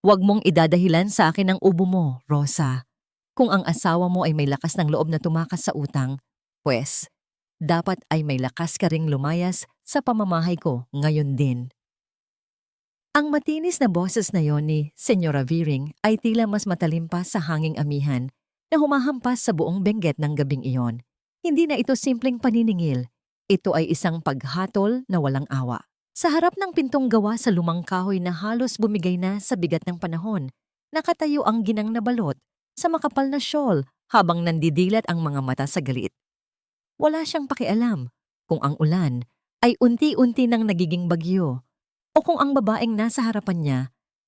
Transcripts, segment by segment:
Huwag mong idadahilan sa akin ang ubo mo, Rosa. Kung ang asawa mo ay may lakas ng loob na tumakas sa utang, pwes, dapat ay may lakas ka ring lumayas sa pamamahay ko ngayon din. Ang matinis na boses na yon ni Senyora Viring ay tila mas matalim pa sa hanging amihan na humahampas sa buong benggit ng gabing iyon. Hindi na ito simpleng paniningil. Ito ay isang paghatol na walang awa. Sa harap ng pintong gawa sa lumang kahoy na halos bumigay na sa bigat ng panahon, nakatayo ang ginang na balot sa makapal na shawl habang nandidilat ang mga mata sa galit. Wala siyang pakialam kung ang ulan ay unti-unti nang nagiging bagyo o kung ang babaeng nasa harapan niya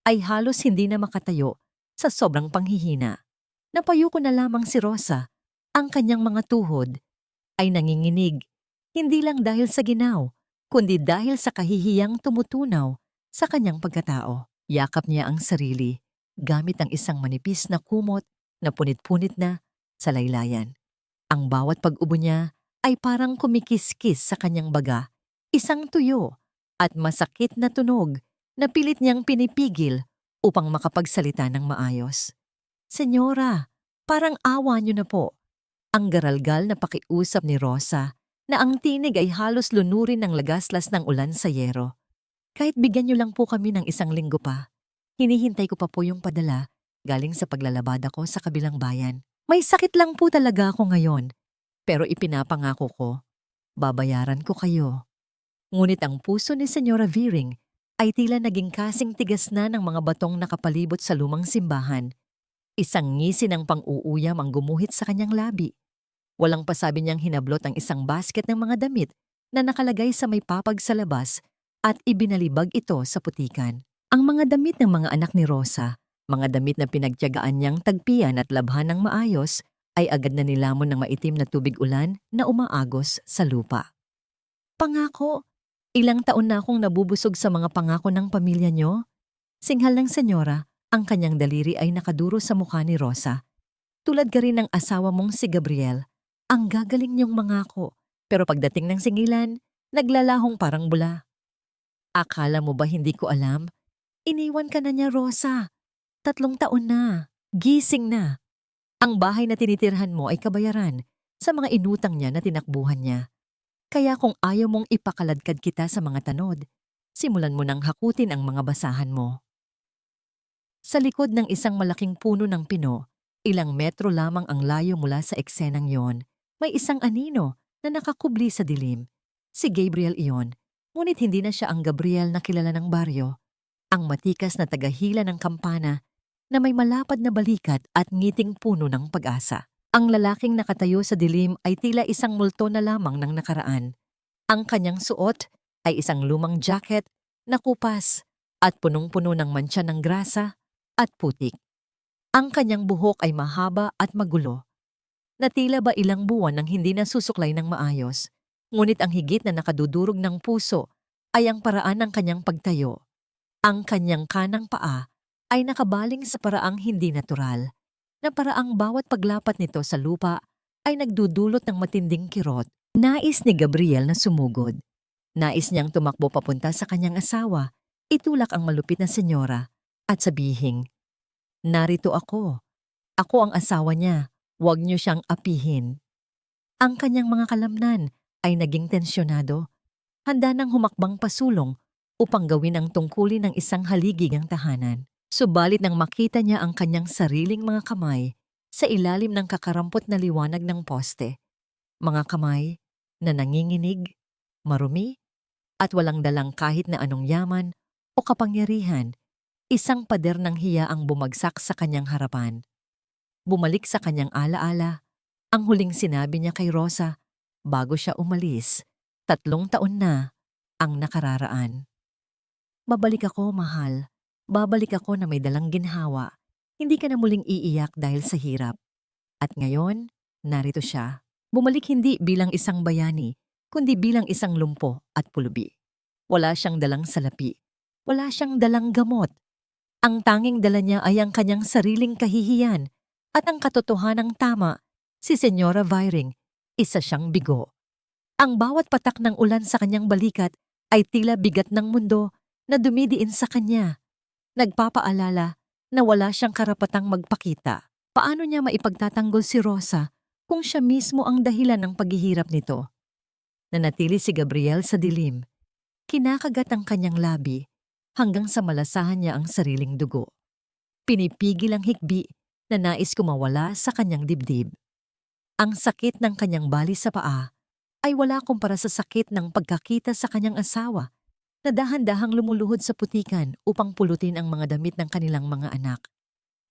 ay halos hindi na makatayo sa sobrang panghihina. Napayuko na lamang si Rosa, ang kanyang mga tuhod ay nanginginig, hindi lang dahil sa ginaw, kundi dahil sa kahihiyang tumutunaw sa kanyang pagkatao. Yakap niya ang sarili gamit ang isang manipis na kumot na punit-punit na sa laylayan. Ang bawat pag-ubo niya ay parang kumikiskis sa kanyang baga, isang tuyo at masakit na tunog na pilit niyang pinipigil upang makapagsalita ng maayos. Senyora, parang awa niyo na po. Ang garalgal na pakiusap ni Rosa na ang tinig ay halos lunurin ng lagaslas ng ulan sa yero. Kahit bigyan niyo lang po kami ng 1 linggo pa, hinihintay ko pa po yung padala galing sa paglalabada ko sa kabilang bayan. May sakit lang po talaga ako ngayon, pero ipinapangako ko, babayaran ko kayo. Ngunit ang puso ni Senyora Viring ay tila naging kasing tigas na ng mga batong nakapalibot sa lumang simbahan. Isang ngisi ng pang-uuyam ang gumuhit sa kanyang labi. Walang pasabi niyang hinablot ang isang basket ng mga damit na nakalagay sa may papag sa labas at ibinalibag ito sa putikan. Ang mga damit ng mga anak ni Rosa, mga damit na pinagtiyagaan niyang tagpian at labhan ng maayos, ay agad na nilamon ng maitim na tubig ulan na umaagos sa lupa. Pangako, ilang taon na akong nabubusog sa mga pangako ng pamilya niyo. Singhal ng senyora, ang kanyang daliri ay nakaduro sa mukha ni Rosa. Tulad ka rin ng asawa mong si Gabriel, ang gagaling niyong mangako, pero pagdating ng singilan, naglalahong parang bula. Akala mo ba hindi ko alam? Iniwan ka na niya, Rosa. 3 taon na. Gising na. Ang bahay na tinitirhan mo ay kabayaran sa mga inutang niya na tinakbuhan niya. Kaya kung ayaw mong ipakaladkad kita sa mga tanod, simulan mo nang hakutin ang mga basahan mo. Sa likod ng isang malaking puno ng pino, ilang metro lamang ang layo mula sa eksenang yon, may isang anino na nakakubli sa dilim. Si Gabriel iyon, ngunit hindi na siya ang Gabriel na kilala ng baryo. Ang matikas na tagahila ng kampana na may malapad na balikat at ngiting puno ng pag-asa. Ang lalaking nakatayo sa dilim ay tila isang multo na lamang ng nakaraan. Ang kanyang suot ay isang lumang jacket na kupas at punong-puno ng mantsa ng grasa at putik. Ang kanyang buhok ay mahaba at magulo, na tila ba ilang buwan nang hindi nasusuklay ng maayos. Ngunit ang higit na nakadudurog ng puso ay ang paraan ng kanyang pagtayo. Ang kanyang kanang paa ay nakabaling sa paraang hindi natural, na paraang bawat paglapat nito sa lupa ay nagdudulot ng matinding kirot. Nais ni Gabriel na sumugod. Nais niyang tumakbo papunta sa kanyang asawa, itulak ang malupit na senyora, at sabihing, "Narito ako. Ako ang asawa niya. Huwag niyo siyang apihin." Ang kanyang mga kalamnan ay naging tensyonado. Handa nang humakbang pasulong upang gawin ang tungkulin ng isang haligigang tahanan. Subalit nang makita niya ang kanyang sariling mga kamay sa ilalim ng kakarampot na liwanag ng poste, mga kamay na nanginginig, marumi, at walang dalang kahit na anong yaman o kapangyarihan, isang pader ng hiya ang bumagsak sa kanyang harapan. Bumalik sa kanyang alaala ang huling sinabi niya kay Rosa bago siya umalis. 3 taon na ang nakararaan. "Babalik ako, mahal. Babalik ako na may dalang ginhawa. Hindi ka na muling iiyak dahil sa hirap." At ngayon, narito siya. Bumalik hindi bilang isang bayani, kundi bilang isang lumpo at pulubi. Wala siyang dalang salapi. Wala siyang dalang gamot. Ang tanging dala niya ay ang kanyang sariling kahihiyan at ang katotohanang tama, si Senyora Viring, isa siyang bigo. Ang bawat patak ng ulan sa kanyang balikat ay tila bigat ng mundo na dumidiin sa kanya. Nagpapaalala na wala siyang karapatang magpakita. Paano niya maipagtatanggol si Rosa kung siya mismo ang dahilan ng paghihirap nito? Nanatili si Gabriel sa dilim. Kinakagat ang kanyang labi hanggang sa malasahan niya ang sariling dugo. Pinipigil ang hikbi na nais kumawala sa kanyang dibdib. Ang sakit ng kanyang bali sa paa ay wala kumpara sa sakit ng pagkakita sa kanyang asawa na dahan-dahang lumuluhod sa putikan upang pulutin ang mga damit ng kanilang mga anak.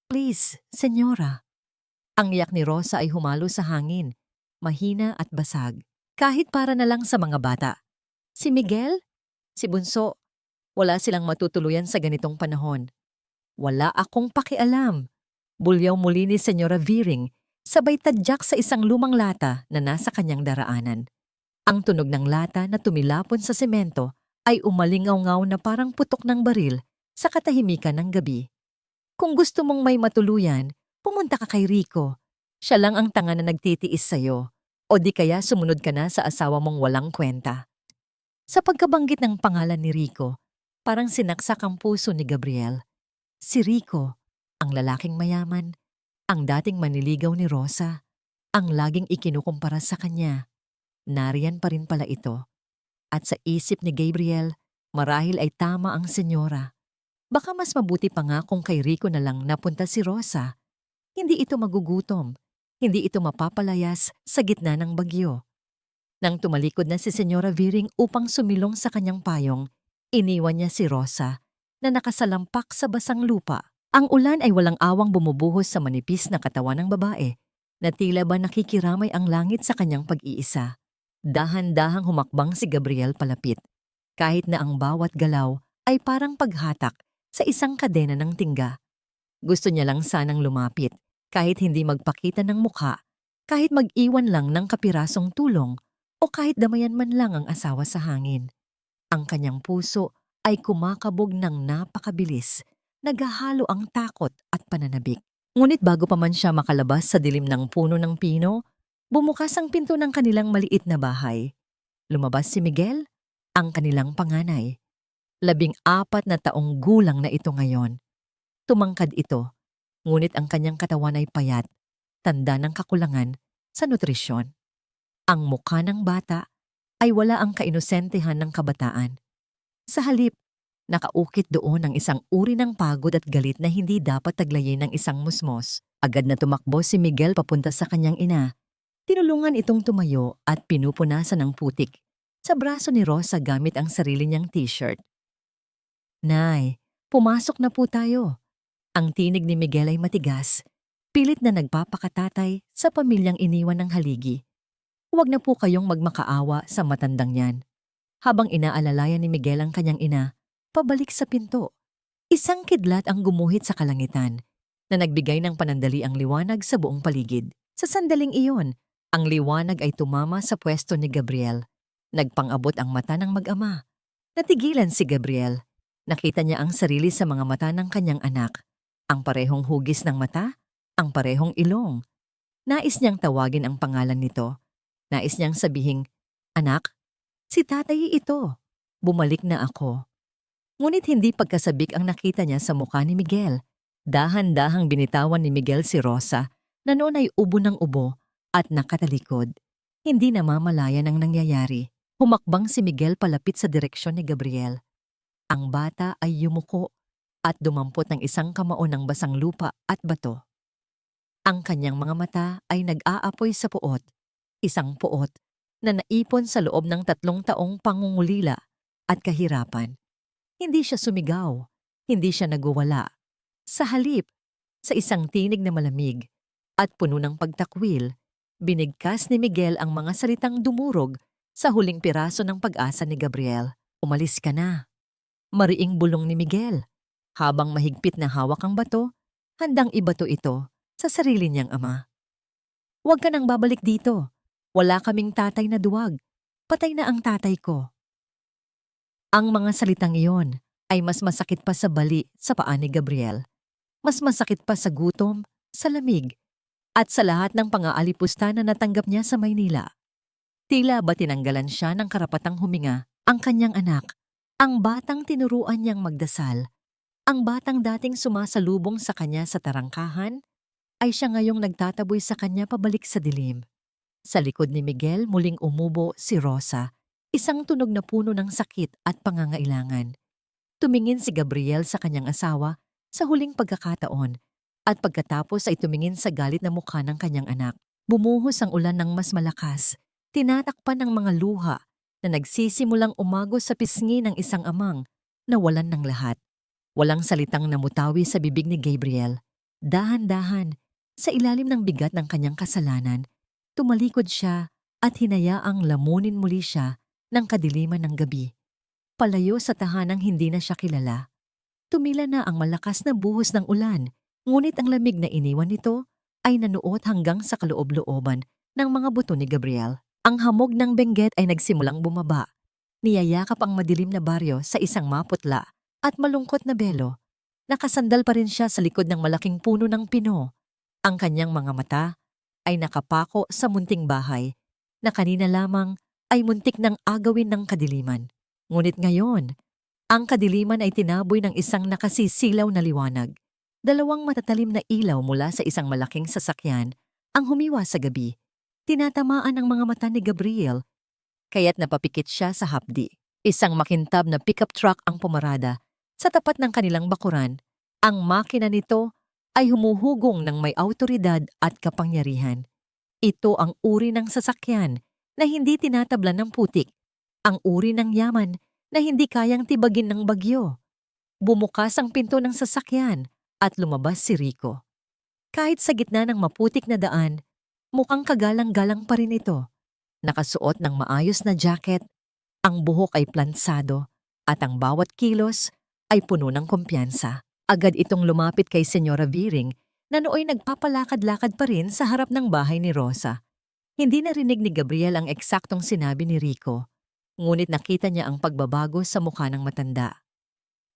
Please, senyora. Ang iyak ni Rosa ay humalo sa hangin, mahina at basag. Kahit para na lang sa mga bata. Si Miguel? Si Bunso? Wala silang matutuluyan sa ganitong panahon. Wala akong pakialam. Bulyaw muli ni Senyora Viring, sabay tadyak sa isang lumang lata na nasa kanyang daraanan. Ang tunog ng lata na tumilapon sa semento ay umalingaw-ngaw na parang putok ng baril sa katahimikan ng gabi. Kung gusto mong may matuluyan, pumunta ka kay Rico. Siya lang ang tanga na nagtitiis sa'yo. O di kaya sumunod ka na sa asawa mong walang kwenta. Sa pagkabanggit ng pangalan ni Rico, parang sinaksak ang puso ni Gabriel. Si Rico, ang lalaking mayaman, ang dating maniligaw ni Rosa, ang laging ikinukumpara sa kanya. Nariyan pa rin pala ito. At sa isip ni Gabriel, marahil ay tama ang senyora. Baka mas mabuti pa nga kung kay Rico na lang napunta si Rosa. Hindi ito magugutom. Hindi ito mapapalayas sa gitna ng bagyo. Nang tumalikod na si Senyora Viring upang sumilong sa kanyang payong, iniwan niya si Rosa na nakasalampak sa basang lupa. Ang ulan ay walang awang bumubuhos sa manipis na katawan ng babae na tila ba nakikiramay ang langit sa kanyang pag-iisa. Dahan-dahang humakbang si Gabriel palapit, kahit na ang bawat galaw ay parang paghatak sa isang kadena ng tingga. Gusto niya lang sanang lumapit, kahit hindi magpakita ng mukha, kahit mag-iwan lang ng kapirasong tulong, o kahit damayan man lang ang asawa sa hangin. Ang kanyang puso ay kumakabog ng napakabilis, naghahalo ang takot at pananabik. Ngunit bago pa man siya makalabas sa dilim ng puno ng pino, bumukas ang pinto ng kanilang maliit na bahay. Lumabas si Miguel, ang kanilang panganay. 14 na taong gulang na ito ngayon. Tumangkad ito, ngunit ang kanyang katawan ay payat, tanda ng kakulangan sa nutrisyon. Ang mukha ng bata ay wala ang kainosentehan ng kabataan. Sa halip, nakaukit doon ang isang uri ng pagod at galit na hindi dapat taglayin ng isang musmos. Agad na tumakbo si Miguel papunta sa kanyang ina. Tinulungan itong tumayo at pinupunasan ng putik sa braso ni Rosa gamit ang sarili niyang t-shirt. Nay, pumasok na po tayo. Ang tinig ni Miguel ay matigas, pilit na nagpapakatatay sa pamilyang iniwan ng haligi. Huwag na po kayong magmakaawa sa matandang yan. Habang inaalalayan ni Miguel ang kanyang ina, pabalik sa pinto. Isang kidlat ang gumuhit sa kalangitan na nagbigay ng panandali ang liwanag sa buong paligid. Sa sandaling iyon, ang liwanag ay tumama sa pwesto ni Gabriel. Nagpang-abot ang mata ng mag-ama. Natigilan si Gabriel. Nakita niya ang sarili sa mga mata ng kanyang anak. Ang parehong hugis ng mata, ang parehong ilong. Nais niyang tawagin ang pangalan nito. Nais niyang sabihing, "Anak, si tatay ito. Bumalik na ako." Ngunit hindi pagkasabik ang nakita niya sa mukha ni Miguel. Dahan-dahang binitawan ni Miguel si Rosa na noon ay ubo ng ubo at nakatalikod. Hindi namamalayan ang nangyayari. Humakbang si Miguel palapit sa direksyon ni Gabriel. Ang bata ay yumuko at dumampot ng isang kamao ng basang lupa at bato. Ang kanyang mga mata ay nag-aapoy sa puot, isang puot na naipon sa loob ng 3 taong pangungulila at kahirapan. Hindi siya sumigaw, hindi siya naguwala. Sa halip, sa isang tinig na malamig at puno ng pagtakwil, binigkas ni Miguel ang mga salitang dumurog sa huling piraso ng pag-asa ni Gabriel. "Umalis ka na." Mariing bulong ni Miguel. Habang mahigpit na hawak ang bato, handang ibato ito sa sarili niyang ama. "Huwag ka nang babalik dito. Wala kaming tatay na duwag. Patay na ang tatay ko." Ang mga salitang iyon ay mas masakit pa sa bali sa paa ni Gabriel. Mas masakit pa sa gutom, sa lamig, at sa lahat ng pang-aalipusta na natanggap niya sa Maynila. Tila ba tinanggalan siya ng karapatang huminga ang kanyang anak, ang batang tinuruan niyang magdasal, Ang batang dating sumasalubong sa kanya sa tarangkahan ay siya ngayong nagtataboy sa kanya pabalik sa dilim. Sa likod ni Miguel muling umubo si Rosa, isang tunog na puno ng sakit at pangangailangan. Tumingin si Gabriel sa kanyang asawa sa huling pagkakataon at pagkatapos ay tumingin sa galit na mukha ng kanyang anak. Bumuhos ang ulan ng mas malakas, tinatakpan ng mga luha na nagsisimulang umagos sa pisngi ng isang amang na walan ng lahat. Walang salitang namutawi sa bibig ni Gabriel. Dahan-dahan, sa ilalim ng bigat ng kanyang kasalanan, tumalikod siya at hinayaang lamunin muli siya ng kadiliman ng gabi. Palayo sa tahanang hindi na siya kilala. Tumila na ang malakas na buhos ng ulan, ngunit ang lamig na iniwan nito ay nanuot hanggang sa kaloob-looban ng mga buto ni Gabriel. Ang hamog ng benggit ay nagsimulang bumaba. Niyayakap ang madilim na baryo sa isang maputla at malungkot na belo. Nakasandal pa rin siya sa likod ng malaking puno ng pino. Ang kanyang mga mata ay nakapako sa munting bahay na kanina lamang ay muntik ng agawin ng kadiliman. Ngunit ngayon, ang kadiliman ay tinaboy ng isang nakasisilaw na liwanag. Dalawang matatalim na ilaw mula sa isang malaking sasakyan ang humiwa sa gabi. Tinatamaan ang mga mata ni Gabriel, kaya't napapikit siya sa hapdi. Isang makintab na pickup truck ang pumarada sa tapat ng kanilang bakuran. Ang makina nito ay humuhugong ng may awtoridad at kapangyarihan. Ito ang uri ng sasakyan na hindi tinatablan ng putik, ang uri ng yaman na hindi kayang tibagin ng bagyo. Bumukas ang pinto ng sasakyan at lumabas si Rico. Kahit sa gitna ng maputik na daan, mukhang kagalang-galang pa rin ito. Nakasuot ng maayos na jacket, ang buhok ay plansado at ang bawat kilos ay puno ng kumpiyansa. Agad itong lumapit kay Senyora Viring na nooy nagpapalakad-lakad pa rin sa harap ng bahay ni Rosa. Hindi narinig ni Gabriel ang eksaktong sinabi ni Rico, ngunit nakita niya ang pagbabago sa mukha ng matanda.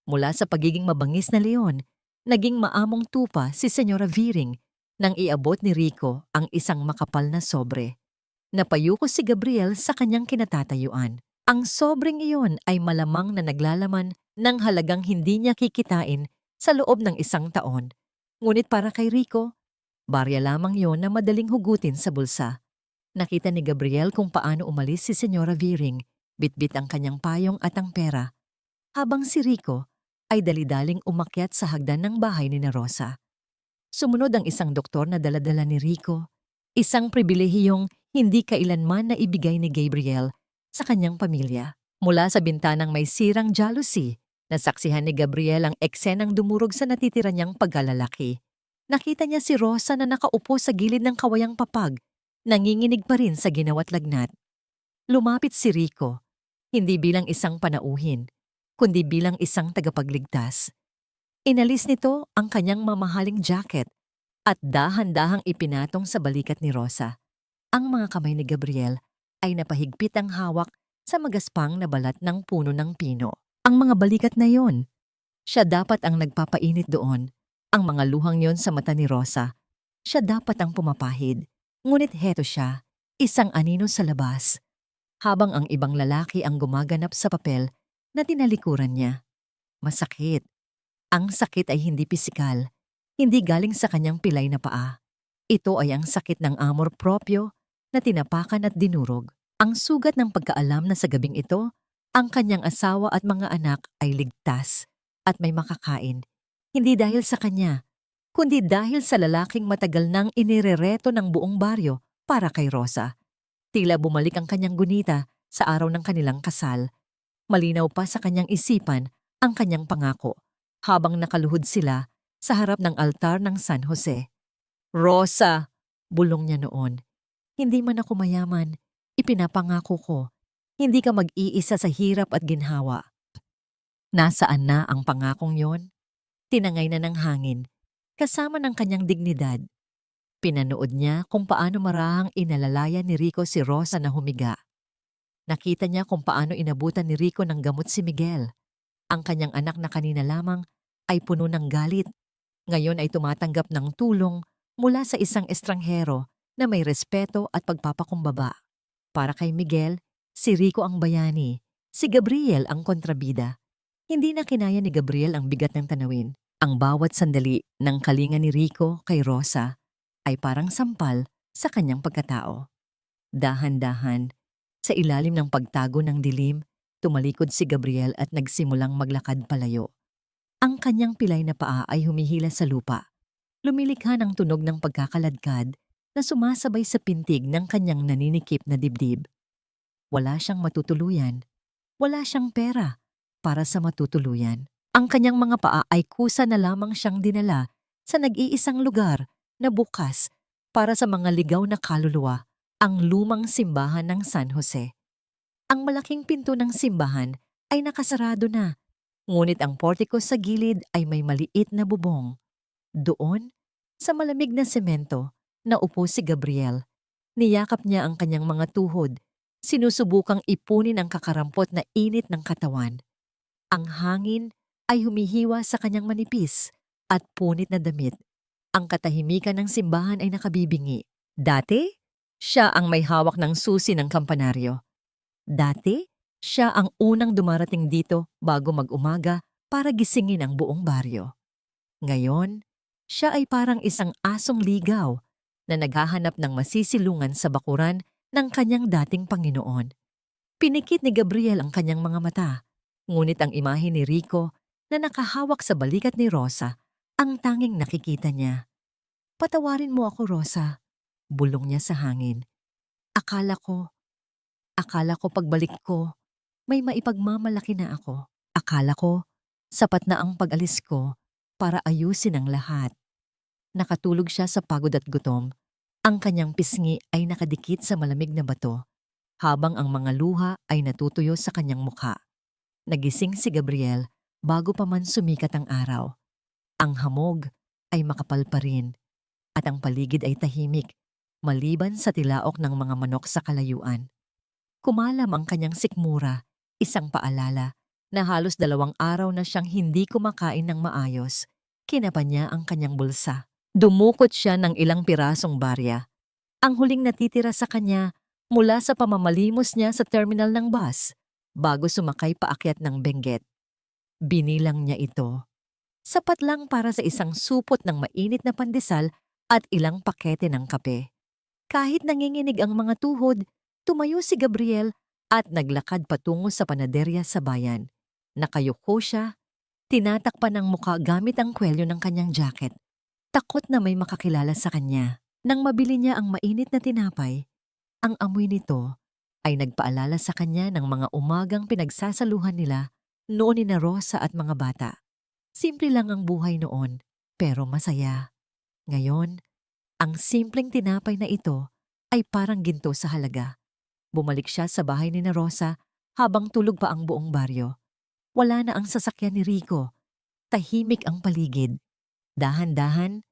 Mula sa pagiging mabangis na leon, naging maamong tupa si Senyora Viring nang iabot ni Rico ang isang makapal na sobre. Napayuko si Gabriel sa kanyang kinatatayuan. Ang sobreng iyon ay malamang na naglalaman ng halagang hindi niya kikitain sa loob ng isang taon. Ngunit para kay Rico, barya lamang yon na madaling hugutin sa bulsa. Nakita ni Gabriel kung paano umalis si Senyora Viring, bitbit ang kanyang payong at ang pera, habang si Rico ay dalidaling umakyat sa hagdan ng bahay ni Rosa. Sumunod ang isang doktor na daladala ni Rico, isang pribilehiyong hindi kailanman na ibigay ni Gabriel sa kanyang pamilya. Mula sa bintanang may sirang jealousy, nasaksihan ni Gabriel ang eksenang dumurog sa natitira niyang pagkalalaki. Nakita niya si Rosa na nakaupo sa gilid ng kawayang papag, nanginginig pa rin sa ginawat lagnat. Lumapit si Rico, hindi bilang isang panauhin, kundi bilang isang tagapagligtas. Inalis nito ang kanyang mamahaling jacket at dahan-dahang ipinatong sa balikat ni Rosa. Ang mga kamay ni Gabriel ay napahigpit ang hawak sa magaspang na balat ng puno ng pino. Ang mga balikat na yon, siya dapat ang nagpapainit doon. Ang mga luhang yon sa mata ni Rosa, siya dapat ang pumapahid. Ngunit heto siya, isang anino sa labas, habang ang ibang lalaki ang gumaganap sa papel na tinalikuran niya. Masakit. Ang sakit ay hindi pisikal, hindi galing sa kanyang pilay na paa. Ito ay ang sakit ng amor propyo na tinapakan at dinurog. Ang sugat ng pagkaalam na sa gabing ito, ang kanyang asawa at mga anak ay ligtas at may makakain. Hindi dahil sa kanya, kundi dahil sa lalaking matagal nang inirereto ng buong baryo para kay Rosa. Tila bumalik ang kanyang gunita sa araw ng kanilang kasal. Malinaw pa sa kanyang isipan ang kanyang pangako habang nakaluhod sila sa harap ng altar ng San Jose. Rosa, bulong niya noon, hindi man ako mayaman, ipinapangako ko, hindi ka mag-iisa sa hirap at ginhawa. Nasaan na ang pangakong yon? Tinangay na ng hangin, kasama ng kanyang dignidad. Pinanood niya kung paano marahang inalalaya ni Rico si Rosa na humiga. Nakita niya kung paano inabutan ni Rico ng gamot si Miguel. Ang kanyang anak na kanina lamang ay puno ng galit. Ngayon ay tumatanggap ng tulong mula sa isang estranghero na may respeto at pagpapakumbaba. Para kay Miguel, si Rico ang bayani, si Gabriel ang kontrabida. Hindi na kinaya ni Gabriel ang bigat ng tanawin. Ang bawat sandali ng kalinga ni Rico kay Rosa ay parang sampal sa kanyang pagkatao. Dahan-dahan, sa ilalim ng pagtago ng dilim, tumalikod si Gabriel at nagsimulang maglakad palayo. Ang kanyang pilay na paa ay humihila sa lupa. Lumilikha ng tunog ng pagkakaladkad na sumasabay sa pintig ng kanyang naninikip na dibdib. Wala siyang matutuluyan. Wala siyang pera para sa matutuluyan. Ang kanyang mga paa ay kusa na lamang siyang dinala sa nag-iisang lugar na bukas para sa mga ligaw na kaluluwa, ang lumang simbahan ng San Jose. Ang malaking pinto ng simbahan ay nakasarado na, ngunit ang portiko sa gilid ay may maliit na bubong. Doon, sa malamig na semento, naupo si Gabriel. Niyakap niya ang kanyang mga tuhod, sinusubukang ipunin ang kakarampot na init ng katawan. Ang hangin ay humihiwa sa kanyang manipis at punit na damit. Ang katahimikan ng simbahan ay nakabibingi. Dati, siya ang may hawak ng susi ng kampanaryo. Dati, siya ang unang dumarating dito bago mag-umaga para gisingin ang buong baryo. Ngayon, siya ay parang isang asong ligaw na naghahanap ng masisilungan sa bakuran ng kanyang dating Panginoon. Pinikit ni Gabriel ang kanyang mga mata, ngunit ang imahe ni Rico na nakahawak sa balikat ni Rosa ang tanging nakikita niya. "Patawarin mo ako, Rosa," bulong niya sa hangin. Akala ko pagbalik ko, may maipagmamalaki na ako. Akala ko, sapat na ang pag-alis ko para ayusin ang lahat." Nakatulog siya sa pagod at gutom. Ang kanyang pisngi ay nakadikit sa malamig na bato, habang ang mga luha ay natutuyo sa kanyang mukha. Nagising si Gabriel bago pa man sumikat ang araw. Ang hamog ay makapal pa rin, at ang paligid ay tahimik, maliban sa tilaok ng mga manok sa kalayuan. Kumalam ang kanyang sikmura, isang paalala na halos 2 araw na siyang hindi kumakain ng maayos. Kinapa niya ang kanyang bulsa. Dumukot siya ng ilang pirasong barya. Ang huling natitira sa kanya mula sa pamamalimos niya sa terminal ng bus bago sumakay paakyat ng Benguet. Binilang niya ito. Sapat lang para sa isang supot ng mainit na pandesal at ilang pakete ng kape. Kahit nanginginig ang mga tuhod, tumayo si Gabriel at naglakad patungo sa panaderya sa bayan. Nakayuko siya, tinatakpan ang mukha gamit ang kwelyo ng kanyang jacket. Takot na may makakilala sa kanya. Nang mabili niya ang mainit na tinapay, ang amoy nito ay nagpaalala sa kanya ng mga umagang pinagsasaluhan nila noon ni Rosa at mga bata. Simple lang ang buhay noon, pero masaya. Ngayon, ang simpleng tinapay na ito ay parang ginto sa halaga. Bumalik siya sa bahay ni Rosa habang tulog pa ang buong baryo. Wala na ang sasakyan ni Rico. Tahimik ang paligid. Dahan-dahan,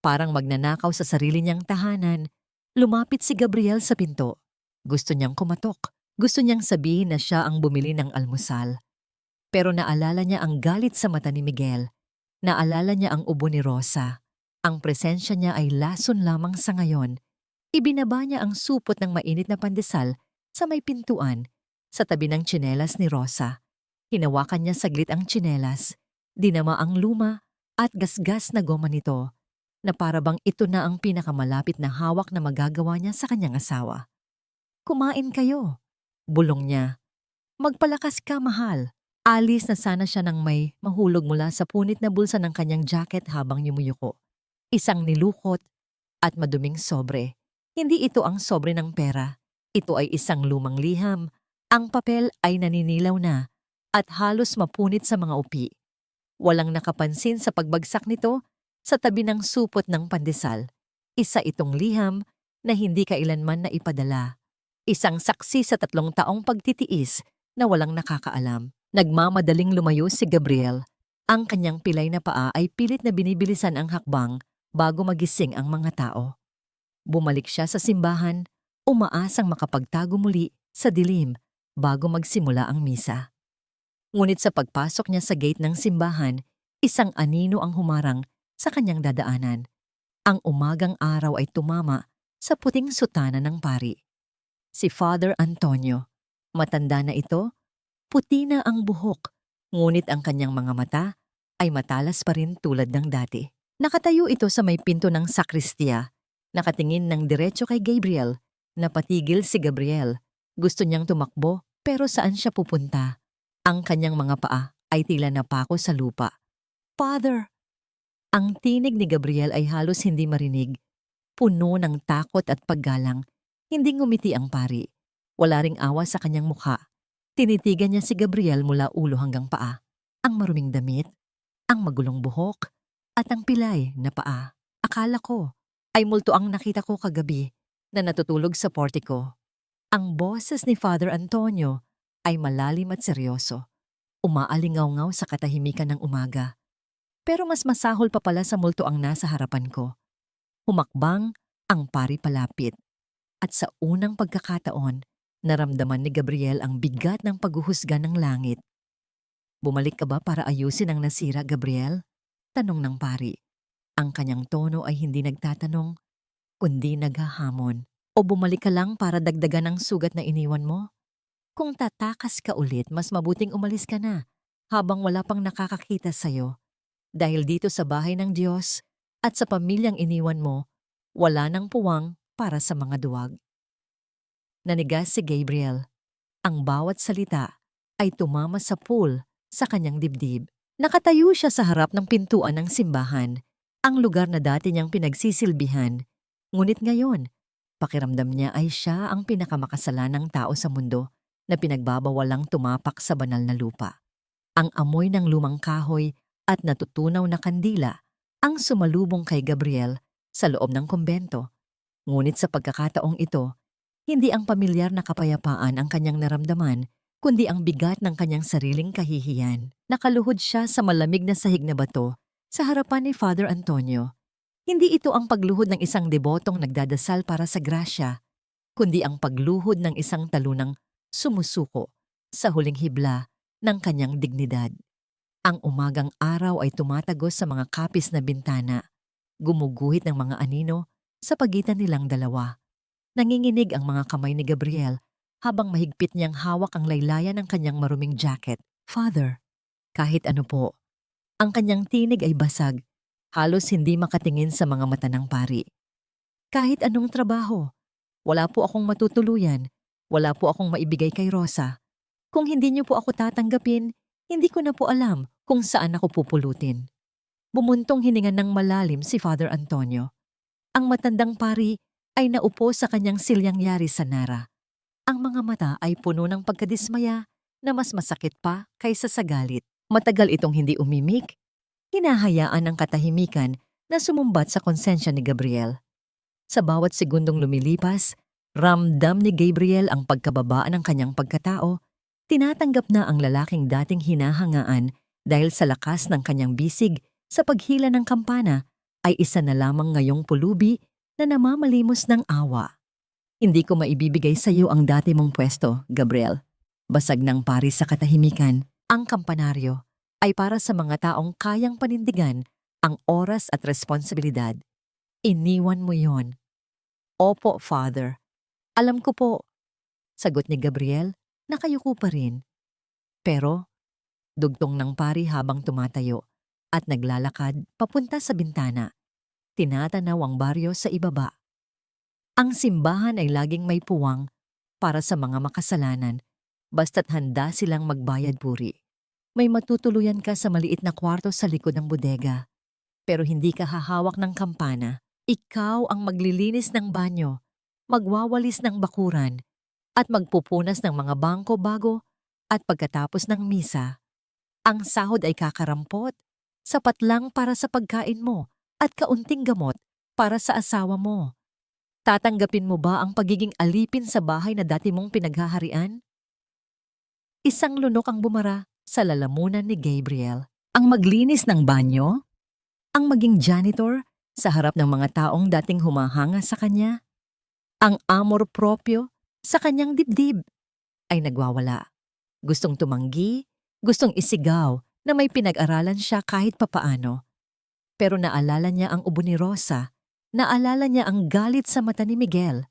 parang magnanakaw sa sarili niyang tahanan, lumapit si Gabriel sa pinto. Gusto niyang kumatok. Gusto niyang sabihin na siya ang bumili ng almusal. Pero naalala niya ang galit sa mata ni Miguel. Naalala niya ang ubo ni Rosa. Ang presensya niya ay lason lamang sa ngayon. Ibinaba niya ang supot ng mainit na pandesal sa may pintuan, sa tabi ng tsinelas ni Rosa. Hinawakan niya saglit ang tsinelas, dinama ang luma at gasgas na goma nito, na parabang ito na ang pinakamalapit na hawak na magagawa niya sa kanyang asawa. "Kumain kayo," bulong niya. "Magpalakas ka, mahal." Alis na sana siya nang may mahulog mula sa punit na bulsa ng kanyang jacket habang yumuyuko. Isang nilukot at maduming sobre. Hindi ito ang sobre ng pera. Ito ay isang lumang liham. Ang papel ay naninilaw na at halos mapunit sa mga upi. Walang nakapansin sa pagbagsak nito sa tabi ng supot ng pandesal. Isa itong liham na hindi kailanman na ipadala. Isang saksi sa 3 taong pagtitiis na walang nakakaalam. Nagmamadaling lumayo si Gabriel. Ang kanyang pilay na paa ay pilit na binibilisan ang hakbang bago magising ang mga tao. Bumalik siya sa simbahan, umaasang makapagtago muli sa dilim bago magsimula ang misa. Ngunit sa pagpasok niya sa gate ng simbahan, isang anino ang humarang sa kanyang dadaanan. Ang umagang araw ay tumama sa puting sutana ng pari. Si Father Antonio. Matanda na ito, puti na ang buhok, Ngunit ang kanyang mga mata ay matalas pa rin tulad ng dati. Nakatayo ito sa may pinto ng sakristiya, nakatingin ng diretso kay Gabriel. Napatigil si Gabriel. Gusto niyang tumakbo pero saan siya pupunta? Ang kanyang mga paa ay tila napako sa lupa. Father! Ang tinig ni Gabriel ay halos hindi marinig. Puno ng takot at paggalang. Hindi ngumiti ang pari. Wala ring awa sa kanyang mukha. Tinitigan niya si Gabriel mula ulo hanggang paa. Ang maruming damit, ang magulong buhok, at ang pilay na paa. Akala ko ay multo ang nakita ko kagabi na natutulog sa portico. Ang boses ni Father Antonio ay malalim at seryoso. Umaalingaw-ngaw sa katahimikan ng umaga. Pero mas masahol pa pala sa multo ang nasa harapan ko. Humakbang ang pari palapit. At sa unang pagkakataon, naramdaman ni Gabriel ang bigat ng paghuhusga ng langit. Bumalik ka ba para ayusin ang nasira, Gabriel? Tanong ng pari. Ang kanyang tono ay hindi nagtatanong, kundi naghahamon. O bumalik ka lang para dagdagan ang sugat na iniwan mo? Kung tatakas ka ulit, mas mabuting umalis ka na habang wala pang nakakakita sa'yo. Dahil dito sa bahay ng Diyos at sa pamilyang iniwan mo, wala nang puwang para sa mga duwag. Nanigas si Gabriel. Ang bawat salita ay tumama sa pool sa kanyang dibdib. Nakatayo siya sa harap ng pintuan ng simbahan, ang lugar na dati niyang pinagsisilbihan. Ngunit ngayon, pakiramdam niya ay siya ang pinakamakasalanang tao sa mundo na pinagbabawalang tumapak sa banal na lupa. Ang amoy ng lumang kahoy at natutunaw na kandila ang sumalubong kay Gabriel sa loob ng kumbento. Ngunit sa pagkakataong ito, hindi ang pamilyar na kapayapaan ang kanyang naramdaman, kundi ang bigat ng kanyang sariling kahihiyan. Nakaluhod siya sa malamig na sahig na bato sa harapan ni Father Antonio. Hindi ito ang pagluhod ng isang debotong nagdadasal para sa grasya, kundi ang pagluhod ng isang talunang sumusuko sa huling hibla ng kanyang dignidad. Ang umagang araw ay tumatagos sa mga kapis na bintana, gumuguhit ng mga anino sa pagitan nilang dalawa. Nanginginig ang mga kamay ni Gabriel habang mahigpit niyang hawak ang laylayan ng kanyang maruming jacket. Father, kahit ano po. Ang kanyang tinig ay basag, halos hindi makatingin sa mga mata ng pari. Kahit anong trabaho, wala po akong matutuluyan, wala po akong maibigay kay Rosa. Kung hindi niyo po ako tatanggapin, hindi ko na po alam kung saan ako pupulutin. Bumuntong hininga ng malalim si Father Antonio. Ang matandang pari ay naupo sa kanyang silyang yari sa nara. Ang mga mata ay puno ng pagkadismaya na mas masakit pa kaysa sa galit. Matagal itong hindi umimik. Hinahayaan ang katahimikan na sumumbat sa konsensya ni Gabriel. Sa bawat segundong lumilipas, ramdam ni Gabriel ang pagkababa ng kanyang pagkatao. Tinatanggap na ang lalaking dating hinahangaan dahil sa lakas ng kanyang bisig sa paghila ng kampana ay isa na lamang ngayong pulubi na namamalimos ng awa. Hindi ko maibibigay sa iyo ang dati mong pwesto, Gabriel. Basag ng pari sa katahimikan, ang kampanaryo ay para sa mga taong kayang panindigan ang oras at responsibilidad. Iniwan mo yon. Opo, Father. Alam ko po. Sagot ni Gabriel, nakayuko pa rin. Pero, dugtong ng pari habang tumatayo at naglalakad papunta sa bintana. Tinatanaw ang baryo sa ibaba. Ang simbahan ay laging may puwang para sa mga makasalanan, basta't handa silang magbayad puri. May matutuluyan ka sa maliit na kwarto sa likod ng bodega, pero hindi ka hahawak ng kampana. Ikaw ang maglilinis ng banyo, magwawalis ng bakuran, at magpupunas ng mga bangko bago at pagkatapos ng misa. Ang sahod ay kakarampot, sapat lang para sa pagkain mo at kaunting gamot para sa asawa mo. Tatanggapin mo ba ang pagiging alipin sa bahay na dati mong pinaghaharian? Isang lunok ang bumara sa lalamunan ni Gabriel. Ang maglinis ng banyo? Ang maging janitor sa harap ng mga taong dating humahanga sa kanya? Ang amor propyo sa kanyang dibdib ay nagwawala. Gustong tumanggi, gustong isigaw na may pinag-aralan siya kahit papaano. Pero naalala niya ang ubo ni Rosa, naalala niya ang galit sa mata ni Miguel.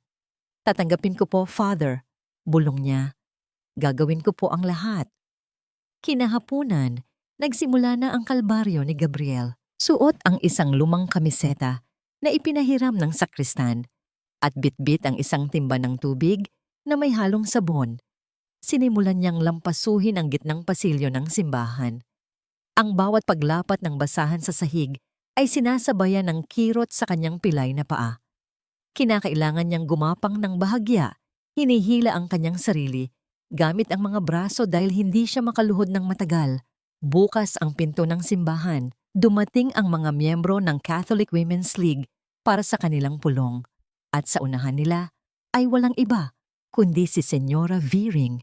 Tatanggapin ko po, Father, bulong niya. Gagawin ko po ang lahat. Kinahapunan, nagsimula na ang kalbaryo ni Gabriel. Suot ang isang lumang kamiseta na ipinahiram ng sakristan at bitbit ang isang timba ng tubig na may halong sabon. Sinimulan niyang lampasuhin ang gitnang pasilyo ng simbahan. Ang bawat paglapat ng basahan sa sahig ay sinasabayan ng kirot sa kanyang pilay na paa. Kinakailangan niyang gumapang ng bahagya, hinihila ang kanyang sarili, gamit ang mga braso dahil hindi siya makaluhod ng matagal. Bukas ang pinto ng simbahan, dumating ang mga miyembro ng Catholic Women's League para sa kanilang pulong. At sa unahan nila ay walang iba, kundi si Senyora Viring.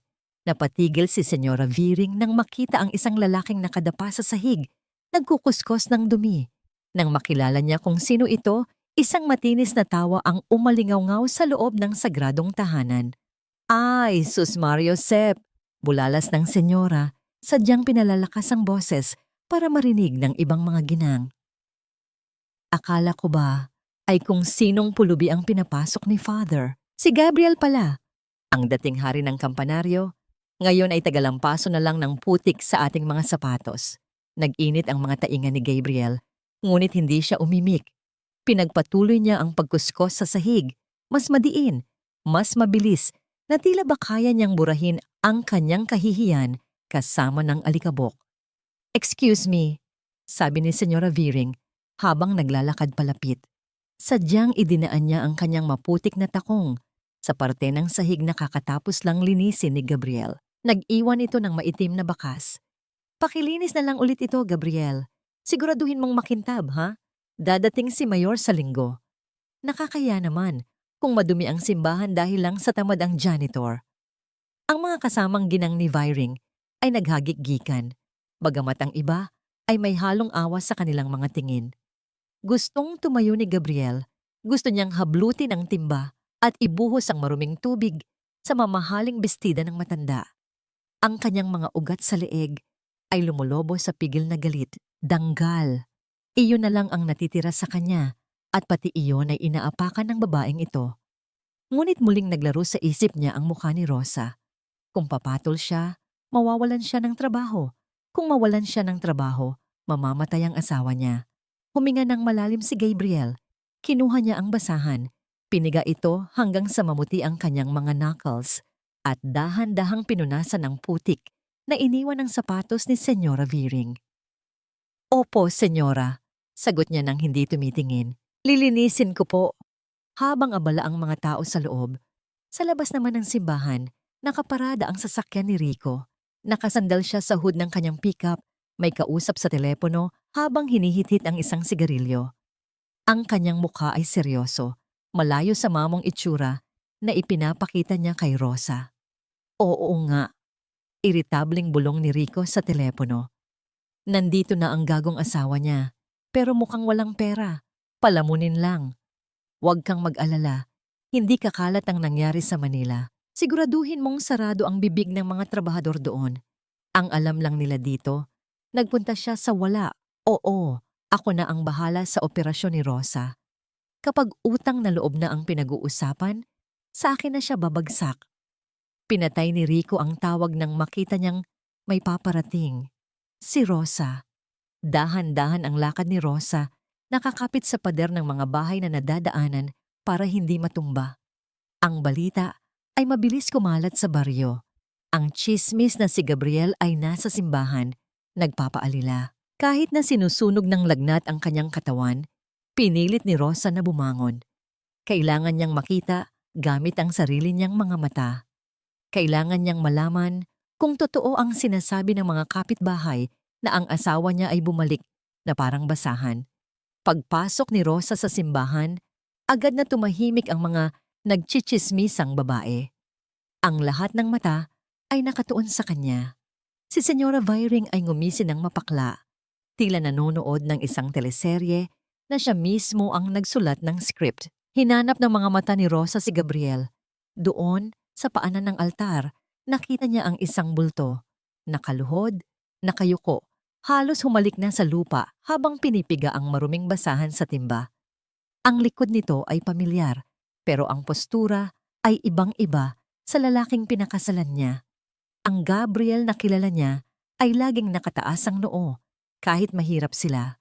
Napatigil si Senyora Viring nang makita ang isang lalaking nakadapa sa sahig, nagkukuskos ng dumi. Nang makilala niya kung sino ito, isang matinis na tawa ang umalingaw-ngaw sa loob ng sagradong tahanan. Ay, Sus Mario Sep! Bulalas ng senyora, sadyang pinalalakas ang boses para marinig ng ibang mga ginang. Akala ko ba ay kung sinong pulubi ang pinapasok ni Father? Si Gabriel pala, ang dating hari ng kampanaryo. Ngayon ay tagalampaso na lang ng putik sa ating mga sapatos. Nag-init ang mga tainga ni Gabriel, ngunit hindi siya umimik. Pinagpatuloy niya ang pagkuskos sa sahig, mas madiin, mas mabilis, na tila ba kaya niyang burahin ang kanyang kahihiyan kasama ng alikabok. "Excuse me," sabi ni Senyora Viring habang naglalakad palapit. Sadyang idinaan niya ang kanyang maputik na takong sa parte ng sahig na kakatapos lang linisin ni Gabriel. Nag-iwan ito ng maitim na bakas. "Pakilinis na lang ulit ito, Gabriel. Siguraduhin mong makintab, ha? Dadating si Mayor sa linggo." Nakakaya naman kung madumi ang simbahan dahil lang sa tamad ang janitor. Ang mga kasamang ginang ni Viring ay naghagik-gikan, bagamat ang iba ay may halong awa sa kanilang mga tingin. Gustong tumayo ni Gabriel, gusto niyang hablutin ang timba at ibuhos ang maruming tubig sa mamahaling bestida ng matanda. Ang kanyang mga ugat sa leeg ay lumulobo sa pigil na galit, danggal. Iyon na lang ang natitira sa kanya at pati iyon ay inaapakan ng babaeng ito. Ngunit muling naglaro sa isip niya ang mukha ni Rosa. Kung papatol siya, mawawalan siya ng trabaho. Kung mawalan siya ng trabaho, mamamatay ang asawa niya. Huminga ng malalim si Gabriel. Kinuha niya ang basahan. Piniga ito hanggang sa mamuti ang kanyang mga knuckles at dahan-dahang pinunasan ang putik na iniwan ng sapatos ni Senyora Viring. "Opo, Senyora," sagot niya nang hindi tumitingin. "Lilinisin ko po." Habang abala ang mga tao sa loob, sa labas naman ng simbahan, nakaparada ang sasakyan ni Rico. Nakasandal siya sa hood ng kanyang pickup, may kausap sa telepono habang hinihit-hit ang isang sigarilyo. Ang kanyang mukha ay seryoso, malayo sa mamong itsura na ipinapakita niya kay Rosa. "Oo nga," iritabling bulong ni Rico sa telepono. Nandito na ang gagong asawa niya, pero mukhang walang pera. Palamunin lang. "Huwag kang mag-alala, hindi kakalat ang nangyari sa Manila. Siguraduhin mong sarado ang bibig ng mga trabahador doon. Ang alam lang nila dito, nagpunta siya sa wala. Oo, ako na ang bahala sa operasyon ni Rosa. Kapag utang na loob na ang pinag-uusapan, sa akin na siya babagsak." Pinatay ni Rico ang tawag nang makita niyang may paparating. Si Rosa. Dahan-dahan ang lakad ni Rosa, nakakapit sa pader ng mga bahay na nadadaanan para hindi matumba. Ang balita ay mabilis kumalat sa baryo. Ang tsismis na si Gabriel ay nasa simbahan, nagpapaalila. Kahit na sinusunog ng lagnat ang kanyang katawan, pinilit ni Rosa na bumangon. Kailangan niyang makita gamit ang sarili niyang mga mata. Kailangan niyang malaman kung totoo ang sinasabi ng mga kapitbahay na ang asawa niya ay bumalik na parang basahan. Pagpasok ni Rosa sa simbahan, agad na tumahimik ang mga nagchichismisang babae. Ang lahat ng mata ay nakatuon sa kanya. Si Senyora Viring ay ngumisi ng mapakla, tila nanonood ng isang teleserye na siya mismo ang nagsulat ng script. Hinanap ng mga mata ni Rosa si Gabriel. Doon, sa paanan ng altar, nakita niya ang isang bulto. Nakaluhod, nakayuko, halos humalik na sa lupa habang pinipiga ang maruming basahan sa timba. Ang likod nito ay pamilyar, pero ang postura ay ibang-iba sa lalaking pinakasalan niya. Ang Gabriel na kilala niya ay laging nakataas ang noo kahit mahirap sila.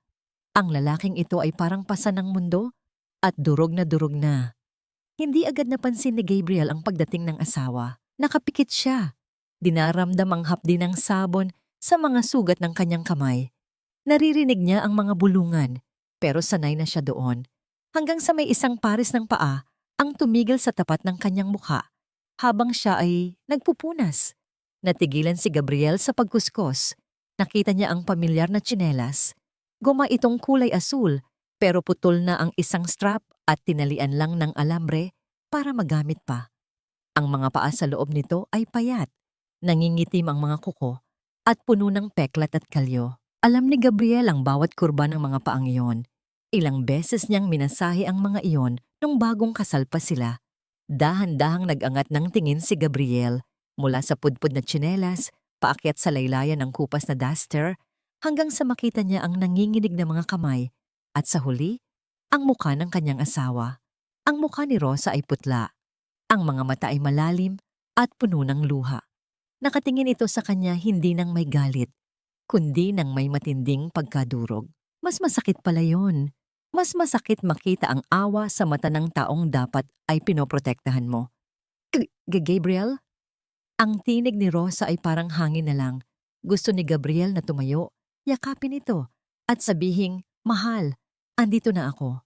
Ang lalaking ito ay parang pasan ng mundo at durog na durog na. Hindi agad napansin ni Gabriel ang pagdating ng asawa. Nakapikit siya. Dinaramdam ang hapdi ng sabon sa mga sugat ng kanyang kamay. Naririnig niya ang mga bulungan, pero sanay na siya doon. Hanggang sa may isang pares ng paa ang tumigil sa tapat ng kanyang mukha habang siya ay nagpupunas. Natigilan si Gabriel sa pagkuskos. Nakita niya ang pamilyar na tsinelas. Guma itong kulay asul, pero putol na ang isang strap at tinalian lang ng alambre para magamit pa. Ang mga paa sa loob nito ay payat, nangingitim ang mga kuko at puno ng peklat at kalyo. Alam ni Gabriel ang bawat kurba ng mga paang iyon. Ilang beses niyang minasahe ang mga iyon nung bagong kasal pa sila. Dahan-dahang nag-angat ng tingin si Gabriel mula sa pudpud na tsinelas, paakyat sa laylayan ng kupas na duster, hanggang sa makita niya ang nanginginig na mga kamay at sa huli, ang mukha ng kanyang asawa. Ang mukha ni Rosa ay putla. Ang mga mata ay malalim at puno ng luha. Nakatingin ito sa kanya hindi nang may galit, kundi nang may matinding pagkadurog. Mas masakit pala yon. Mas masakit makita ang awa sa mata ng taong dapat ay pinoprotektahan mo. Gabriel? Ang tinig ni Rosa ay parang hangin na lang. Gusto ni Gabriel na tumayo, yakapin ito, at sabihing, "Mahal, andito na ako."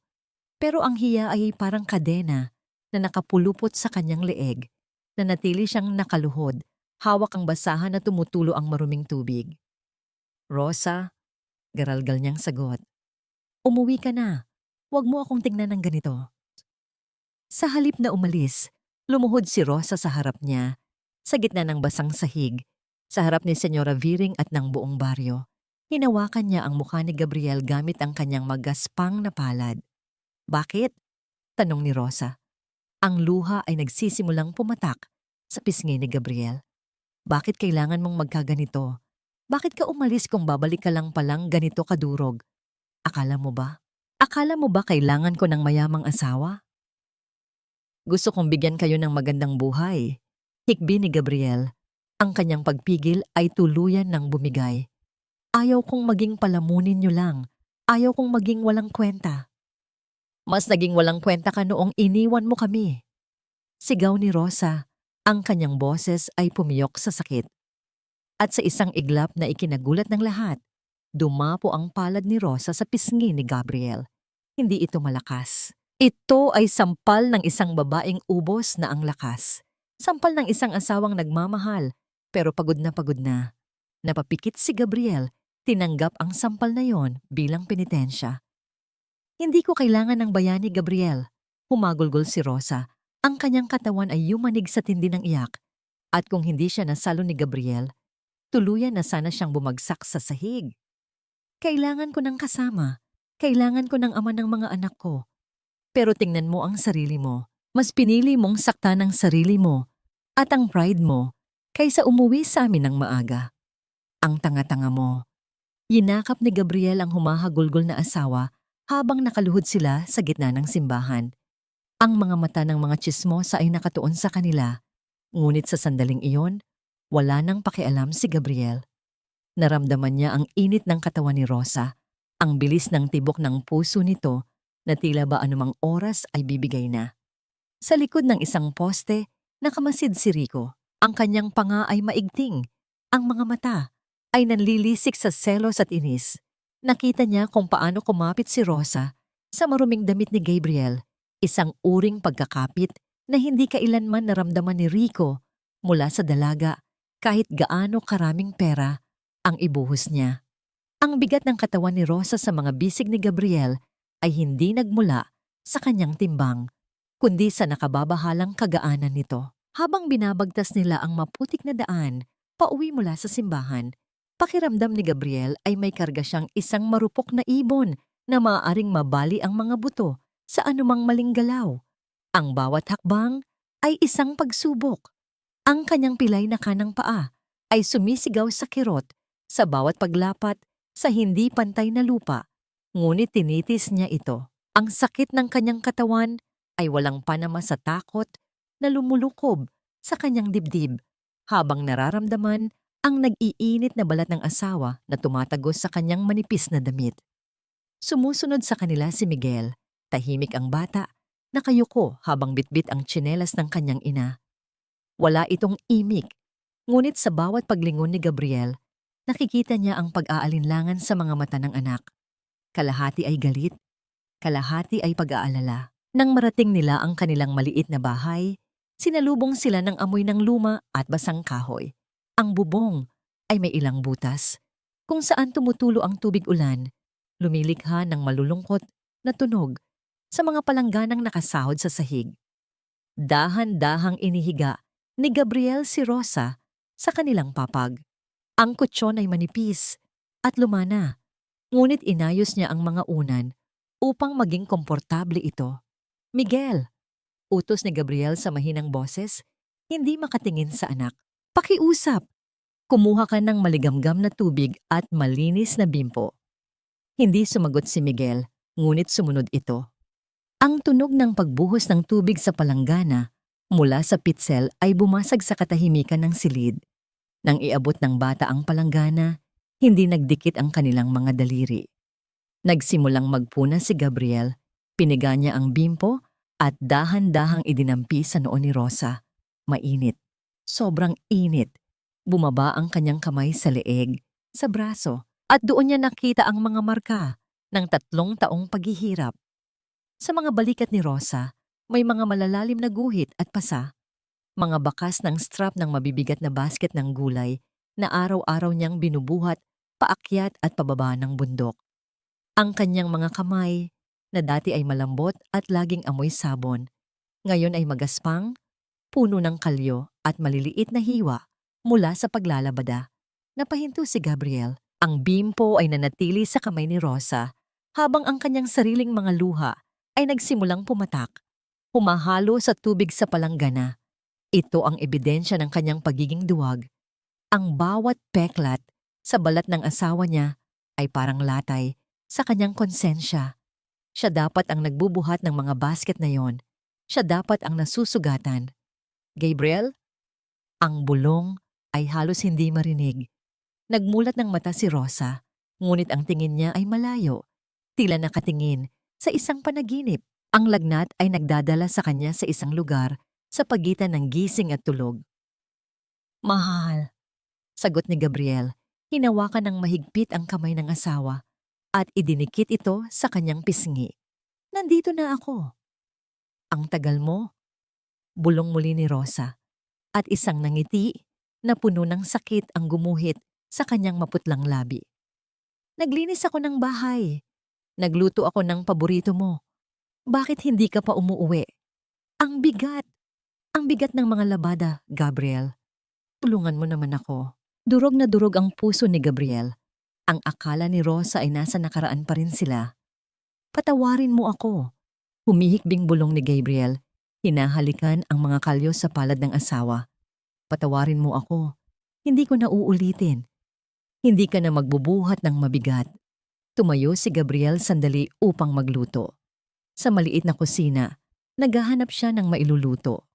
Pero ang hiya ay parang kadena na nakapulupot sa kanyang leeg, na natili siyang nakaluhod, hawak ang basahan na tumutulo ang maruming tubig. "Rosa," garalgal niyang sagot. "Umuwi ka na. Huwag mo akong tingnan ng ganito." Sa halip na umalis, lumuhod si Rosa sa harap niya, sa gitna ng basang sahig, sa harap ni Senyora Viring at ng buong baryo. Hinawakan niya ang mukha ni Gabriel gamit ang kanyang magaspang na palad. "Bakit?" tanong ni Rosa. Ang luha ay nagsisimulang pumatak sa pisngi ni Gabriel. "Bakit kailangan mong magkaganito? Bakit ka umalis kung babalik ka lang palang ganito kadurog? Akala mo ba? Akala mo ba kailangan ko ng mayamang asawa? Gusto kong bigyan kayo ng magandang buhay." Hikbi ni Gabriel. Ang kanyang pagpigil ay tuluyan ng bumigay. "Ayaw kong maging palamunin niyo lang. Ayaw kong maging walang kwenta." "Mas naging walang kwenta ka noong iniwan mo kami." Sigaw ni Rosa. Ang kanyang boses ay pumiyok sa sakit. At sa isang iglap na ikinagulat ng lahat, dumapo ang palad ni Rosa sa pisngi ni Gabriel. Hindi ito malakas. Ito ay sampal ng isang babaeng ubos na ang lakas. Sampal ng isang asawang nagmamahal, pero pagod na pagod na. Napapikit si Gabriel, tinanggap ang sampal na yon bilang penitensya. "Hindi ko kailangan ng bayani, Gabriel." Humagulgol si Rosa. Ang kanyang katawan ay yumanig sa tindi ng iyak. At kung hindi siya nasalo ni Gabriel, tuluyan na sana siyang bumagsak sa sahig. "Kailangan ko ng kasama. Kailangan ko ng ama ng mga anak ko. Pero tingnan mo ang sarili mo. Mas pinili mong saktan ang sarili mo at ang pride mo kaysa umuwi sa amin ng maaga. Ang tanga-tanga mo." Yinakap ni Gabriel ang humahagulgol na asawa habang nakaluhod sila sa gitna ng simbahan. Ang mga mata ng mga tsismosa ay nakatuon sa kanila, ngunit sa sandaling iyon, wala nang pakialam si Gabriel. Naramdaman niya ang init ng katawan ni Rosa, ang bilis ng tibok ng puso nito na tila ba anumang oras ay bibigay na. Sa likod ng isang poste, nakamasid si Rico. Ang kanyang panga ay maigting. Ang mga mata ay nanlilisik sa selos at inis. Nakita niya kung paano kumapit si Rosa sa maruming damit ni Gabriel, isang uring pagkakapit na hindi kailanman naramdaman ni Rico mula sa dalaga kahit gaano karaming pera ang ibuhos niya. Ang bigat ng katawan ni Rosa sa mga bisig ni Gabriel ay hindi nagmula sa kanyang timbang, kundi sa nakababahalang kagaanan nito. Habang binabagtas nila ang maputik na daan pauwi mula sa simbahan, pakiramdam ni Gabriel ay may karga siyang isang marupok na ibon na maaaring mabali ang mga buto sa anumang maling galaw. Ang bawat hakbang ay isang pagsubok. Ang kanyang pilay na kanang paa ay sumisigaw sa kirot sa bawat paglapat sa hindi pantay na lupa, ngunit tinitis niya ito. Ang sakit ng kanyang katawan ay walang panama sa takot na lumulukob sa kanyang dibdib habang nararamdaman ang nag-iinit na balat ng asawa na tumatagos sa kanyang manipis na damit. Sumusunod sa kanila si Miguel, tahimik ang bata, nakayuko habang bitbit ang tsinelas ng kanyang ina. Wala itong imik, ngunit sa bawat paglingon ni Gabriel, nakikita niya ang pag-aalinlangan sa mga mata ng anak. Kalahati ay galit, kalahati ay pag-aalala. Nang marating nila ang kanilang maliit na bahay, sinalubong sila ng amoy ng luma at basang kahoy. Ang bubong ay may ilang butas, kung saan tumutulo ang tubig ulan, lumilikha ng malulungkot na tunog sa mga palangganang nakasahod sa sahig. Dahan-dahang inihiga ni Gabriel si Rosa sa kanilang papag. Ang kutsyon ay manipis at lumana, ngunit inayos niya ang mga unan upang maging komportable ito. Miguel, utos ni Gabriel sa mahinang boses, hindi makatingin sa anak. Pakiusap! Kumuha ka ng maligamgam na tubig at malinis na bimpo. Hindi sumagot si Miguel, ngunit sumunod ito. Ang tunog ng pagbuhos ng tubig sa palanggana mula sa pitsel ay bumasag sa katahimikan ng silid. Nang iabot ng bata ang palanggana, hindi nagdikit ang kanilang mga daliri. Nagsimulang magpuna si Gabriel, piniga niya ang bimpo at dahan-dahang idinampi sa noo ni Rosa. Mainit. Sobrang init. Bumaba ang kanyang kamay sa leeg, sa braso, at doon niya nakita ang mga marka ng 3 taong paghihirap. Sa mga balikat ni Rosa, may mga malalalim na guhit at pasa, mga bakas ng strap ng mabibigat na basket ng gulay na araw-araw niyang binubuhat paakyat at pababa ng bundok. Ang kanyang mga kamay, na dati ay malambot at laging amoy sabon, ngayon ay magaspang, puno ng kalyo at maliliit na hiwa mula sa paglalabada. Napahinto si Gabriel. Ang bimpo ay nanatili sa kamay ni Rosa habang ang kanyang sariling mga luha ay nagsimulang pumatak, humahalo sa tubig sa palanggana. Ito ang ebidensya ng kanyang pagiging duwag. Ang bawat peklat sa balat ng asawa niya ay parang latay sa kanyang konsensya. Siya dapat ang nagbubuhat ng mga basket na yon. Siya dapat ang nasusugatan. Gabriel? Ang bulong ay halos hindi marinig. Nagmulat ng mata si Rosa, ngunit ang tingin niya ay malayo, tila nakatingin sa isang panaginip. Ang lagnat ay nagdadala sa kanya sa isang lugar sa pagitan ng gising at tulog. Mahal, sagot ni Gabriel, hinawakan ng mahigpit ang kamay ng asawa at idinikit ito sa kanyang pisngi. Nandito na ako. Ang tagal mo, bulong muli ni Rosa, at isang nangiti na puno ng sakit ang gumuhit sa kanyang maputlang labi. Naglinis ako ng bahay. Nagluto ako ng paborito mo. Bakit hindi ka pa umuuwi? Ang bigat! Ang bigat ng mga labada, Gabriel. Tulungan mo naman ako. Durog na durog ang puso ni Gabriel. Ang akala ni Rosa ay nasa nakaraan pa rin sila. Patawarin mo ako. Humihikbing bulong ni Gabriel. Hinahalikan ang mga kalyo sa palad ng asawa. Patawarin mo ako. Hindi ko na uulitin. Hindi ka na magbubuhat ng mabigat. Tumayo si Gabriel sandali upang magluto. Sa maliit na kusina, naghahanap siya ng mailuluto.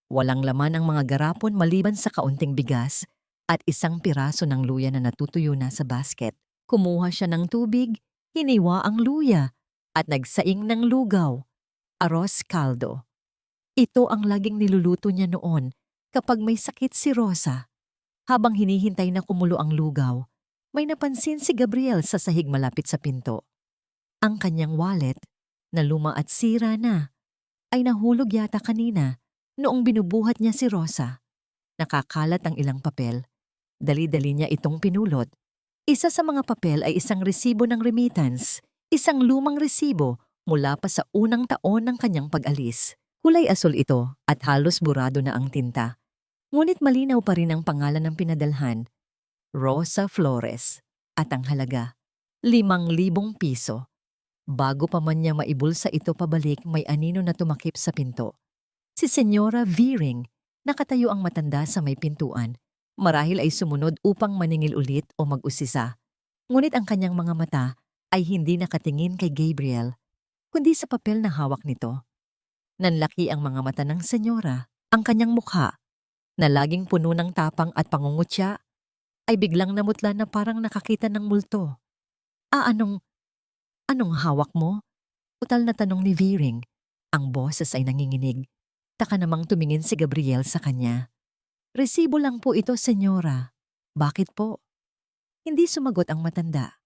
Walang laman ang mga garapon maliban sa kaunting bigas at isang piraso ng luya na natutuyo na sa basket. Kumuha siya ng tubig, hiniwa ang luya at nagsaing ng lugaw, arroz caldo. Ito ang laging niluluto niya noon kapag may sakit si Rosa. Habang hinihintay na kumulo ang lugaw, may napansin si Gabriel sa sahig malapit sa pinto. Ang kanyang wallet, na luma at sira na, ay nahulog yata kanina noong binubuhat niya si Rosa. Nakakalat ang ilang papel. Dali-dali niya itong pinulot. Isa sa mga papel ay isang resibo ng remittance, isang lumang resibo mula pa sa unang taon ng kanyang pag-alis. Kulay asul ito at halos burado na ang tinta. Ngunit malinaw pa rin ang pangalan ng pinadalhan, Rosa Flores, at ang halaga, 5,000 piso. Bago pa man niya maibulsa ito pabalik, may anino na tumakip sa pinto. Si Senyora Viring, nakatayo ang matanda sa may pintuan. Marahil ay sumunod upang maningil ulit o mag-usisa. Ngunit ang kanyang mga mata ay hindi nakatingin kay Gabriel, kundi sa papel na hawak nito. Nanlaki ang mga mata ng senyora, ang kanyang mukha, na laging puno ng tapang at pangungutya, ay biglang namutla na parang nakakita ng multo. Anong hawak mo? Utal na tanong ni Viring. Ang boses ay nanginginig. Taka namang tumingin si Gabriel sa kanya. Resibo lang po ito, senyora. Bakit po? Hindi sumagot ang matanda.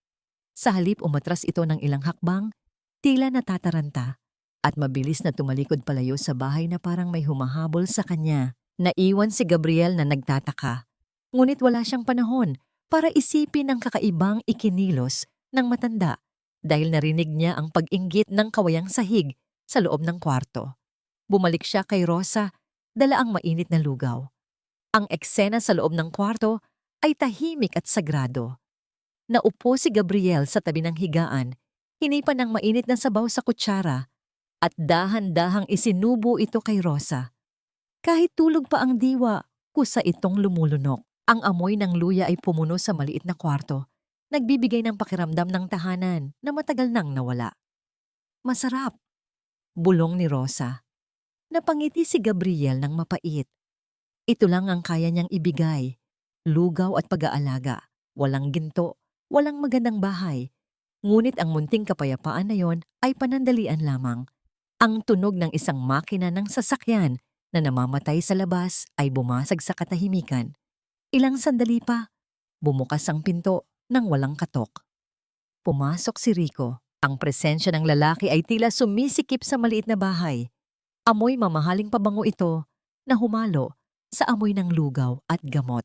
Sa halip umatras ito ng ilang hakbang, tila natataranta, at mabilis na tumalikod palayo sa bahay na parang may humahabol sa kanya. Naiwan si Gabriel na nagtataka. Ngunit wala siyang panahon para isipin ang kakaibang ikinilos ng matanda dahil narinig niya ang pag-inggit ng kawayang sahig sa loob ng kwarto. Bumalik siya kay Rosa, dala ang mainit na lugaw. Ang eksena sa loob ng kwarto ay tahimik at sagrado. Naupo si Gabriel sa tabi ng higaan, hinipan ng mainit na sabaw sa kutsara, at dahan-dahang isinubo ito kay Rosa. Kahit tulog pa ang diwa, kusa itong lumulunok. Ang amoy ng luya ay pumuno sa maliit na kwarto, nagbibigay ng pakiramdam ng tahanan na matagal nang nawala. Masarap, bulong ni Rosa. Napangiti si Gabriel ng mapait. Ito lang ang kaya niyang ibigay, lugaw at pag-aalaga, walang ginto, walang magandang bahay. Ngunit ang munting kapayapaan na yon ay panandalian lamang. Ang tunog ng isang makina ng sasakyan na namamatay sa labas ay bumasag sa katahimikan. Ilang sandali pa, bumukas ang pinto nang walang katok. Pumasok si Rico. Ang presensya ng lalaki ay tila sumisikip sa maliit na bahay. Amoy mamahaling pabango ito na humalo sa amoy ng lugaw at gamot.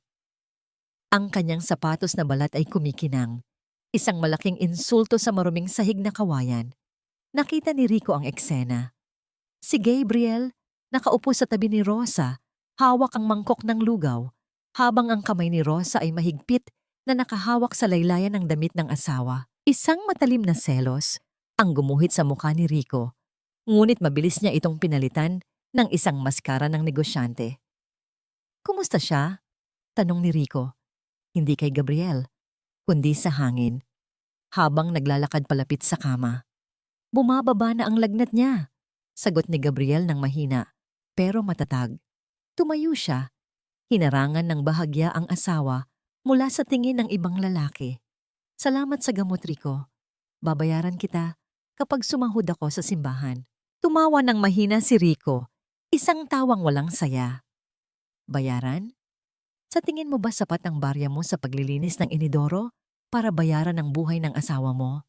Ang kanyang sapatos na balat ay kumikinang. Isang malaking insulto sa maruming sahig na kawayan. Nakita ni Rico ang eksena. Si Gabriel, nakaupo sa tabi ni Rosa, hawak ang mangkok ng lugaw, habang ang kamay ni Rosa ay mahigpit na nakahawak sa laylayan ng damit ng asawa. Isang matalim na selos ang gumuhit sa mukha ni Rico, ngunit mabilis niya itong pinalitan ng isang maskara ng negosyante. Kumusta siya? Tanong ni Rico. Hindi kay Gabriel, kundi sa hangin, habang naglalakad palapit sa kama. Bumababa na ang lagnat niya, sagot ni Gabriel ng mahina, pero matatag. Tumayo siya, hinarangan ng bahagya ang asawa mula sa tingin ng ibang lalaki. Salamat sa gamot, Rico. Babayaran kita kapag sumahod ako sa simbahan. Tumawa ng mahina si Rico, isang tawang walang saya. Bayaran? Sa tingin mo ba sapat ang barya mo sa paglilinis ng inidoro para bayaran ang buhay ng asawa mo?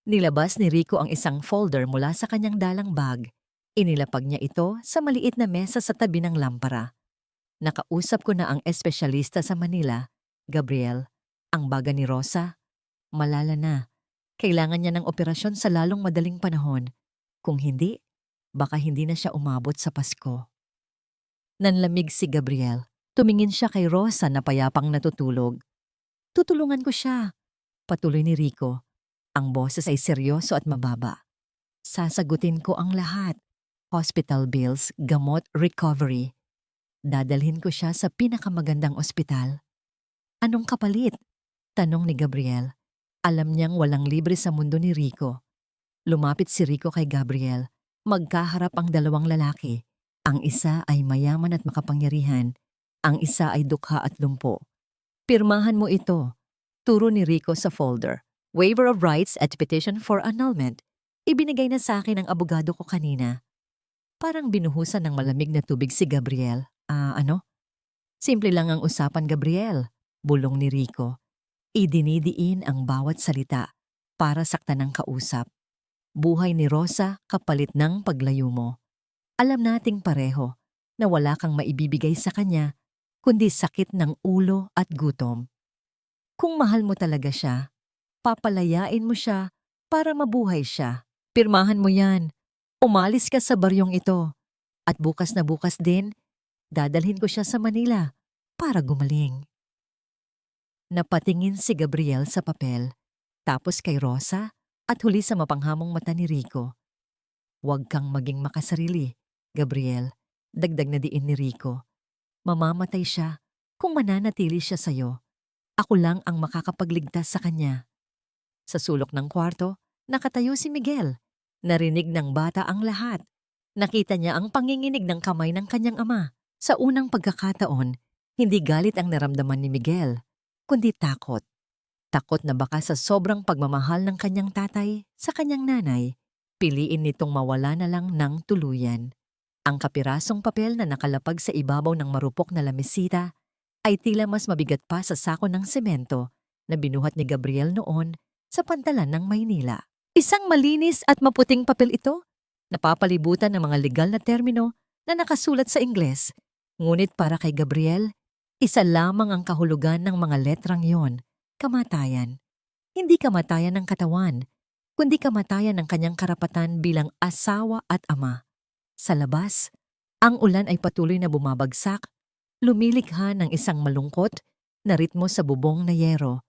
Nilabas ni Rico ang isang folder mula sa kanyang dalang bag. Inilapag niya ito sa maliit na mesa sa tabi ng lampara. Nakausap ko na ang espesyalista sa Manila, Gabriel. Ang baga ni Rosa, malala na. Kailangan niya ng operasyon sa lalong madaling panahon. Kung hindi, baka hindi na siya umabot sa Pasko. Nanlamig si Gabriel. Tumingin siya kay Rosa na payapang natutulog. Tutulungan ko siya, patuloy ni Rico. Ang boses ay seryoso at mababa. Sasagutin ko ang lahat. Hospital bills, gamot, recovery. Dadalhin ko siya sa pinakamagandang ospital. Anong kapalit? Tanong ni Gabriel. Alam niyang walang libre sa mundo ni Rico. Lumapit si Rico kay Gabriel. Magkaharap ang dalawang lalaki. Ang isa ay mayaman at makapangyarihan. Ang isa ay dukha at lumpo. Pirmahan mo ito. Turo ni Rico sa folder. Waiver of rights at petition for annulment. Ibinigay na sa akin ng abogado ko kanina. Parang binuhusan ng malamig na tubig si Gabriel. Ano? Simple lang ang usapan, Gabriel. Bulong ni Rico. Idinidiin ang bawat salita para saktan ng kausap. Buhay ni Rosa kapalit ng paglayo mo. Alam nating pareho na wala kang maibibigay sa kanya kundi sakit ng ulo at gutom. Kung mahal mo talaga siya, papalayain mo siya para mabuhay siya. Pirmahan mo yan. Umalis ka sa baryong ito. At bukas na bukas din, dadalhin ko siya sa Manila para gumaling. Napatingin si Gabriel sa papel, tapos kay Rosa at huli sa mapanghamong mata ni Rico. Huwag kang maging makasarili, Gabriel, dagdag na diin ni Rico. Mamamatay siya kung mananatili siya sa'yo. Ako lang ang makakapagligtas sa kanya. Sa sulok ng kwarto, nakatayo si Miguel. Narinig ng bata ang lahat. Nakita niya ang panginginig ng kamay ng kanyang ama. Sa unang pagkakataon, hindi galit ang naramdaman ni Miguel. kundi takot. Takot na baka sa sobrang pagmamahal ng kanyang tatay sa kanyang nanay, piliin nitong mawala na lang ng tuluyan. Ang kapirasong papel na nakalapag sa ibabaw ng marupok na lamesita ay tila mas mabigat pa sa sako ng semento na binuhat ni Gabriel noon sa pantalan ng Maynila. Isang malinis at maputing papel ito, napapalibutan ng mga legal na termino na nakasulat sa Ingles. Ngunit para kay Gabriel, isa lamang ang kahulugan ng mga letrang yon, kamatayan. Hindi kamatayan ng katawan, kundi kamatayan ng kanyang karapatan bilang asawa at ama. Sa labas, ang ulan ay patuloy na bumabagsak, lumilikha ng isang malungkot na ritmo sa bubong na yero.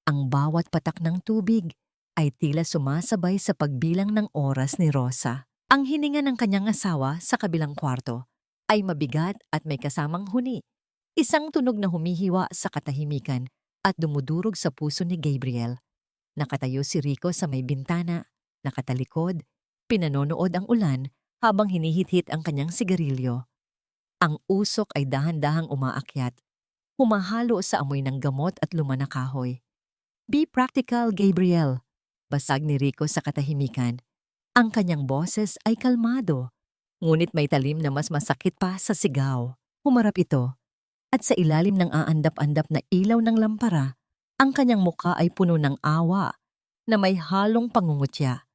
Ang bawat patak ng tubig ay tila sumasabay sa pagbilang ng oras ni Rosa. Ang hininga ng kanyang asawa sa kabilang kwarto ay mabigat at may kasamang huni. Isang tunog na humihiwa sa katahimikan at dumudurog sa puso ni Gabriel. Nakatayo si Rico sa may bintana, nakatalikod, pinanonood ang ulan habang hinihit-hit ang kanyang sigarilyo. Ang usok ay dahan-dahang umaakyat, humahalo sa amoy ng gamot at luma na kahoy. Be practical, Gabriel. Basag ni Rico sa katahimikan. Ang kanyang boses ay kalmado, ngunit may talim na mas masakit pa sa sigaw. Humarap ito, at sa ilalim ng aandap-andap na ilaw ng lampara, ang kanyang mukha ay puno ng awa na may halong pangungutya.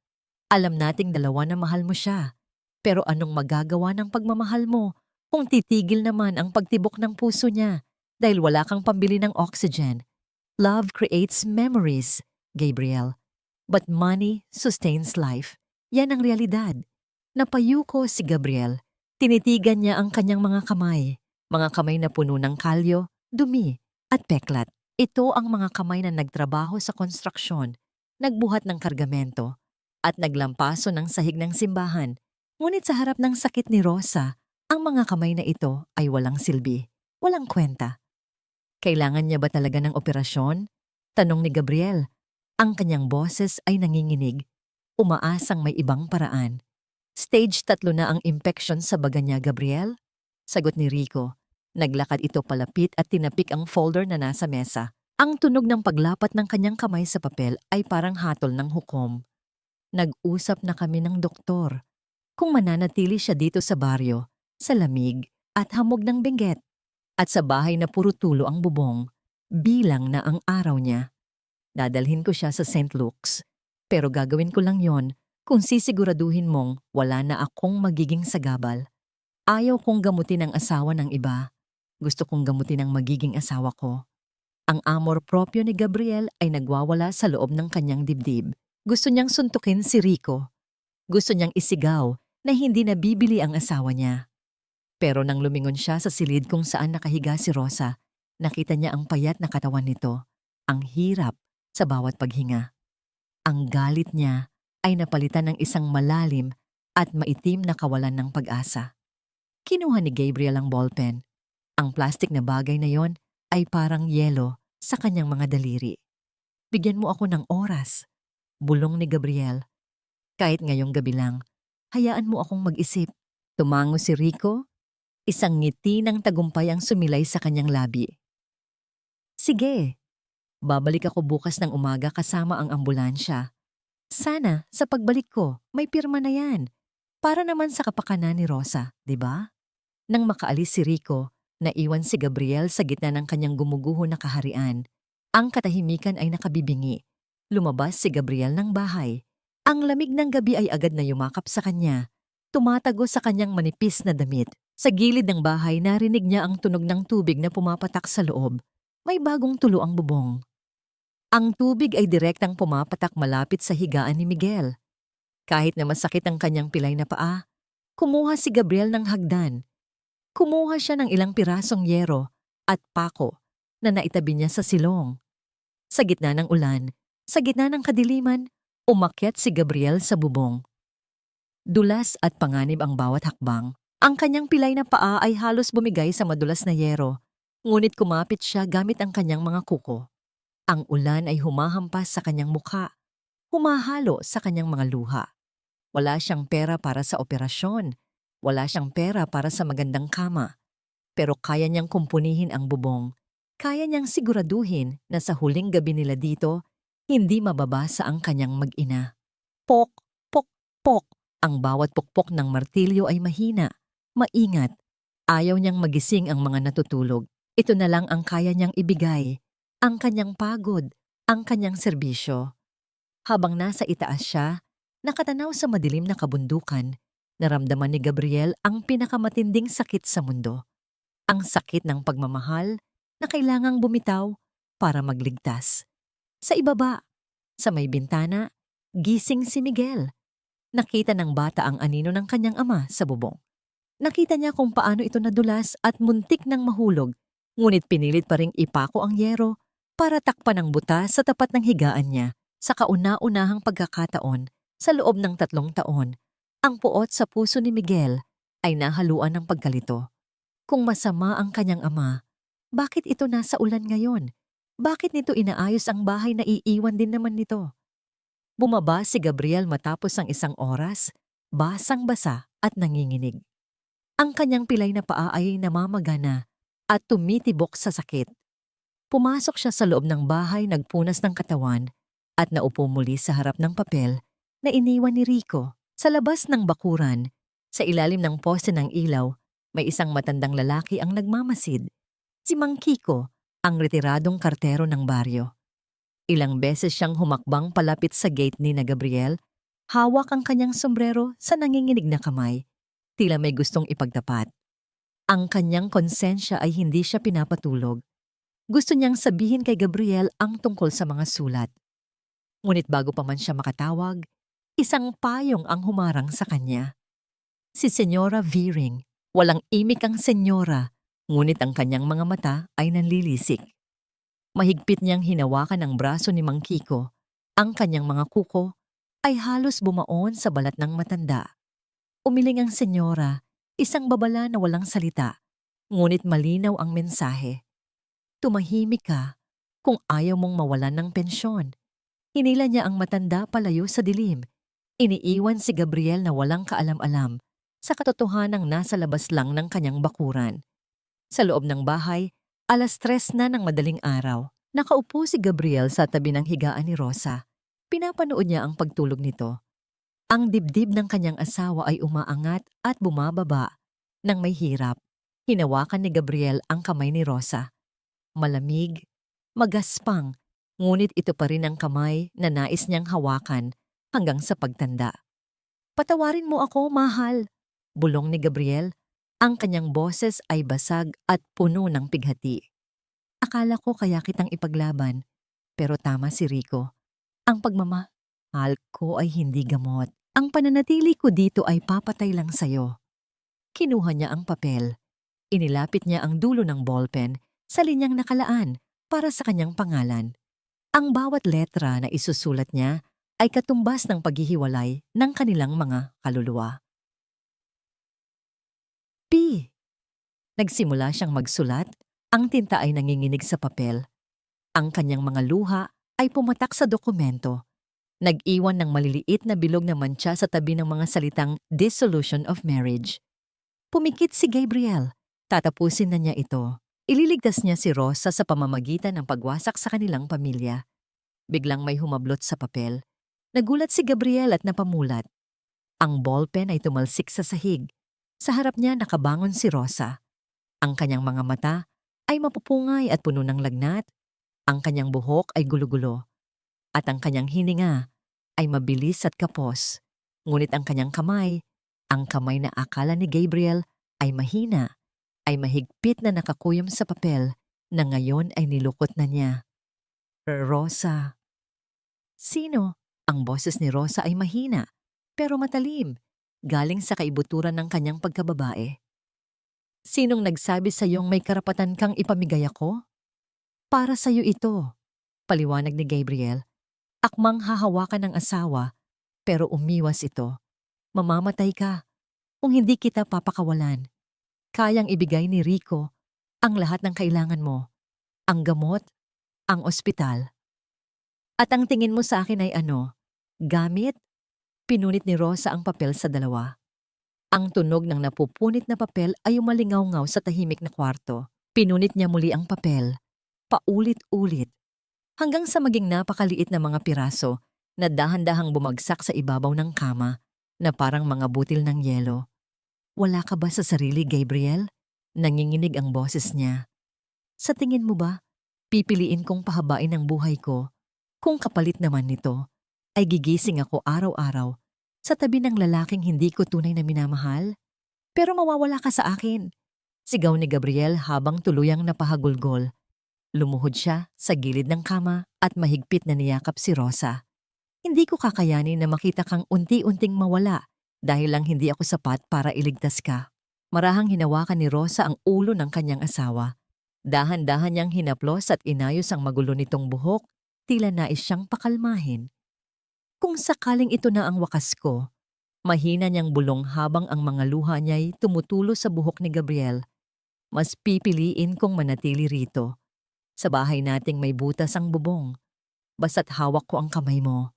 Alam nating dalawa na mahal mo siya, pero anong magagawa ng pagmamahal mo kung titigil naman ang pagtibok ng puso niya dahil wala kang pambili ng oxygen? Love creates memories, Gabriel. But money sustains life. Yan ang realidad. Napayuko si Gabriel. Tinitigan niya ang kanyang mga kamay na puno ng kalyo, dumi, at peklat. Ito ang mga kamay na nagtrabaho sa konstruksyon, nagbuhat ng kargamento, at naglampaso ng sahig ng simbahan. Ngunit sa harap ng sakit ni Rosa, ang mga kamay na ito ay walang silbi, walang kwenta. Kailangan niya ba talaga ng operasyon? Tanong ni Gabriel. Ang kanyang boses ay nanginginig, umaasang may ibang paraan. Stage 3 na ang impeksyon sa baga niya, Gabriel? Sagot ni Rico. Naglakad ito palapit at tinapik ang folder na nasa mesa. Ang tunog ng paglapat ng kanyang kamay sa papel ay parang hatol ng hukom. Nag-usap na kami ng doktor kung mananatili siya dito sa baryo, sa lamig at hamog ng benggit, at sa bahay na puro tulo ang bubong, bilang na ang araw niya. Dadalhin ko siya sa St. Luke's, pero gagawin ko lang yon kung sisiguraduhin mong wala na akong magiging sagabal. Ayaw kong gamutin ang asawa ng iba. Gusto kong gamutin ang magiging asawa ko. Ang amor propyo ni Gabriel ay nagwawala sa loob ng kanyang dibdib. Gusto niyang suntukin si Rico. Gusto niyang isigaw na hindi nabibili ang asawa niya. Pero nang lumingon siya sa silid kung saan nakahiga si Rosa, nakita niya ang payat na katawan nito, ang hirap sa bawat paghinga. Ang galit niya ay napalitan ng isang malalim at maitim na kawalan ng pag-asa. Kinuha ni Gabriel ang ballpen. Ang plastik na bagay na yon ay parang yelo sa kanyang mga daliri. Bigyan mo ako ng oras, bulong ni Gabriel. Kahit ngayong gabi lang, hayaan mo akong mag-isip. Tumango si Rico, isang ngiti ng tagumpay ang sumilay sa kanyang labi. Sige, babalik ako bukas ng umaga kasama ang ambulansya. Sana sa pagbalik ko, may pirma na yan. Para naman sa kapakanan ni Rosa, di ba? Nang makaalis si Rico, naiwan si Gabriel sa gitna ng kanyang gumuguho na kaharian. Ang katahimikan ay nakabibingi. Lumabas si Gabriel ng bahay. Ang lamig ng gabi ay agad na yumakap sa kanya. Tumatago sa kanyang manipis na damit. Sa gilid ng bahay narinig niya ang tunog ng tubig na pumapatak sa loob. May bagong tulo ang bubong. Ang tubig ay direktang pumapatak malapit sa higaan ni Miguel. Kahit na masakit ang kanyang pilay na paa, kumuha si Gabriel ng hagdan. Kumuha siya ng ilang pirasong yero at pako na naitabi niya sa silong. Sa gitna ng ulan, sa gitna ng kadiliman, umakyat si Gabriel sa bubong. Dulas at panganib ang bawat hakbang. Ang kanyang pilay na paa ay halos bumigay sa madulas na yero, ngunit kumapit siya gamit ang kanyang mga kuko. Ang ulan ay humahampas sa kanyang mukha, humahalo sa kanyang mga luha. Wala siyang pera para sa operasyon, wala siyang pera para sa magandang kama, pero kaya niyang kumpunihin ang bubong. Kaya niyang siguraduhin na sa huling gabi nila dito, hindi mababasa ang kanyang mag-ina. Pok, pok, pok. Ang bawat pokpok ng martilyo ay mahina, maingat. Ayaw niyang magising ang mga natutulog. Ito na lang ang kaya niyang ibigay. Ang kanyang pagod, ang kanyang serbisyo. Habang nasa itaas siya, nakatanaw sa madilim na kabundukan, naramdaman ni Gabriel ang pinakamatinding sakit sa mundo. Ang sakit ng pagmamahal na kailangang bumitaw para magligtas. Sa ibaba, sa may bintana, gising si Miguel. Nakita ng bata ang anino ng kanyang ama sa bubong. Nakita niya kung paano ito nadulas at muntik ng mahulog, ngunit pinilit pa ring ipako ang yero para takpan ng butas sa tapat ng higaan niya. Sa kauna-unahang pagkakataon, sa loob ng 3 taon, ang puot sa puso ni Miguel ay nahaluan ng pagkalito. Kung masama ang kanyang ama, bakit ito nasa ulan ngayon? Bakit nito inaayos ang bahay na iiwan din naman nito? Bumaba si Gabriel matapos ang 1 oras, basang-basa at nanginginig. Ang kanyang pilay na paa ay namamagana at tumitibok sa sakit. Pumasok siya sa loob ng bahay, nagpunas ng katawan at naupo muli sa harap ng papel na iniwan ni Rico. Sa labas ng bakuran, sa ilalim ng poste ng ilaw, may isang matandang lalaki ang nagmamasid. Si Mang Kiko, ang retiradong kartero ng baryo. Ilang beses siyang humakbang palapit sa gate ni na Gabriel, hawak ang kanyang sombrero sa nanginginig na kamay, tila may gustong ipagtapat. Ang kanyang konsensya ay hindi siya pinapatulog. Gusto niyang sabihin kay Gabriel ang tungkol sa mga sulat. Ngunit bago pa man siya makatawag, isang payong ang humarang sa kanya. Si Senyora Veering, walang imik ang senyora, ngunit ang kanyang mga mata ay nanlilisik. Mahigpit niyang hinawakan ang braso ni Mang Kiko. Ang kanyang mga kuko ay halos bumaon sa balat ng matanda. Umiling ang senyora, isang babala na walang salita, ngunit malinaw ang mensahe. Tumahimik ka kung ayaw mong mawalan ng pensyon. Hinila niya ang matanda palayo sa dilim. Iniiwan si Gabriel na walang kaalam-alam sa katotohanang nasa labas lang ng kanyang bakuran. Sa loob ng bahay, 3:00 na ng madaling araw. Nakaupo si Gabriel sa tabi ng higaan ni Rosa. Pinapanood niya ang pagtulog nito. Ang dibdib ng kanyang asawa ay umaangat at bumababa nang may hirap. Hinawakan ni Gabriel ang kamay ni Rosa. Malamig, magaspang, ngunit ito pa rin ang kamay na nais niyang hawakan hanggang sa pagtanda. Patawarin mo ako, mahal, bulong ni Gabriel. Ang kanyang boses ay basag at puno ng pighati. Akala ko kaya kitang ipaglaban, pero tama si Rico. Ang pagmamahal ko ay hindi gamot. Ang pananatili ko dito ay papatay lang sa'yo. Kinuha niya ang papel. Inilapit niya ang dulo ng ballpen sa linyang nakalaan para sa kanyang pangalan. Ang bawat letra na isusulat niya ay katumbas ng paghihiwalay ng kanilang mga kaluluwa. P. Nagsimula siyang magsulat, ang tinta ay nanginginig sa papel. Ang kanyang mga luha ay pumatak sa dokumento. Nag-iwan ng maliliit na bilog na mantsa sa tabi ng mga salitang dissolution of marriage. Pumikit si Gabriel. Tatapusin na niya ito. Ililigtas niya si Rosa sa pamamagitan ng pagwasak sa kanilang pamilya. Biglang may humablot sa papel. Nagulat si Gabriel at napamulat. Ang ballpen ay tumalsik sa sahig. Sa harap niya nakabangon si Rosa. Ang kanyang mga mata ay mapupungay at puno ng lagnat. Ang kanyang buhok ay gulo-gulo. At ang kanyang hininga ay mabilis at kapos. Ngunit ang kanyang kamay, ang kamay na akala ni Gabriel ay mahina, ay mahigpit na nakakuyom sa papel na ngayon ay nilukot na niya. Rosa. Sino? Ang boses ni Rosa ay mahina, pero matalim, galing sa kaibuturan ng kanyang pagkababae. Sinong nagsabi sa iyong may karapatan kang ipamigay ako? Para sa iyo ito, paliwanag ni Gabriel. Akmang hahawakan ng asawa, pero umiwas ito. Mamamatay ka kung hindi kita papakawalan. Kayang ibigay ni Rico ang lahat ng kailangan mo, ang gamot, ang ospital. At ang tingin mo sa akin ay ano? Gamit? Pinunit ni Rosa ang papel sa dalawa. Ang tunog ng napupunit na papel ay umalingaw-ngaw sa tahimik na kwarto. Pinunit niya muli ang papel. paulit-ulit, hanggang sa maging napakaliit na mga piraso na dahan-dahang bumagsak sa ibabaw ng kama na parang mga butil ng yelo. Wala ka ba sa sarili, Gabriel? Nanginginig ang boses niya. Sa tingin mo ba, pipiliin kong pahabain ang buhay ko kung kapalit naman nito ay gigising ako araw-araw sa tabi ng lalaking hindi ko tunay na minamahal? Pero mawawala ka sa akin. Sigaw ni Gabriel habang tuluyang napahagulgol. Lumuhod siya sa gilid ng kama at mahigpit na niyakap si Rosa. Hindi ko kakayanin na makita kang unti-unting mawala dahil lang hindi ako sapat para iligtas ka. Marahang hinawakan ni Rosa ang ulo ng kanyang asawa. Dahan-dahan niyang hinaplos at inayos ang magulo nitong buhok, tila nais siyang pakalmahin. Kung sakaling ito na ang wakas ko, mahina niyang bulong habang ang mga luha niya'y tumutulo sa buhok ni Gabriel. Mas pipiliin kong manatili rito. Sa bahay nating may butas ang bubong. Basta't hawak ko ang kamay mo.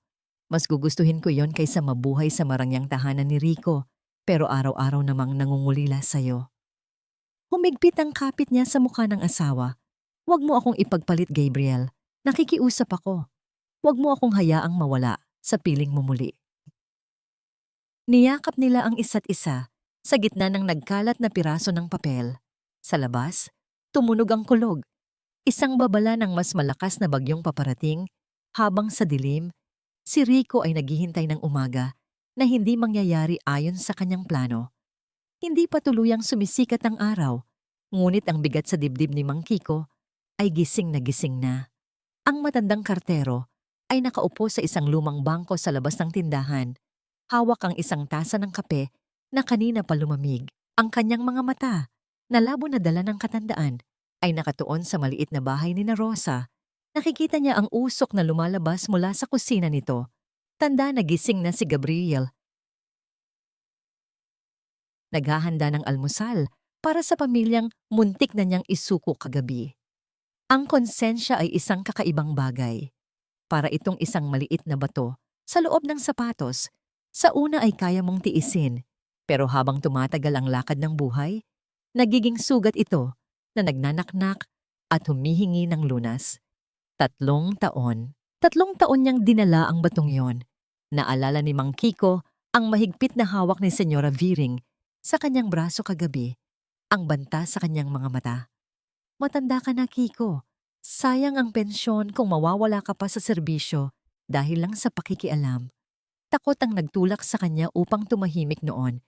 Mas gugustuhin ko yon kaysa mabuhay sa marangyang tahanan ni Rico, pero araw-araw namang nangungulila sa'yo. Humigpit ang kapit niya sa mukha ng asawa. Huwag mo akong ipagpalit, Gabriel. Nakikiusap ako. Huwag mo akong hayaang mawala sa piling mo muli. Niyakap nila ang isa't isa sa gitna ng nagkalat na piraso ng papel. Sa labas, tumunog ang kulog. Isang babala ng mas malakas na bagyong paparating, habang sa dilim, si Rico ay naghihintay ng umaga na hindi mangyayari ayon sa kanyang plano. Hindi pa tuluyang sumisikat ang araw, ngunit ang bigat sa dibdib ni Mang Kiko ay gising na gising na. Ang matandang kartero ay nakaupo sa isang lumang bangko sa labas ng tindahan. Hawak ang isang tasa ng kape na kanina pa lumamig. Ang kanyang mga mata, na labo na dala ng katandaan, ay nakatuon sa maliit na bahay ni na Rosa. Nakikita niya ang usok na lumalabas mula sa kusina nito. Tanda na gising na si Gabriel. Naghahanda ng almusal para sa pamilyang muntik na niyang isuko kagabi. Ang konsensya ay isang kakaibang bagay. Para itong isang maliit na bato sa loob ng sapatos. Sa una ay kaya mong tiisin, pero habang tumatagal ang lakad ng buhay, nagiging sugat ito na nagnanaknak at humihingi ng lunas. 3 taon. 3 taon niyang dinala ang batong yon. Naalala ni Mang Kiko ang mahigpit na hawak ni Senyora Viring sa kanyang braso kagabi, ang banta sa kanyang mga mata. Matanda ka na, Kiko. Sayang ang pensyon kung mawawala ka pa sa serbisyo dahil lang sa pakikialam. Takot ang nagtulak sa kanya upang tumahimik noon.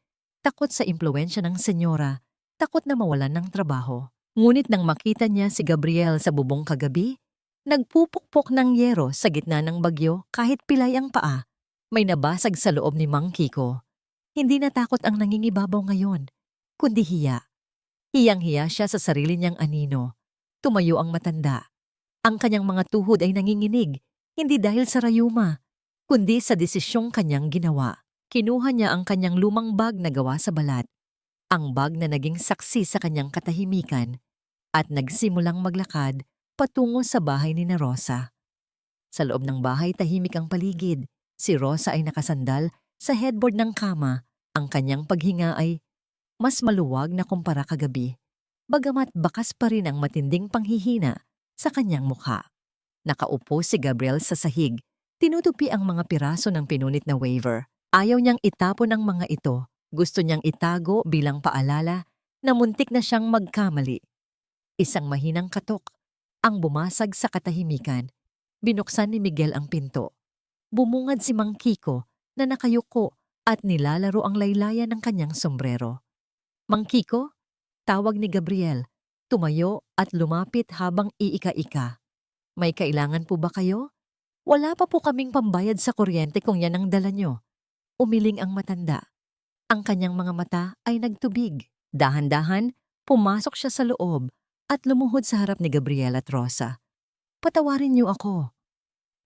Takot sa impluwensya ng senyora. Takot na mawalan ng trabaho. Ngunit nang makita niya si Gabriel sa bubong kagabi, nagpupukpok ng yero sa gitna ng bagyo kahit pilay ang paa. May nabasag sa loob ni Mang Kiko. Hindi na takot ang nangingibabaw ngayon, kundi hiya. Hiyang-hiya siya sa sarili niyang anino. Tumayo ang matanda. Ang kanyang mga tuhod ay nanginginig, hindi dahil sa rayuma, kundi sa desisyong kanyang ginawa. Kinuha niya ang kanyang lumang bag na gawa sa balat, ang bag na naging saksi sa kanyang katahimikan, at nagsimulang maglakad patungo sa bahay ni na Rosa. Sa loob ng bahay tahimik ang paligid. Si Rosa ay nakasandal sa headboard ng kama. Ang kanyang paghinga ay mas maluwag na kumpara kagabi, bagamat bakas pa rin ang matinding panghihina sa kanyang mukha. Nakaupo si Gabriel sa sahig, tinutupi ang mga piraso ng pinunit na waiver. Ayaw niyang itapon ang mga ito, gusto niyang itago bilang paalala na muntik na siyang magkamali. Isang mahinang katok ang bumasag sa katahimikan. Binuksan ni Miguel ang pinto. Bumungad si Mang Kiko na nakayuko at nilalaro ang laylayan ng kanyang sombrero. Mang Kiko, tawag ni Gabriel, tumayo at lumapit habang iika-ika. May kailangan po ba kayo? Wala pa po kaming pambayad sa kuryente kung yan ang dala nyo. Umiling ang matanda. Ang kanyang mga mata ay nagtubig. Dahan-dahan, pumasok siya sa loob at lumuhod sa harap ni Gabriel at Rosa. Patawarin niyo ako.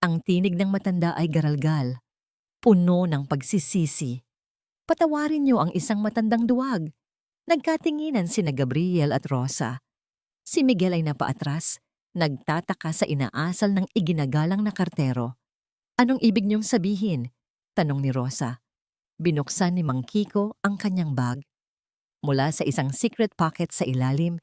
Ang tinig ng matanda ay garalgal, puno ng pagsisisi. Patawarin niyo ang isang matandang duwag. Nagkatinginan sina Gabriel at Rosa. Si Miguel ay napaatras, nagtataka sa inaasal ng iginagalang na kartero. Anong ibig niyong sabihin? Tanong ni Rosa. Binuksan ni Mang Kiko ang kanyang bag. Mula sa isang secret pocket sa ilalim,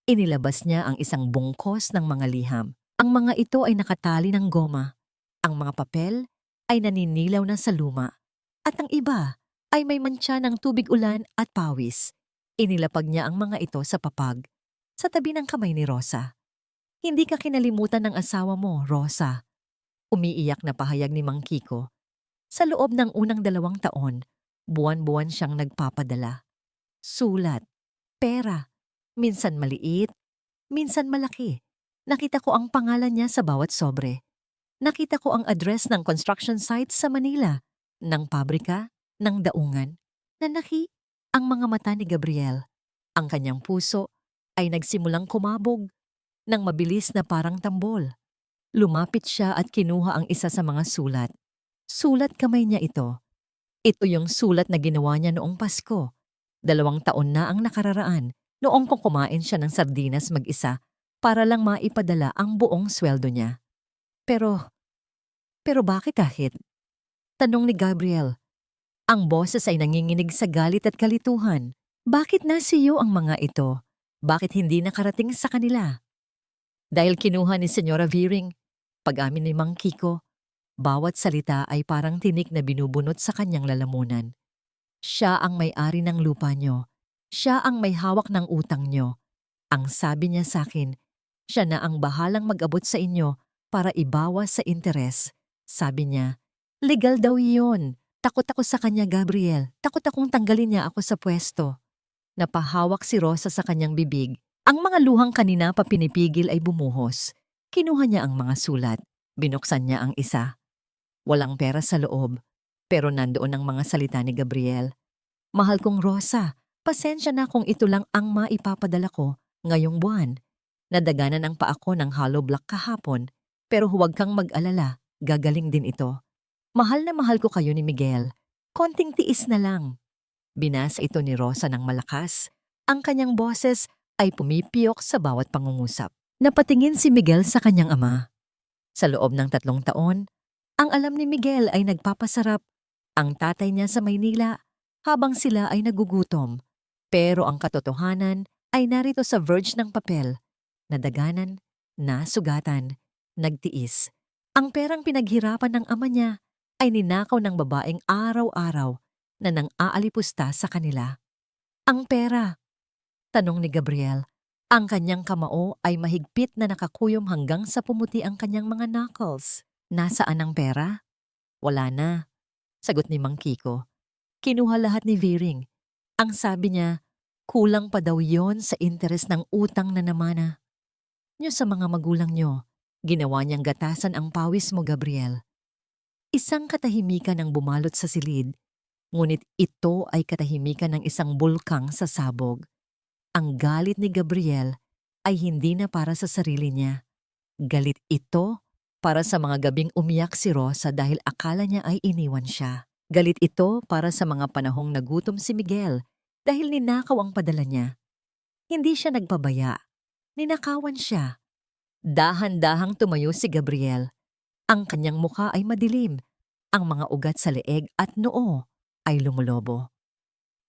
Inilabas niya ang isang bungkos ng mga liham. Ang mga ito ay nakatali ng goma. Ang mga papel ay naninilaw na sa luma. At ang iba ay may mantsa ng tubig ulan at pawis. Inilapag niya ang mga ito sa papag, sa tabi ng kamay ni Rosa. Hindi ka kinalimutan ng asawa mo, Rosa. Umiiyak na pahayag ni Mang Kiko. Sa loob ng unang 2 taon, buwan-buwan siyang nagpapadala. Sulat, pera, minsan maliit, minsan malaki. Nakita ko ang pangalan niya sa bawat sobre. Nakita ko ang address ng construction site sa Manila, ng pabrika, ng daungan. Nanaki ang mga mata ni Gabriel. Ang kanyang puso ay nagsimulang kumabog ng mabilis na parang tambol. Lumapit siya at kinuha ang isa sa mga sulat. Sulat kamay niya ito. Ito yung sulat na ginawa niya noong Pasko. 2 taon na ang nakararaan noong kung kumain siya ng sardinas mag-isa para lang maipadala ang buong sweldo niya. Pero bakit kahit? Tanong ni Gabriel. Ang boses ay nanginginig sa galit at kalituhan. Bakit nasiyo ang mga ito? Bakit hindi nakarating sa kanila? Dahil kinuha ni Senyora Viring, pag-amin ni Mang Kiko, bawat salita ay parang tinik na binubunot sa kanyang lalamunan. Siya ang may-ari ng lupa niyo. Siya ang may hawak ng utang niyo. Ang sabi niya sa akin, siya na ang bahalang mag-abot sa inyo para ibawas sa interes. Sabi niya, legal daw iyon. Takot ako sa kanya, Gabriel. Takot akong tanggalin niya ako sa pwesto. Napahawak si Rosa sa kanyang bibig. Ang mga luhang kanina pa pinipigil ay bumuhos. Kinuha niya ang mga sulat. Binuksan niya ang isa. Walang pera sa loob, pero nandoon ang mga salita ni Gabriel. Mahal kong Rosa, pasensya na kung ito lang ang maipapadala ko ngayong buwan. Nadaganan ang paa ko ng hollow block kahapon, pero huwag kang mag-alala, gagaling din ito. Mahal na mahal ko kayo ni Miguel. Konting tiis na lang. Binasa ito ni Rosa ng malakas. Ang kanyang boses ay pumipiyok sa bawat pangungusap. Napatingin si Miguel sa kanyang ama. Sa loob ng 3 taon, ang alam ni Miguel ay nagpapasarap. Ang tatay niya sa Maynila habang sila ay nagugutom. Pero ang katotohanan ay narito sa verge ng papel. Nadaganan, nasugatan, nagtiis. Ang perang pinaghirapan ng ama niya ay ninakaw ng babaeng araw-araw na nang aalipusta sa kanila. Ang pera, tanong ni Gabriel. Ang kanyang kamao ay mahigpit na nakakuyom hanggang sa pumuti ang kanyang mga knuckles. Nasaan ang pera? Wala na, sagot ni Mang Kiko. Kinuha lahat ni Viring. Ang sabi niya, kulang pa daw yon sa interes ng utang na namana. Nyo sa mga magulang nyo, ginawa niyang gatasan ang pawis mo, Gabriel. Isang katahimikan ang bumalot sa silid, ngunit ito ay katahimikan ng isang bulkang sa sabog. Ang galit ni Gabriel ay hindi na para sa sarili niya. Galit ito para sa mga gabing umiyak si Rosa dahil akala niya ay iniwan siya. Galit ito para sa mga panahong nagutom si Miguel dahil ninakaw ang padala niya. Hindi siya nagpabaya. Ninakawan siya. Dahan-dahang tumayo si Gabriel. Ang kanyang mukha ay madilim. Ang mga ugat sa leeg at noo ay lumulobo.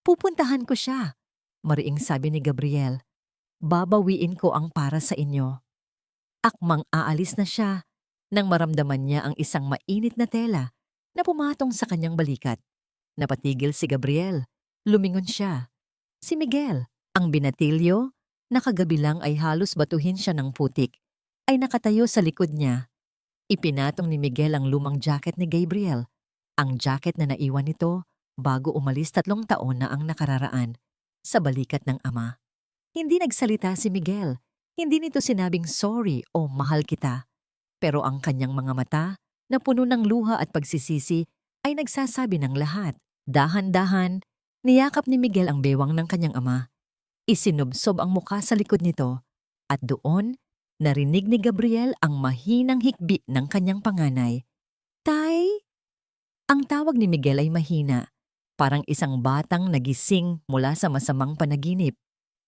Pupuntahan ko siya, mariing sabi ni Gabriel. Babawiin ko ang para sa inyo. Akmang aalis na siya nang maramdaman niya ang isang mainit na tela na pumatong sa kanyang balikat. Napatigil si Gabriel. Lumingon siya. Si Miguel, ang binatilyo, nakagabi lang ay halos batuhin siya ng putik, ay nakatayo sa likod niya. Ipinatong ni Miguel ang lumang jacket ni Gabriel. Ang jacket na naiwan nito bago umalis 3 taon na ang nakararaan sa balikat ng ama. Hindi nagsalita si Miguel. Hindi nito sinabing sorry o mahal kita. Pero ang kanyang mga mata na puno ng luha at pagsisisi ay nagsasabi ng lahat. Dahan-dahan, niyakap ni Miguel ang bewang ng kanyang ama. Isinubsob ang mukha sa likod nito at doon narinig ni Gabriel ang mahinang hikbi ng kanyang panganay. Tay? Ang tawag ni Miguel ay mahina, parang isang batang nagising mula sa masamang panaginip.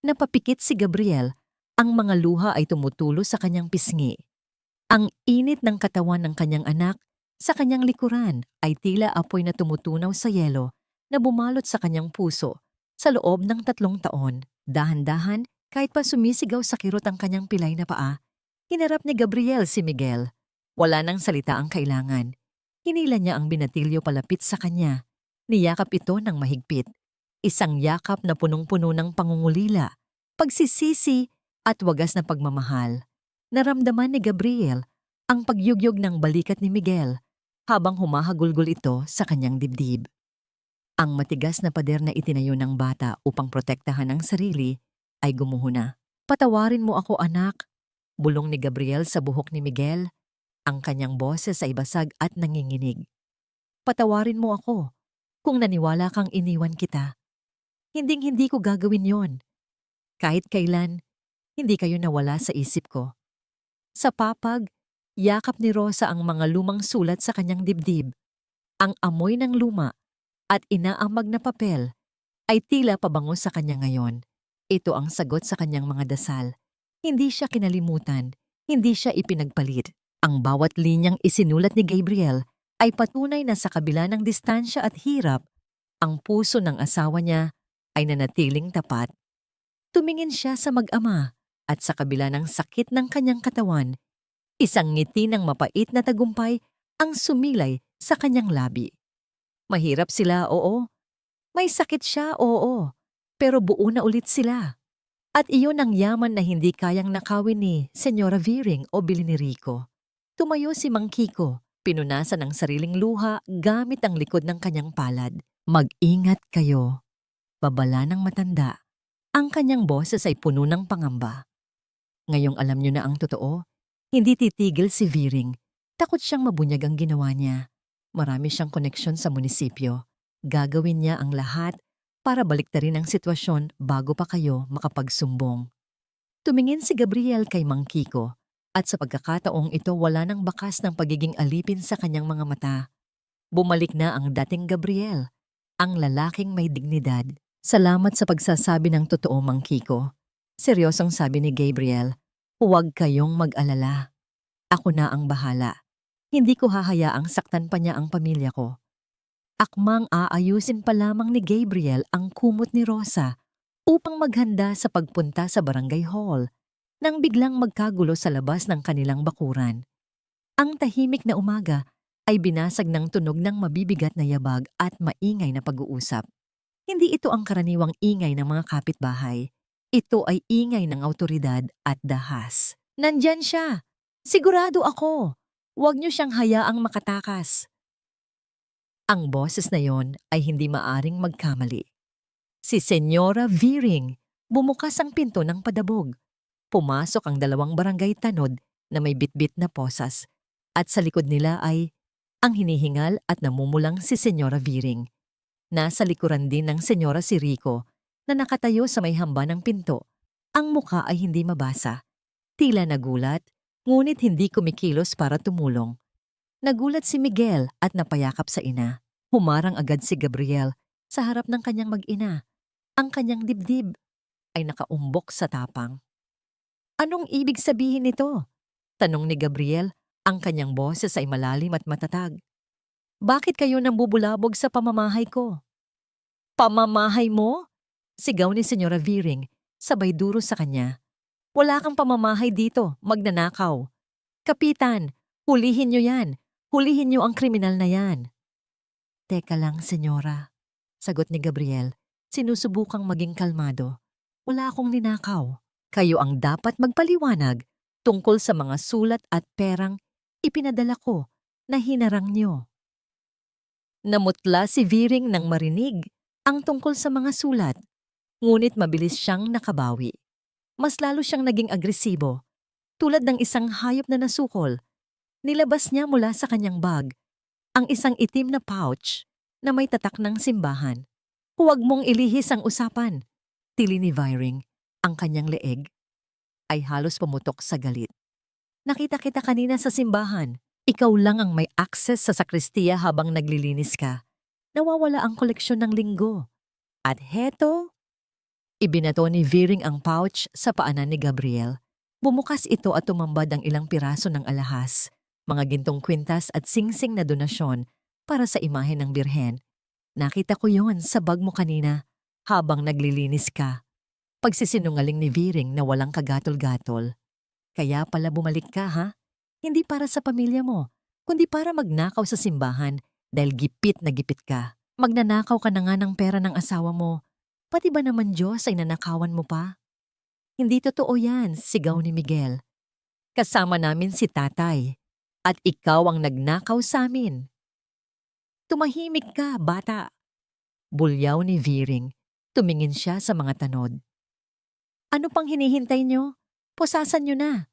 Napapikit si Gabriel, ang mga luha ay tumutulo sa kanyang pisngi. Ang init ng katawan ng kanyang anak sa kanyang likuran ay tila apoy na tumutunaw sa yelo na bumalot sa kanyang puso sa loob ng 3 taon. Dahan-dahan, Kahit pa sumisigaw sa kirot ang kanyang pilay na paa, hinarap ni Gabriel si Miguel. Wala nang salita ang kailangan. Hinila niya ang binatilyo palapit sa kanya. Niyakap ito ng mahigpit. Isang yakap na punong-puno ng pangungulila, pagsisisi at wagas na pagmamahal. Naramdaman ni Gabriel ang pagyugyog ng balikat ni Miguel habang humahagulgol ito sa kanyang dibdib. Ang matigas na pader na itinayo ng bata upang protektahan ang sarili ay gumuho na. "Patawarin mo ako, anak," bulong ni Gabriel sa buhok ni Miguel. Ang kanyang boses ay basag at nanginginig. "Patawarin mo ako kung naniwala kang iniwan kita. Hinding-hindi ko gagawin yon. Kahit kailan, hindi kayo nawala sa isip ko." Sa papag, yakap ni Rosa ang mga lumang sulat sa kanyang dibdib. Ang amoy ng luma at inaamag na papel ay tila pabango sa kanya ngayon. Ito ang sagot sa kanyang mga dasal. Hindi siya kinalimutan, hindi siya ipinagpalit. Ang bawat linyang isinulat ni Gabriel ay patunay na sa kabila ng distansya at hirap, ang puso ng asawa niya ay nanatiling tapat. Tumingin siya sa mag-ama at sa kabila ng sakit ng kanyang katawan, isang ngiti ng mapait na tagumpay ang sumilay sa kanyang labi. Mahirap sila, oo. May sakit siya, oo. Pero buo na ulit sila. At iyon ang yaman na hindi kayang nakawin ni Senyora Viring o Billy ni Rico. Tumayo si Mang Kiko, pinunasan ang sariling luha gamit ang likod ng kanyang palad. "Mag-ingat kayo." Babala ng matanda. Ang kanyang boses ay puno ng pangamba. Ngayong alam niyo na ang totoo, hindi titigil si Viring. Takot siyang mabunyag ang ginawa niya. Marami siyang koneksyon sa munisipyo. Gagawin niya ang lahat para baliktarin ang sitwasyon bago pa kayo makapagsumbong. Tumingin si Gabriel kay Mang Kiko at sa pagkakataong ito wala nang bakas ng pagiging alipin sa kanyang mga mata. Bumalik na ang dating Gabriel, ang lalaking may dignidad. "Salamat sa pagsasabi ng totoo, Mang Kiko." Seryosong sabi ni Gabriel, "Huwag kayong mag-alala. Ako na ang bahala. Hindi ko hahayaang saktan pa niya ang pamilya ko." Akmang aayusin pa lamang ni Gabriel ang kumot ni Rosa upang maghanda sa pagpunta sa barangay hall nang biglang magkagulo sa labas ng kanilang bakuran. Ang tahimik na umaga ay binasag ng tunog ng mabibigat na yabag at maingay na pag-uusap. Hindi ito ang karaniwang ingay ng mga kapitbahay. Ito ay ingay ng awtoridad at dahas. "Nandyan siya! Sigurado ako! Huwag niyo siyang hayaang makatakas." Ang boses na yon ay hindi maaring magkamali. Si Senyora Viring. Bumukas ang pinto ng padabog. Pumasok ang dalawang barangay tanod na may bitbit na posas at sa likod nila ay ang hinihingal at namumulang si Senyora Viring. Nasa likuran din ng Senyora si Rico na nakatayo sa may hamba ng pinto. Ang muka ay hindi mabasa. Tila nagulat, ngunit hindi kumikilos para tumulong. Nagulat si Miguel at napayakap sa ina. Humarang agad si Gabriel sa harap ng kanyang mag-ina. Ang kanyang dibdib ay nakaumbok sa tapang. "Anong ibig sabihin nito?" tanong ni Gabriel. Ang kanyang boses ay malalim at matatag. "Bakit kayo nambubulabog sa pamamahay ko?" "Pamamahay mo?" sigaw ni Senyora Viring, sabay duro sa kanya. "Wala kang pamamahay dito, magnanakaw. Kapitan, hulihin niyo yan. Hulihin niyo ang kriminal na yan." "Teka lang, senyora," sagot ni Gabriel. Sinusubukang maging kalmado. "Wala akong ninakaw. Kayo ang dapat magpaliwanag tungkol sa mga sulat at perang ipinadala ko na hinarang niyo." Namutla si Viring nang marinig ang tungkol sa mga sulat, ngunit mabilis siyang nakabawi. Mas lalo siyang naging agresibo, tulad ng isang hayop na nasukol. Nilabas niya mula sa kanyang bag ang isang itim na pouch na may tatak ng simbahan. "Huwag mong ilihis ang usapan," tili ni Viring. Ang kanyang leeg ay halos pumutok sa galit. "Nakita kita kanina sa simbahan. Ikaw lang ang may access sa sakristiya habang naglilinis ka. Nawawala ang koleksyon ng linggo. At heto..." Ibinato ni Viring ang pouch sa paanan ni Gabriel. Bumukas ito at tumambad ang ilang piraso ng alahas, mga gintong kwintas at singsing na donasyon para sa imahe ng Birhen. "Nakita ko yon sa bag mo kanina habang naglilinis ka." Pagsisinungaling ni Viring na walang kagatol-gatol. Kaya pala bumalik ka, ha? Hindi para sa pamilya mo, kundi para magnakaw sa simbahan dahil gipit na gipit ka. Magnanakaw ka na nga ng pera ng asawa mo. Pati ba naman Diyos ay nanakawan mo pa? Hindi totoo yan, sigaw ni Miguel. Kasama namin si tatay. At ikaw ang nagnakaw sa amin. Tumahimik ka, bata. Bulyaw ni Viring. Tumingin siya sa mga tanod. Ano pang hinihintay nyo? Pusasan nyo na.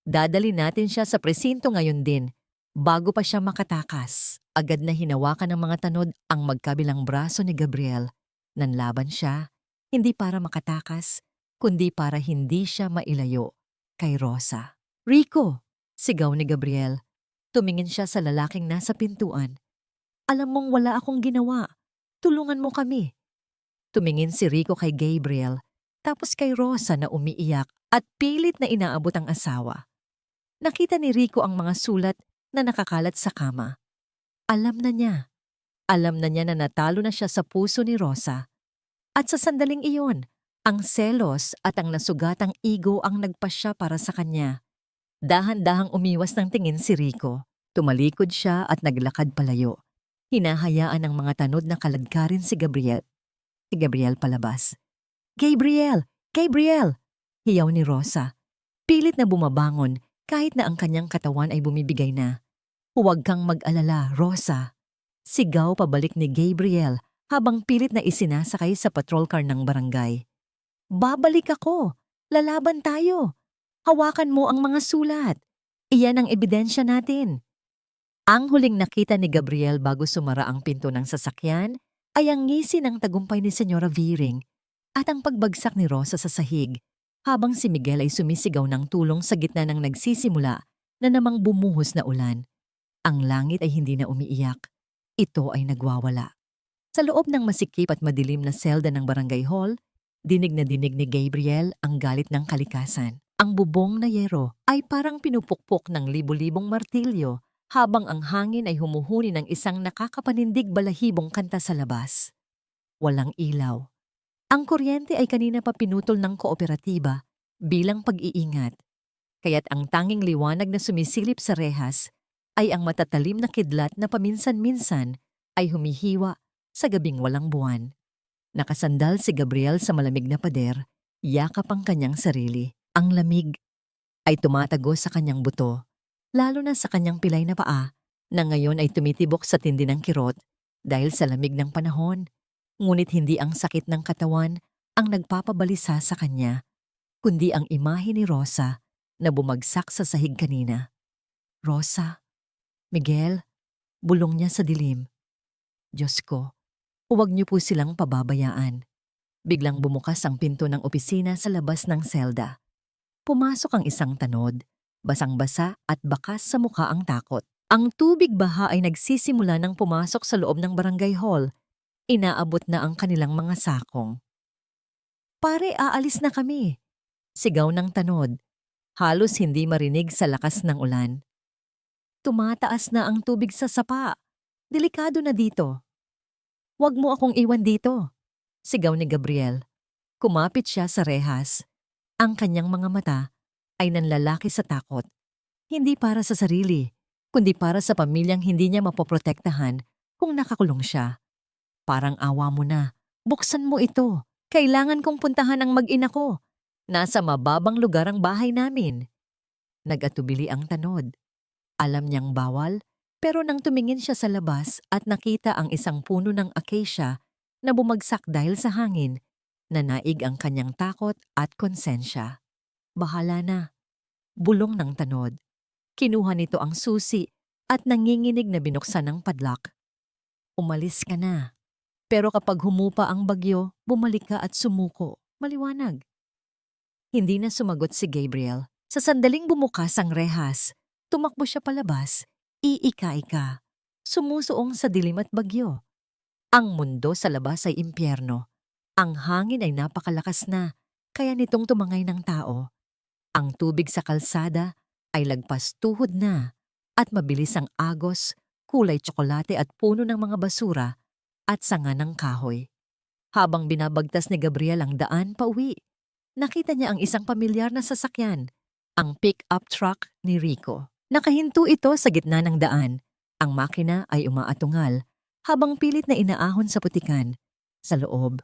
Dadali natin siya sa presinto ngayon din. Bago pa siya makatakas, agad na hinawakan ng mga tanod ang magkabilang braso ni Gabriel. Nanlaban siya, hindi para makatakas, kundi para hindi siya mailayo kay Rosa. Rico! Sigaw ni Gabriel. Tumingin siya sa lalaking nasa pintuan. Alam mong wala akong ginawa. Tulungan mo kami. Tumingin si Rico kay Gabriel, tapos kay Rosa na umiiyak at pilit na inaabot ang asawa. Nakita ni Rico ang mga sulat na nakakalat sa kama. Alam na niya. Alam na niya na natalo na siya sa puso ni Rosa. At sa sandaling iyon, ang selos at ang nasugatang ego ang nagpasya para sa kanya. Dahan-dahang umiwas ng tingin si Rico. Tumalikod siya at naglakad palayo. Hinahayaan ng mga tanod na kaladkarin si Gabriel. Si Gabriel palabas. Gabriel! Gabriel! Hiyaw ni Rosa. Pilit na bumabangon kahit na ang kanyang katawan ay bumibigay na. Huwag kang mag-alala, Rosa. Sigaw pabalik ni Gabriel habang pilit na isinasakay sa patrol car ng barangay. Babalik ako! Lalaban tayo! Hawakan mo ang mga sulat. Iyan ang ebidensya natin. Ang huling nakita ni Gabriel bago sumara ang pinto ng sasakyan ay ang ngisi ng tagumpay ni Senyora Viring at ang pagbagsak ni Rosa sa sahig habang si Miguel ay sumisigaw ng tulong sa gitna ng nagsisimula na namang bumuhos na ulan. Ang langit ay hindi na umiiyak. Ito ay nagwawala. Sa loob ng masikip at madilim na selda ng barangay hall, dinig na dinig ni Gabriel ang galit ng kalikasan. Ang bubong na yero ay parang pinupukpok ng libu-libong martilyo habang ang hangin ay humuhuni ng isang nakakapanindig balahibong kanta sa labas. Walang ilaw. Ang kuryente ay kanina pa pinutol ng kooperatiba bilang pag-iingat. Kaya't ang tanging liwanag na sumisilip sa rehas ay ang matatalim na kidlat na paminsan-minsan ay humihiwa sa gabing walang buwan. Nakasandal si Gabriel sa malamig na pader, yakap ang kanyang sarili. Ang lamig ay tumatago sa kanyang buto, lalo na sa kanyang pilay na paa na ngayon ay tumitibok sa tindi ng kirot dahil sa lamig ng panahon. Ngunit hindi ang sakit ng katawan ang nagpapabalisa sa kanya, kundi ang imahe ni Rosa na bumagsak sa sahig kanina. Rosa, Miguel, bulong niya sa dilim. Diyos ko, huwag niyo po silang pababayaan. Biglang bumukas ang pinto ng opisina sa labas ng selda. Pumasok ang isang tanod, basang-basa at bakas sa mukha ang takot. Ang tubig baha ay nagsisimula ng pumasok sa loob ng barangay hall. Inaabot na ang kanilang mga sakong. Pare, aalis na kami. Sigaw ng tanod. Halos hindi marinig sa lakas ng ulan. Tumataas na ang tubig sa sapa. Delikado na dito. Huwag mo akong iwan dito. Sigaw ni Gabriel. Kumapit siya sa rehas. Ang kanyang mga mata ay nanlalaki sa takot. Hindi para sa sarili, kundi para sa pamilyang hindi niya mapoprotektahan kung nakakulong siya. Parang awa mo na. Buksan mo ito. Kailangan kong puntahan ang mag-ina ko. Nasa mababang lugar ang bahay namin. Nag-atubili ang tanod. Alam niyang bawal, pero nang tumingin siya sa labas at nakita ang isang puno ng acacia na bumagsak dahil sa hangin, nanaig ang kanyang takot at konsensya. Bahala na. Bulong ng tanod. Kinuha nito ang susi at nanginginig na binuksan ng padlock. Umalis ka na. Pero kapag humupa ang bagyo, bumalik ka at sumuko. Maliwanag. Hindi na sumagot si Gabriel. Sa sandaling bumukas ang rehas, tumakbo siya palabas, iika-ika, sumusuong sa dilim at bagyo. Ang mundo sa labas ay impyerno. Ang hangin ay napakalakas na, kaya nitong tumangay ng tao. Ang tubig sa kalsada ay lagpas tuhod na at mabilis ang agos, kulay tsokolate at puno ng mga basura at sanga ng kahoy. Habang binabagtas ni Gabriel ang daan pauwi, nakita niya ang isang pamilyar na sasakyan, ang pick-up truck ni Rico. Nakahinto ito sa gitna ng daan. Ang makina ay umaatungal habang pilit na inaahon sa putikan. Sa loob,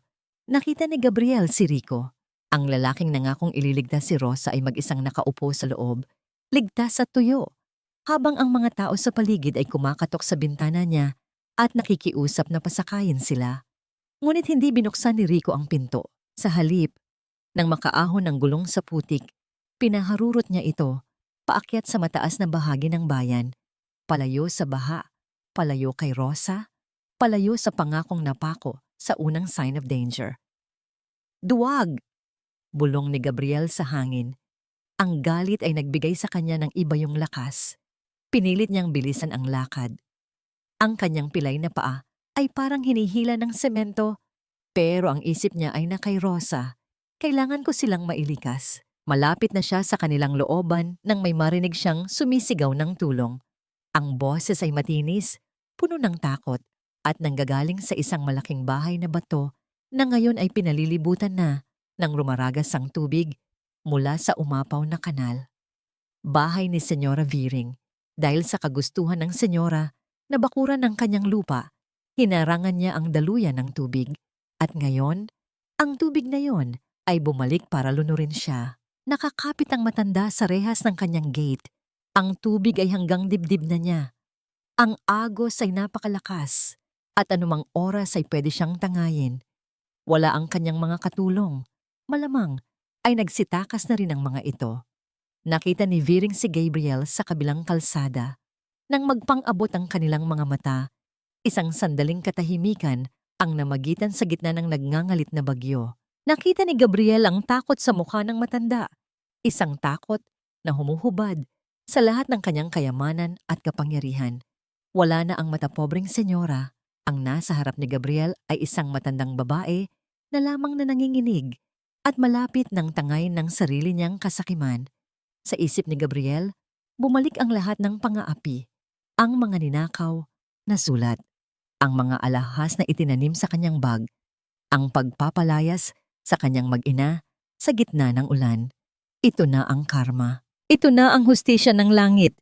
nakita ni Gabriel si Rico. Ang lalaking nangakong ililigtas si Rosa ay mag-isang nakaupo sa loob, ligtas at tuyo, habang ang mga tao sa paligid ay kumakatok sa bintana niya at nakikiusap na pasakayin sila. Ngunit hindi binuksan ni Rico ang pinto. Sa halip, nang makaahon ng gulong sa putik, pinaharurot niya ito paakyat sa mataas na bahagi ng bayan, palayo sa baha, palayo kay Rosa, palayo sa pangakong napako sa unang sign of danger. Duwag! Bulong ni Gabriel sa hangin. Ang galit ay nagbigay sa kanya ng iba yung lakas. Pinilit niyang bilisan ang lakad. Ang kanyang pilay na paa ay parang hinihila ng semento, pero ang isip niya ay na kay Rosa. Kailangan ko silang mailikas. Malapit na siya sa kanilang looban nang may marinig siyang sumisigaw ng tulong. Ang boses ay matinis, puno ng takot, at nanggagaling sa isang malaking bahay na bato na ngayon ay pinalilibutan na nang rumaragas ang tubig mula sa umapaw na kanal. Bahay ni Senyora Viring. Dahil sa kagustuhan ng senyora na bakuran ng kanyang lupa, hinarangan niya ang daluyan ng tubig. At ngayon, ang tubig na yon ay bumalik para lunurin siya. Nakakapit ang matanda sa rehas ng kanyang gate. Ang tubig ay hanggang dibdib na niya. Ang agos ay napakalakas at anumang oras ay pwede siyang tangayin. Wala ang kanyang mga katulong. Malamang ay nagsitakas na rin ang mga ito. Nakita ni Viring si Gabriel sa kabilang kalsada. Nang magpang-abot ang kanilang mga mata, isang sandaling katahimikan ang namagitan sa gitna ng nagngangalit na bagyo. Nakita ni Gabriel ang takot sa mukha ng matanda. Isang takot na humuhubad sa lahat ng kanyang kayamanan at kapangyarihan. Wala na ang matapobreng senyora. Ang nasa harap ni Gabriel ay isang matandang babae na lamang na nanginginig at malapit ng tangay ng sarili niyang kasakiman. Sa isip ni Gabriel, bumalik ang lahat ng pang-aapi, ang mga ninakaw na sulat, ang mga alahas na itinanim sa kanyang bag, ang pagpapalayas sa kanyang mag-ina sa gitna ng ulan. Ito na ang karma. Ito na ang hustisya ng langit.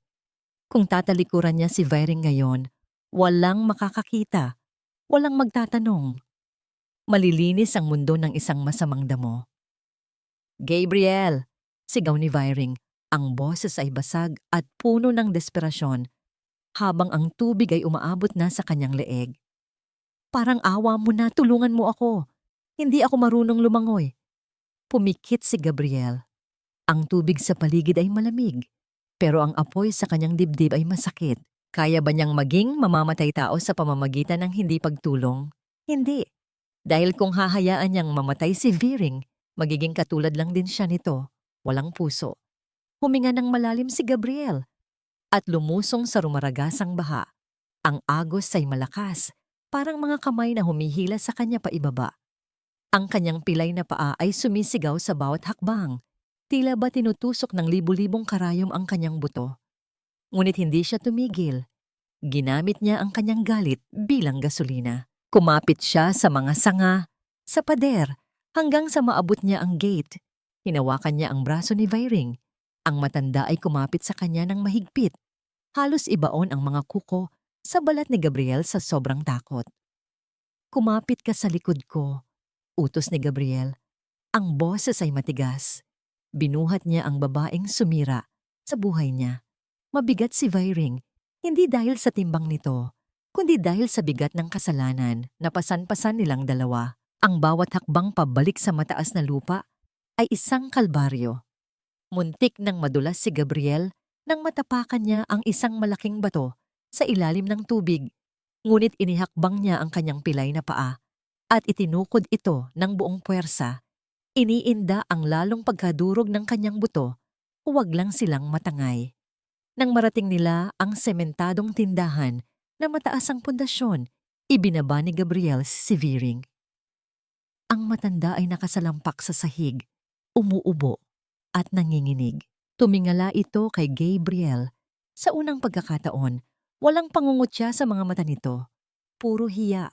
Kung tatalikuran niya si Viring ngayon, walang makakakita, walang magtatanong. Malilinis ang mundo ng isang masamang damo. Gabriel! Sigaw ni Viring. Ang boses ay basag at puno ng desperasyon habang ang tubig ay umaabot na sa kanyang leeg. Parang awa mo na, tulungan mo ako. Hindi ako marunong lumangoy. Pumikit si Gabriel. Ang tubig sa paligid ay malamig, pero ang apoy sa kanyang dibdib ay masakit. Kaya ba niyang maging mamamatay tao sa pamamagitan ng hindi pagtulong? Hindi. Dahil kung hahayaan niyang mamatay si Viring, magiging katulad lang din siya nito, walang puso. Huminga ng malalim si Gabriel at lumusong sa rumaragasang baha. Ang agos ay malakas, parang mga kamay na humihila sa kanya paibaba. Ang kanyang pilay na paa ay sumisigaw sa bawat hakbang. Tila ba tinutusok ng libu-libong karayom ang kanyang buto. Ngunit hindi siya tumigil. Ginamit niya ang kanyang galit bilang gasolina. Kumapit siya sa mga sanga, sa pader, hanggang sa maabot niya ang gate. Hinawakan niya ang braso ni Viring. Ang matanda ay kumapit sa kanya ng mahigpit. Halos ibaon ang mga kuko sa balat ni Gabriel sa sobrang takot. Kumapit ka sa likod ko, utos ni Gabriel. Ang boses ay matigas. Binuhat niya ang babaeng sumira sa buhay niya. Mabigat si Viring, hindi dahil sa timbang nito, kundi dahil sa bigat ng kasalanan na pasan-pasan nilang dalawa. Ang bawat hakbang pabalik sa mataas na lupa ay isang kalbaryo. Muntik nang madulas si Gabriel nang matapakan niya ang isang malaking bato sa ilalim ng tubig. Ngunit inihakbang niya ang kanyang pilay na paa at itinukod ito ng buong puwersa. Iniinda ang lalong pagkadurog ng kanyang buto, huwag lang silang matangay. Nang marating nila ang sementadong tindahan na mataas ang pundasyon, ibinaba ni Gabriel si Viring. Ang matanda ay nakasalampak sa sahig, umuubo at nanginginig. Tumingala ito kay Gabriel. Sa unang pagkakataon, walang pangungutya sa mga mata nito. Puro hiya.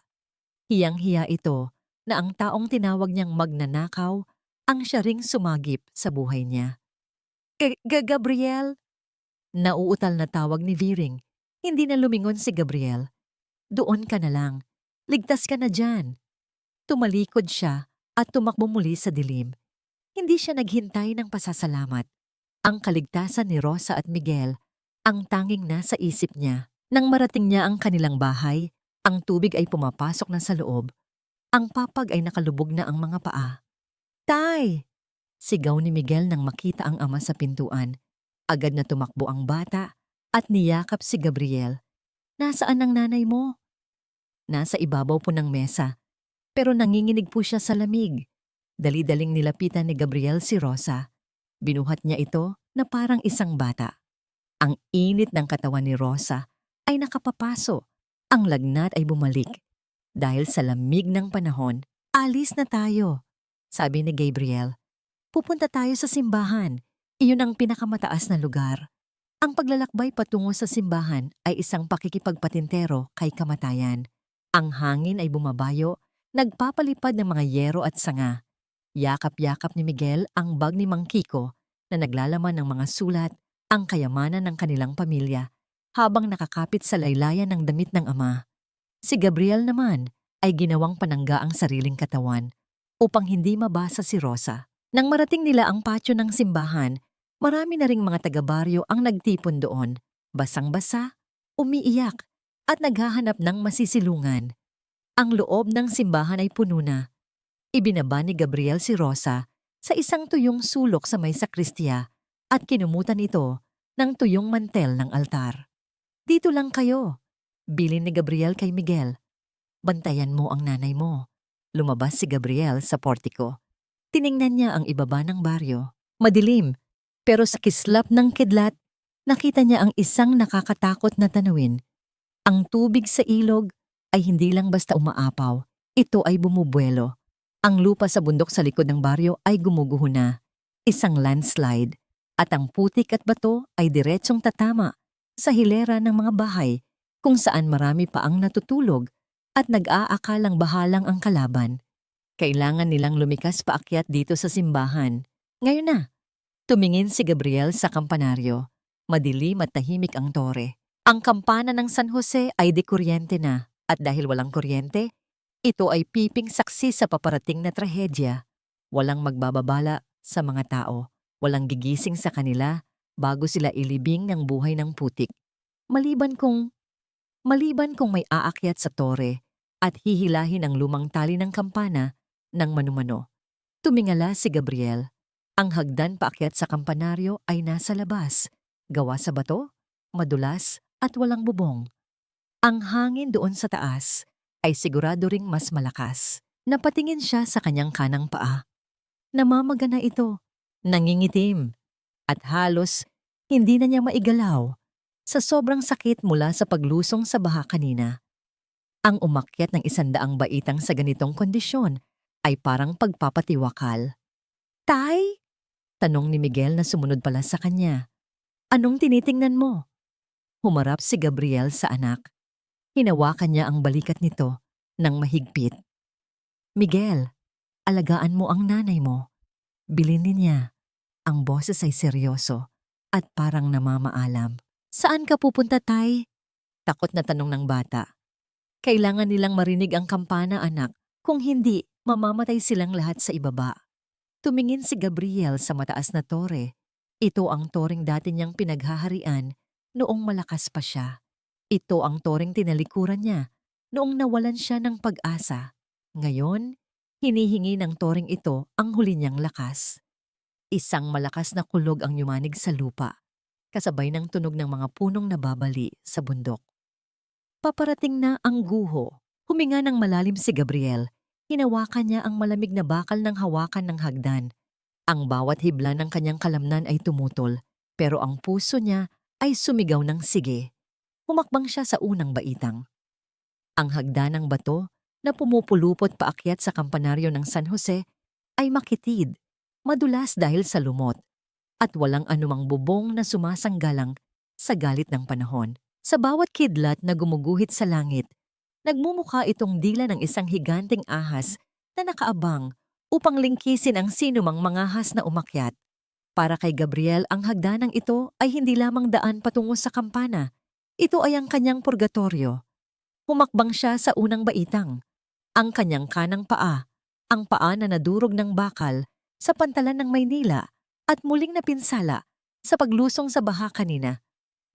Hiyang-hiya ito na ang taong tinawag niyang magnanakaw ang siya ring sumagip sa buhay niya. Gabriel? Nauutal na tawag ni Viring. Hindi na lumingon si Gabriel. Doon ka na lang. Ligtas ka na dyan. Tumalikod siya at tumakbo muli sa dilim. Hindi siya naghintay ng pasasalamat. Ang kaligtasan ni Rosa at Miguel ang tanging nasa isip niya. Nang marating niya ang kanilang bahay, ang tubig ay pumapasok na sa loob. Ang papag ay nakalubog na ang mga paa. Tay! Sigaw ni Miguel nang makita ang ama sa pintuan. Agad na tumakbo ang bata at niyakap si Gabriel. Nasaan ang nanay mo? Nasa ibabaw po ng mesa, pero nanginginig po siya sa lamig. Dali-daling nilapitan ni Gabriel si Rosa. Binuhat niya ito na parang isang bata. Ang init ng katawan ni Rosa ay nakapapaso. Ang lagnat ay bumalik. Dahil sa lamig ng panahon, alis na tayo, sabi ni Gabriel. Pupunta tayo sa simbahan. Iyon ang pinakamataas na lugar. Ang paglalakbay patungo sa simbahan ay isang pakikipagpatintero kay kamatayan. Ang hangin ay bumabayo, nagpapalipad ng mga yero at sanga. Yakap-yakap ni Miguel ang bag ni Mang Kiko na naglalaman ng mga sulat, ang kayamanan ng kanilang pamilya, habang nakakapit sa laylayan ng damit ng ama. Si Gabriel naman ay ginawang panangga ang sariling katawan upang hindi mabasa si Rosa. Nang marating nila ang patio ng simbahan, marami na ring mga taga-baryo ang nagtipon doon, basang-basa, umiiyak, at naghahanap ng masisilungan. Ang loob ng simbahan ay puno na. Ibinaba ni Gabriel si Rosa sa isang tuyong sulok sa may sakristiya at kinumutan ito ng tuyong mantel ng altar. Dito lang kayo, bilin ni Gabriel kay Miguel. Bantayan mo ang nanay mo. Lumabas si Gabriel sa portiko. Tiningnan niya ang ibaba ng baryo. Madilim, pero sa kislap ng kidlat, nakita niya ang isang nakakatakot na tanawin. Ang tubig sa ilog ay hindi lang basta umaapaw, ito ay bumubuelo. Ang lupa sa bundok sa likod ng baryo ay gumuguho na, isang landslide, at ang putik at bato ay diretsong tatama sa hilera ng mga bahay kung saan marami pa ang natutulog at nag-aakalang bahalang ang kalaban. Kailangan nilang lumikas paakyat dito sa simbahan. Ngayon na. Tumingin si Gabriel sa kampanaryo. Madilim at tahimik ang tore. Ang kampana ng San Jose ay dekuryente na at dahil walang kuryente, ito ay piping saksi sa paparating na trahedya. Walang magbababala sa mga tao. Walang gigising sa kanila bago sila ilibing ng buhay ng putik. Maliban kung may aakyat sa tore at hihilahin ang lumang tali ng kampana ng manumano. Tumingala si Gabriel. Ang hagdan paakyat sa kampanaryo ay nasa labas, gawa sa bato, madulas at walang bubong. Ang hangin doon sa taas ay sigurado ring mas malakas. Napatingin siya sa kanyang kanang paa. Namamaga na ito, nangingitim, at halos hindi na niya maigalaw sa sobrang sakit mula sa paglusong sa baha kanina. Ang umakyat ng 100 baitang sa ganitong kondisyon ay parang pagpapatiwakal. Tay? Tanong ni Miguel na sumunod pala sa kanya. Anong tinitingnan mo? Humarap si Gabriel sa anak. Hinawakan niya ang balikat nito ng mahigpit. Miguel, alagaan mo ang nanay mo. Bilinin niya. Ang boses ay seryoso at parang namamaalam. Saan ka pupunta, tay? Takot na tanong ng bata. Kailangan nilang marinig ang kampana, anak. Kung hindi, mamamatay silang lahat sa ibaba. Tumingin si Gabriel sa mataas na tore. Ito ang toreng dati niyang pinaghaharian noong malakas pa siya. Ito ang toreng tinalikuran niya noong nawalan siya ng pag-asa. Ngayon, hinihingi ng toreng ito ang huli niyang lakas. Isang malakas na kulog ang yumanig sa lupa, kasabay ng tunog ng mga punong nababali sa bundok. Paparating na ang guho. Huminga ng malalim si Gabriel. Hinawakan niya ang malamig na bakal ng hawakan ng hagdan. Ang bawat hibla ng kanyang kalamnan ay tumutol, pero ang puso niya ay sumigaw ng sige. Humakbang siya sa unang baitang. Ang hagdan ng bato na pumupulupot paakyat sa kampanaryo ng San Jose ay makitid, madulas dahil sa lumot, at walang anumang bubong na sumasanggalang sa galit ng panahon. Sa bawat kidlat na gumuguhit sa langit, nagmumukha itong dila ng isang higanting ahas na nakaabang upang lingkisin ang sinumang mangahas na umakyat. Para kay Gabriel, ang hagdanang ito ay hindi lamang daan patungo sa kampana. Ito ay ang kanyang purgatorio. Humakbang siya sa unang baitang. Ang kanyang kanang paa, ang paa na nadurog ng bakal sa pantalan ng Maynila at muling napinsala sa paglusong sa baha kanina,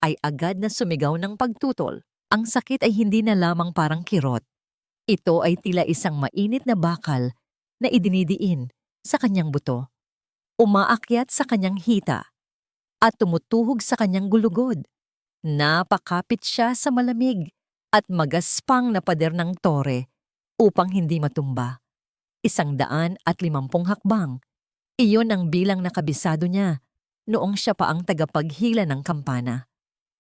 ay agad na sumigaw ng pagtutol. Ang sakit ay hindi na lamang parang kirot. Ito ay tila isang mainit na bakal na idinidiin sa kanyang buto. Umaakyat sa kanyang hita at tumutuhog sa kanyang gulugod. Napakapit siya sa malamig at magaspang na pader ng tore upang hindi matumba. 150 hakbang. Iyon ang bilang na kabisado niya noong siya pa ang tagapaghila ng kampana.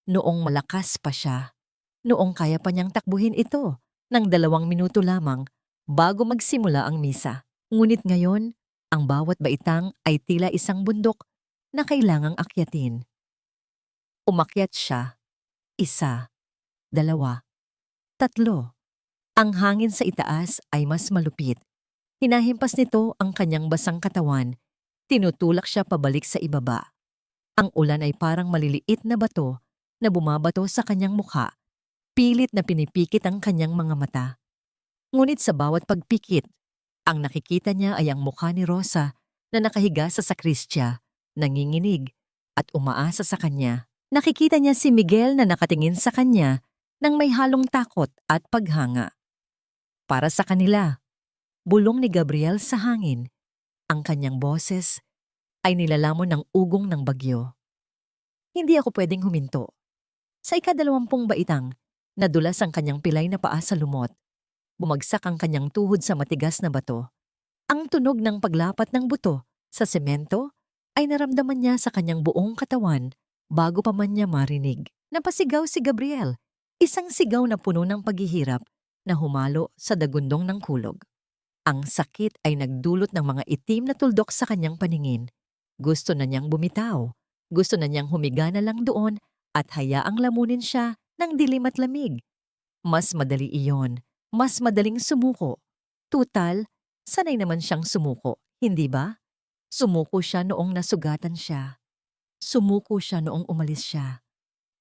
Noong malakas pa siya. Noong kaya pa niyang takbuhin ito ng 2 minuto lamang bago magsimula ang misa. Ngunit ngayon, ang bawat baitang ay tila isang bundok na kailangang akyatin. Umakyat siya. 1, 2, 3. Ang hangin sa itaas ay mas malupit. Hinahimpas nito ang kanyang basang katawan. Tinutulak siya pabalik sa ibaba. Ang ulan ay parang maliliit na bato na bumabato sa kanyang mukha. Pilit na pinipikit ang kanyang mga mata. Ngunit sa bawat pagpikit, ang nakikita niya ay ang mukha ni Rosa na nakahiga sa sakristya, nanginginig at umaasa sa kanya. Nakikita niya si Miguel na nakatingin sa kanya nang may halong takot at paghanga. Para sa kanila, bulong ni Gabriel sa hangin. Ang kanyang boses ay nilalamon ng ugong ng bagyo. Hindi ako pwedeng huminto. Sa 20 baitang, nadulas ang kanyang pilay na paa sa lumot. Bumagsak ang kanyang tuhod sa matigas na bato. Ang tunog ng paglapat ng buto sa semento ay naramdaman niya sa kanyang buong katawan bago pa man niya marinig. Napasigaw si Gabriel, isang sigaw na puno ng paghihirap na humalo sa dagundong ng kulog. Ang sakit ay nagdulot ng mga itim na tuldok sa kanyang paningin. Gusto na niyang bumitaw. Gusto na niyang humiga na lang doon at hayaang lamunin siya ng dilim at lamig. Mas madali iyon. Mas madaling sumuko. Tutal, sanay naman siyang sumuko, hindi ba? Sumuko siya noong nasugatan siya. Sumuko siya noong umalis siya.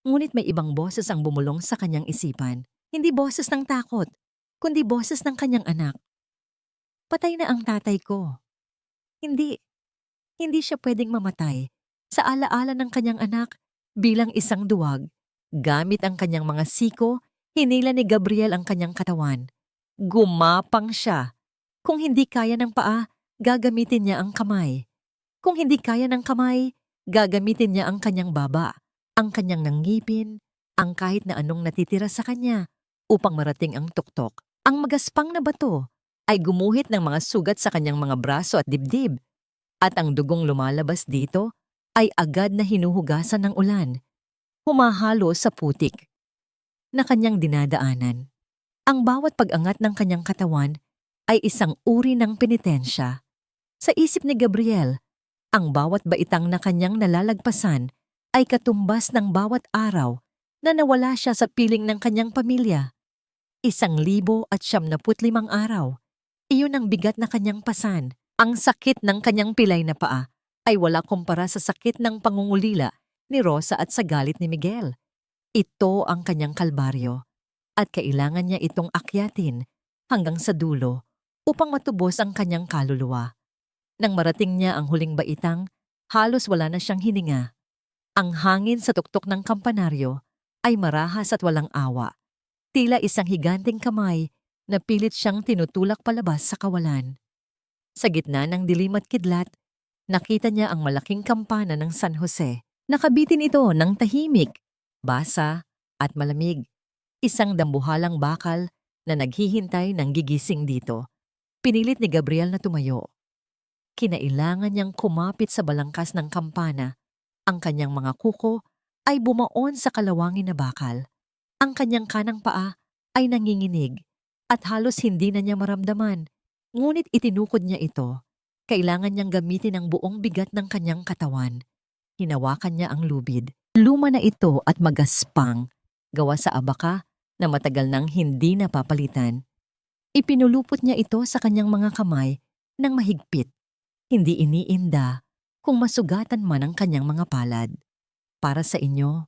Ngunit may ibang boses ang bumulong sa kanyang isipan. Hindi boses ng takot, kundi boses ng kanyang anak. Patay na ang tatay ko. Hindi siya pwedeng mamatay sa alaala ng kanyang anak bilang isang duwag. Gamit ang kanyang mga siko, hinila ni Gabriel ang kanyang katawan. Gumapang siya. Kung hindi kaya ng paa, gagamitin niya ang kamay. Kung hindi kaya ng kamay, gagamitin niya ang kanyang baba, ang kanyang nanggipin, ang kahit na anong natitira sa kanya upang marating ang tuktok. Ang magaspang na bato ay gumuhit ng mga sugat sa kanyang mga braso at dibdib. At ang dugong lumalabas dito ay agad na hinuhugasan ng ulan. Humahalo sa putik na kanyang dinadaanan. Ang bawat pag-angat ng kanyang katawan ay isang uri ng penitensya. Sa isip ni Gabriel, ang bawat baitang na kanyang nalalagpasan ay katumbas ng bawat araw na nawala siya sa piling ng kanyang pamilya. 1,075 araw. Iyon ang bigat na kanyang pasan. Ang sakit ng kanyang pilay na paa ay wala kumpara sa sakit ng pangungulila ni Rosa at sa galit ni Miguel. Ito ang kanyang kalbaryo at kailangan niya itong akyatin hanggang sa dulo upang matubos ang kanyang kaluluwa. Nang marating niya ang huling baitang, halos wala na siyang hininga. Ang hangin sa tuktok ng kampanaryo ay marahas at walang awa. Tila isang higanting kamay na pilit siyang tinutulak palabas sa kawalan. Sa gitna ng dilim at kidlat, nakita niya ang malaking kampana ng San Jose. Nakabitin ito ng tahimik, basa at malamig. Isang dambuhalang bakal na naghihintay ng gigising dito. Pinilit ni Gabriel na tumayo. Kinailangan niyang kumapit sa balangkas ng kampana. Ang kanyang mga kuko ay bumaon sa kalawangin na bakal. Ang kanyang kanang paa ay nanginginig at halos hindi na niya maramdaman. Ngunit itinukod niya ito. Kailangan niyang gamitin ang buong bigat ng kanyang katawan. Hinawakan niya ang lubid. Luma na ito at magaspang, gawa sa abaka na matagal nang hindi napapalitan. Ipinulupot niya ito sa kanyang mga kamay ng mahigpit, hindi iniinda kung masugatan man ang kanyang mga palad. Para sa inyo,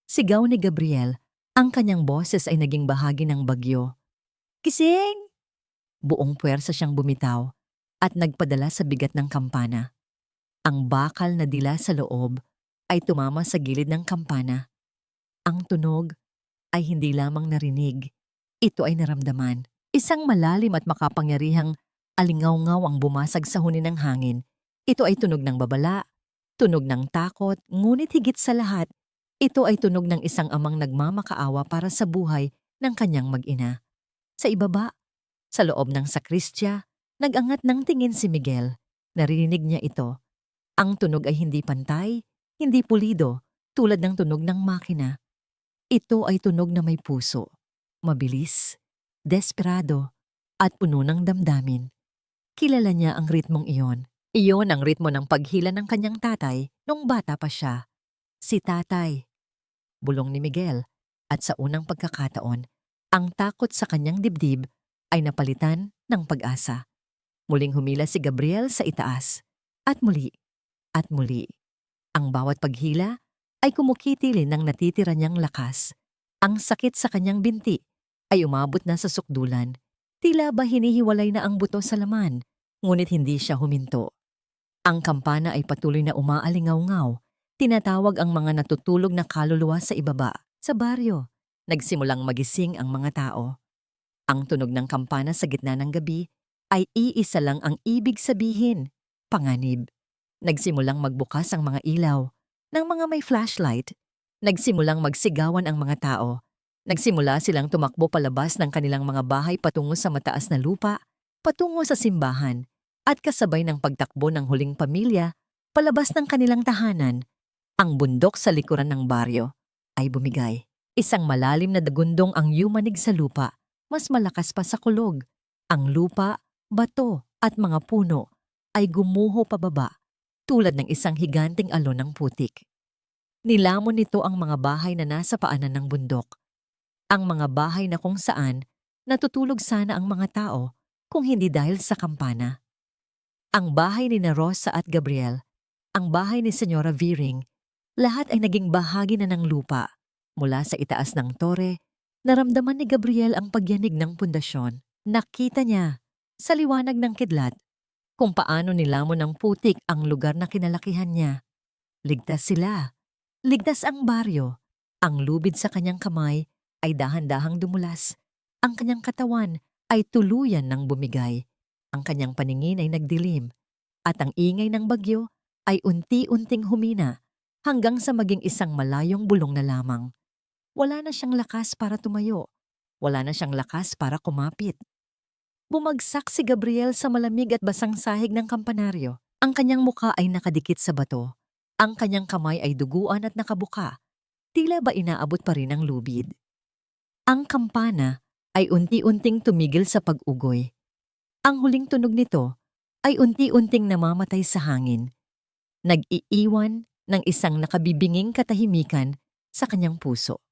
sigaw ni Gabriel, ang kanyang boses ay naging bahagi ng bagyo. Gising! Buong puwersa siyang bumitaw at nagpadala sa bigat ng kampana. Ang bakal na dila sa loob ay tumama sa gilid ng kampana. Ang tunog ay hindi lamang narinig, ito ay naramdaman. Isang malalim at makapangyarihang alingaw-ngaw ang bumasag sa huni ng hangin. Ito ay tunog ng babala, tunog ng takot, ngunit higit sa lahat, ito ay tunog ng isang amang nagmamakaawa para sa buhay ng kanyang mag-ina. Sa ibaba, sa loob ng sakristya, nag-angat ng tingin si Miguel. Narinig niya ito. Ang tunog ay hindi pantay, hindi pulido, tulad ng tunog ng makina. Ito ay tunog na may puso, mabilis, desperado, at puno ng damdamin. Kilala niya ang ritmong iyon. Iyon ang ritmo ng paghila ng kanyang tatay nung bata pa siya. Si tatay, bulong ni Miguel, at sa unang pagkakataon, ang takot sa kanyang dibdib ay napalitan ng pag-asa. Muling humila si Gabriel sa itaas, at muli, at muli. Ang bawat paghila ay kumukitilin ng natitira niyang lakas. Ang sakit sa kanyang binti ay umabot na sa sukdulan. Tila ba hinihiwalay na ang buto sa laman, ngunit hindi siya huminto. Ang kampana ay patuloy na umaalingaw-ngaw. Tinatawag ang mga natutulog na kaluluwa sa ibaba, sa baryo. Nagsimulang magising ang mga tao. Ang tunog ng kampana sa gitna ng gabi ay iisa lang ang ibig sabihin, panganib. Nagsimulang magbukas ang mga ilaw ng mga may flashlight. Nagsimulang magsigawan ang mga tao. Nagsimula silang tumakbo palabas ng kanilang mga bahay patungo sa mataas na lupa, patungo sa simbahan, at kasabay ng pagtakbo ng huling pamilya, palabas ng kanilang tahanan, ang bundok sa likuran ng baryo ay bumigay. Isang malalim na dagundong ang yumanig sa lupa, mas malakas pa sa kulog. Ang lupa, bato, at mga puno ay gumuho pababa, tulad ng isang higanting alon ng putik. Nilamon nito ang mga bahay na nasa paanan ng bundok. Ang mga bahay na kung saan natutulog sana ang mga tao kung hindi dahil sa kampana. Ang bahay ni Rosa at Gabriel, ang bahay ni Senyora Viring, lahat ay naging bahagi na ng lupa. Mula sa itaas ng tore, naramdaman ni Gabriel ang pagyanig ng pundasyon. Nakita niya, sa liwanag ng kidlat, kung paano nilamon ng putik ang lugar na kinalakihan niya. Ligtas sila. Ligtas ang baryo. Ang lubid sa kanyang kamay ay dahan-dahang dumulas. Ang kanyang katawan ay tuluyan ng bumigay. Ang kanyang paningin ay nagdilim. At ang ingay ng bagyo ay unti-unting humina hanggang sa maging isang malayong bulong na lamang. Wala na siyang lakas para tumayo. Wala na siyang lakas para kumapit. Bumagsak si Gabriel sa malamig at basang sahig ng kampanaryo. Ang kanyang muka ay nakadikit sa bato. Ang kanyang kamay ay duguan at nakabuka. Tila ba inaabot pa rin ang lubid. Ang kampana ay unti-unting tumigil sa pag-ugoy. Ang huling tunog nito ay unti-unting namamatay sa hangin. Nag-iiwan ng isang nakabibinging katahimikan sa kanyang puso.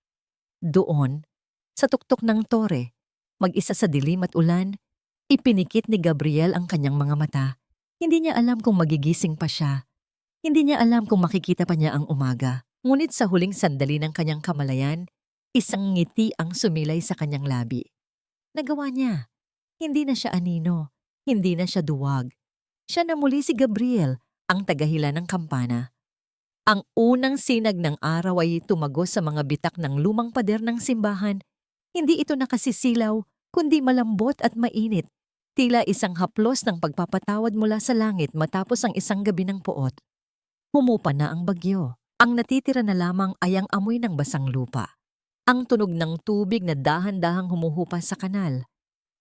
Doon, sa tuktok ng tore, mag-isa sa dilim at ulan, ipinikit ni Gabriel ang kanyang mga mata. Hindi niya alam kung magigising pa siya. Hindi niya alam kung makikita pa niya ang umaga. Ngunit sa huling sandali ng kanyang kamalayan, isang ngiti ang sumilay sa kanyang labi. Nagawa niya. Hindi na siya anino. Hindi na siya duwag. Siya na muli si Gabriel, ang tagahila ng kampana. Ang unang sinag ng araw ay tumagos sa mga bitak ng lumang pader ng simbahan. Hindi ito nakasisilaw, kundi malambot at mainit. Tila isang haplos ng pagpapatawad mula sa langit matapos ang isang gabi ng puot. Humupa na ang bagyo. Ang natitira na lamang ay ang amoy ng basang lupa. Ang tunog ng tubig na dahan-dahang humuhupa sa kanal.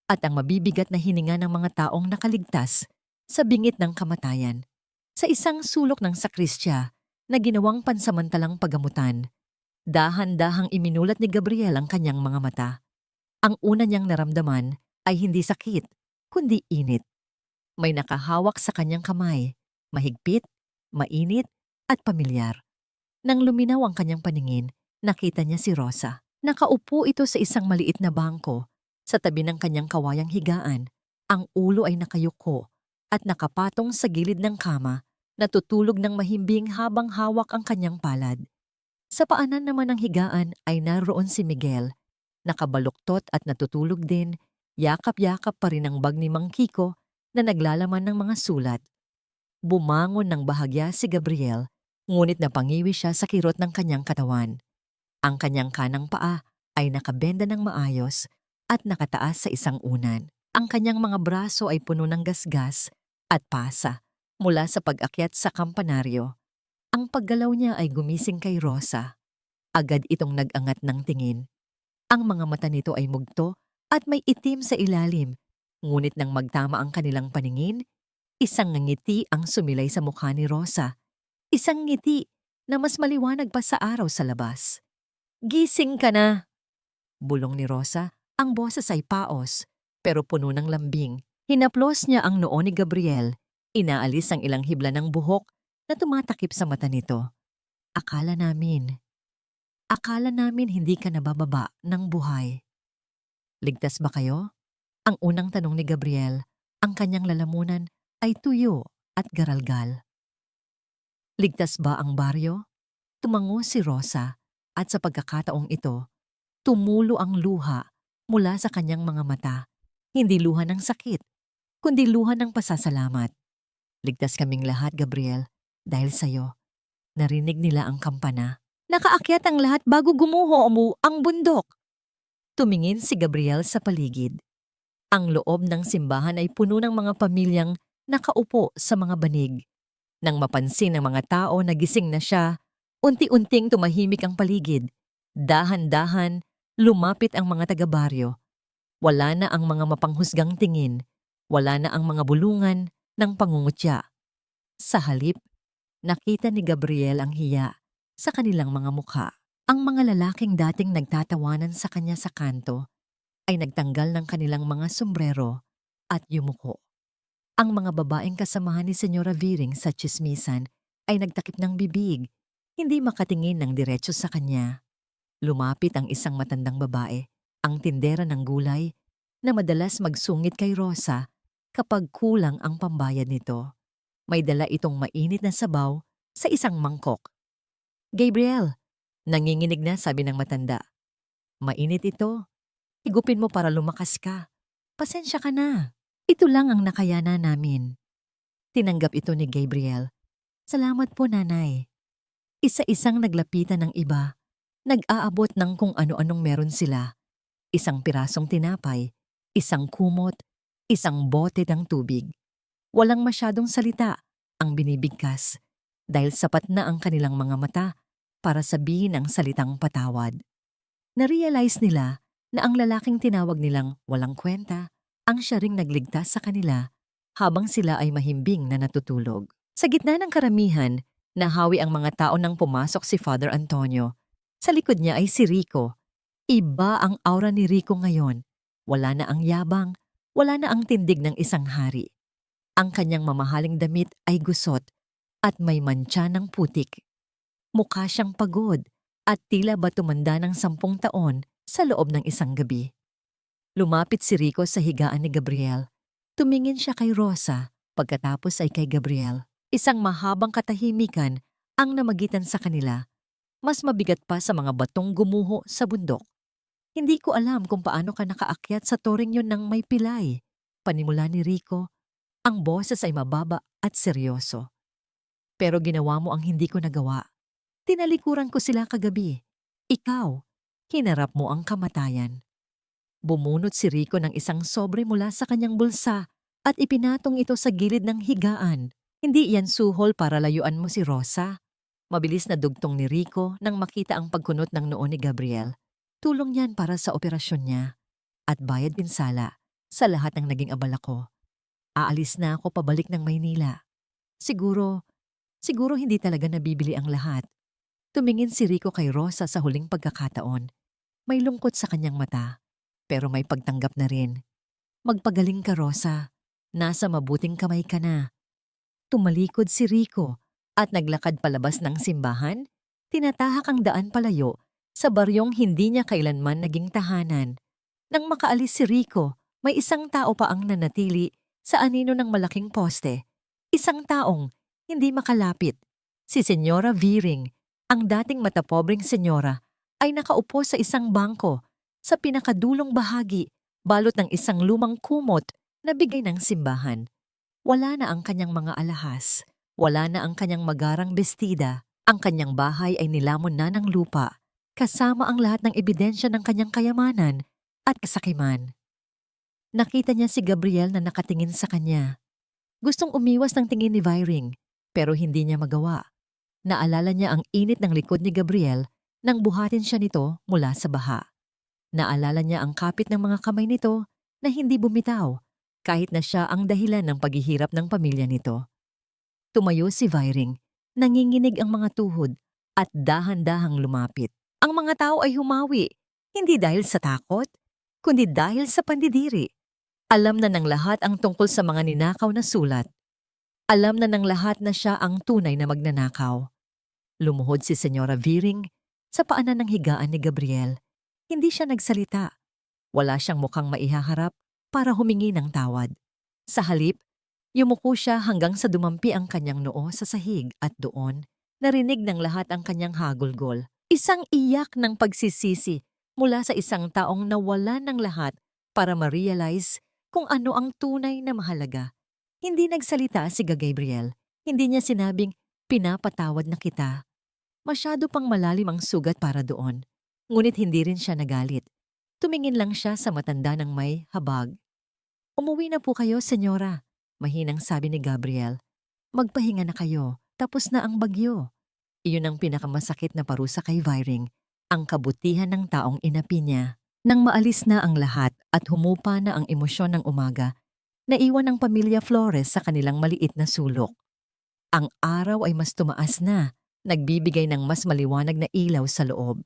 At ang mabibigat na hininga ng mga taong nakaligtas sa bingit ng kamatayan. Sa isang sulok ng sakristya na ginawang pansamantalang pagamutan, dahan-dahang iminulat ni Gabriel ang kanyang mga mata. Ang una niyang naramdaman ay hindi sakit, kundi init. May nakahawak sa kanyang kamay, mahigpit, mainit, at pamilyar. Nang luminaw ang kanyang paningin, nakita niya si Rosa. Nakaupo ito sa isang maliit na bangko sa tabi ng kanyang kawayang higaan. Ang ulo ay nakayuko at nakapatong sa gilid ng kama, natutulog ng mahimbing habang hawak ang kanyang palad. Sa paanan naman ng higaan ay naroon si Miguel, nakabaluktot at natutulog din, yakap-yakap pa rin ang bag ni Mang Kiko na naglalaman ng mga sulat. Bumangon ng bahagya si Gabriel, ngunit napangiwi siya sa kirot ng kanyang katawan. Ang kanyang kanang paa ay nakabenda ng maayos at nakataas sa isang unan. Ang kanyang mga braso ay puno ng gasgas at pasa mula sa pag-akyat sa kampanaryo. Ang paggalaw niya ay gumising kay Rosa. Agad itong nag-angat ng tingin. Ang mga mata nito ay mugto at may itim sa ilalim, ngunit nang magtama ang kanilang paningin, isang ngiti ang sumilay sa mukha ni Rosa. Isang ngiti na mas maliwanag pa sa araw sa labas. "Gising ka na!" bulong ni Rosa. Ang boses ay paos, pero puno ng lambing. Hinaplos niya ang noo ni Gabriel. Inaalis ang ilang hibla ng buhok na tumatakip sa mata nito. Akala namin hindi ka nabababa ng buhay. Ligtas ba kayo? Ang unang tanong ni Gabriel. Ang kanyang lalamunan ay tuyo at garalgal. Ligtas ba ang baryo? Tumango si Rosa at sa pagkakataong ito, tumulo ang luha mula sa kanyang mga mata. Hindi luha ng sakit, kundi luha ng pasasalamat. Ligtas kaming lahat, Gabriel, dahil sa'yo. Narinig nila ang kampana. Nakaakyat ang lahat bago gumuho mo ang bundok. Tumingin si Gabriel sa paligid. Ang loob ng simbahan ay puno ng mga pamilyang nakaupo sa mga banig. Nang mapansin ng mga tao na gising na siya, unti-unting tumahimik ang paligid. Dahan-dahan, lumapit ang mga taga-baryo. Wala na ang mga mapanghusgang tingin. Wala na ang mga bulungan ng pangungutya. Sa halip, nakita ni Gabriel ang hiya sa kanilang mga mukha. Ang mga lalaking dating nagtatawanan sa kanya sa kanto ay nagtanggal ng kanilang mga sombrero at yumuko. Ang mga babaeng kasamahan ni Senyora Viring sa tsismisan ay nagtakip ng bibig, hindi makatingin ng diretso sa kanya. Lumapit ang isang matandang babae, ang tindera ng gulay, na madalas magsungit kay Rosa kapag kulang ang pambayad nito. May dala itong mainit na sabaw sa isang mangkok. "Gabriel," nanginginig na sabi ng matanda. "Mainit ito. Higupin mo para lumakas ka. Pasensya ka na. Ito lang ang nakayana namin." Tinanggap ito ni Gabriel. "Salamat po, nanay." Isa-isang naglapitan ng iba. Nag-aabot ng kung ano-anong meron sila. Isang pirasong tinapay, isang kumot, isang bote ng tubig. Walang masyadong salita ang binibigkas dahil sapat na ang kanilang mga mata para sabihin ang salitang patawad. Narealize nila na ang lalaking tinawag nilang walang kwenta ang siya ring nagligtas sa kanila habang sila ay mahimbing na natutulog. Sa gitna ng karamihan, nahawi ang mga tao nang pumasok si Father Antonio. Sa likod niya ay si Rico. Iba ang aura ni Rico ngayon. Wala na ang yabang, wala na ang tindig ng isang hari. Ang kanyang mamahaling damit ay gusot at may mantsa ng putik. Mukha siyang pagod at tila ba tumanda ng 10 taon sa loob ng isang gabi. Lumapit si Rico sa higaan ni Gabriel. Tumingin siya kay Rosa, pagkatapos ay kay Gabriel. Isang mahabang katahimikan ang namagitan sa kanila. Mas mabigat pa sa mga batong gumuho sa bundok. "Hindi ko alam kung paano ka nakaakyat sa toring yun ng may pilay," panimula ni Rico. Ang boses ay mababa at seryoso. "Pero ginawa mo ang hindi ko nagawa. Tinalikuran ko sila kagabi. Ikaw, hinarap mo ang kamatayan." Bumunot si Rico ng isang sobre mula sa kanyang bulsa at ipinatong ito sa gilid ng higaan. "Hindi iyan suhol para layuan mo si Rosa." Mabilis na dugtong ni Rico nang makita ang pagkunot ng noo ni Gabriel. "Tulong yan para sa operasyon niya. At bayad pinsala sa lahat ng naging abala ko. Aalis na ako pabalik ng Maynila. Siguro hindi talaga nabibili ang lahat." Tumingin si Rico kay Rosa sa huling pagkakataon. May lungkot sa kanyang mata, pero may pagtanggap na rin. "Magpagaling ka, Rosa. Nasa mabuting kamay ka na." Tumalikod si Rico at naglakad palabas ng simbahan. Tinatahak ang daan palayo sa baryong hindi niya kailanman naging tahanan. Nang makaalis si Rico, May isang tao pa ang nanatili sa anino ng malaking poste. Isang taong hindi makalapit. Si Senyora Viring, ang dating matapobreng senyora, ay nakaupo sa isang bangko sa pinakadulong bahagi, balot ng isang lumang kumot na bigay ng simbahan. Wala na ang kanyang mga alahas. Wala na ang kanyang magarang bestida. Ang kanyang bahay ay nilamon na ng lupa, kasama ang lahat ng ebidensya ng kanyang kayamanan at kasakiman. Nakita niya si Gabriel na nakatingin sa kanya. Gustong umiwas ng tingin ni Viring, pero hindi niya magawa. Naalala niya ang init ng likod ni Gabriel nang buhatin siya nito mula sa baha. Naalala niya ang kapit ng mga kamay nito na hindi bumitaw, kahit na siya ang dahilan ng paghihirap ng pamilya nito. Tumayo si Viring, nanginginig ang mga tuhod at dahan-dahang lumapit. Ang mga tao ay humawi, hindi dahil sa takot, kundi dahil sa pandidiri. Alam na ng lahat ang tungkol sa mga ninakaw na sulat. Alam na ng lahat na siya ang tunay na magnanakaw. Lumuhod si Senyora Viring sa paanan ng higaan ni Gabriel. Hindi siya nagsalita. Wala siyang mukhang maihaharap para humingi ng tawad. Sa halip, yumuko siya hanggang sa dumampi ang kanyang noo sa sahig at doon, narinig ng lahat ang kanyang hagulgol. Isang iyak ng pagsisisi mula sa isang taong nawalan ng lahat para ma-realize kung ano ang tunay na mahalaga. Hindi nagsalita si Gabriel. Hindi niya sinabing, pinapatawad na kita. Masyado pang malalim ang sugat para doon. Ngunit hindi rin siya nagalit. Tumingin lang siya sa matanda ng may habag. Umuwi na po kayo, senyora, mahinang sabi ni Gabriel. Magpahinga na kayo, tapos na ang bagyo. Iyon ang pinakamasakit na parusa kay Viring, ang kabutihan ng taong inapi niya. Nang maalis na ang lahat at humupa na ang emosyon ng umaga, naiwan ang pamilya Flores sa kanilang maliit na sulok. Ang araw ay mas tumaas na, nagbibigay ng mas maliwanag na ilaw sa loob.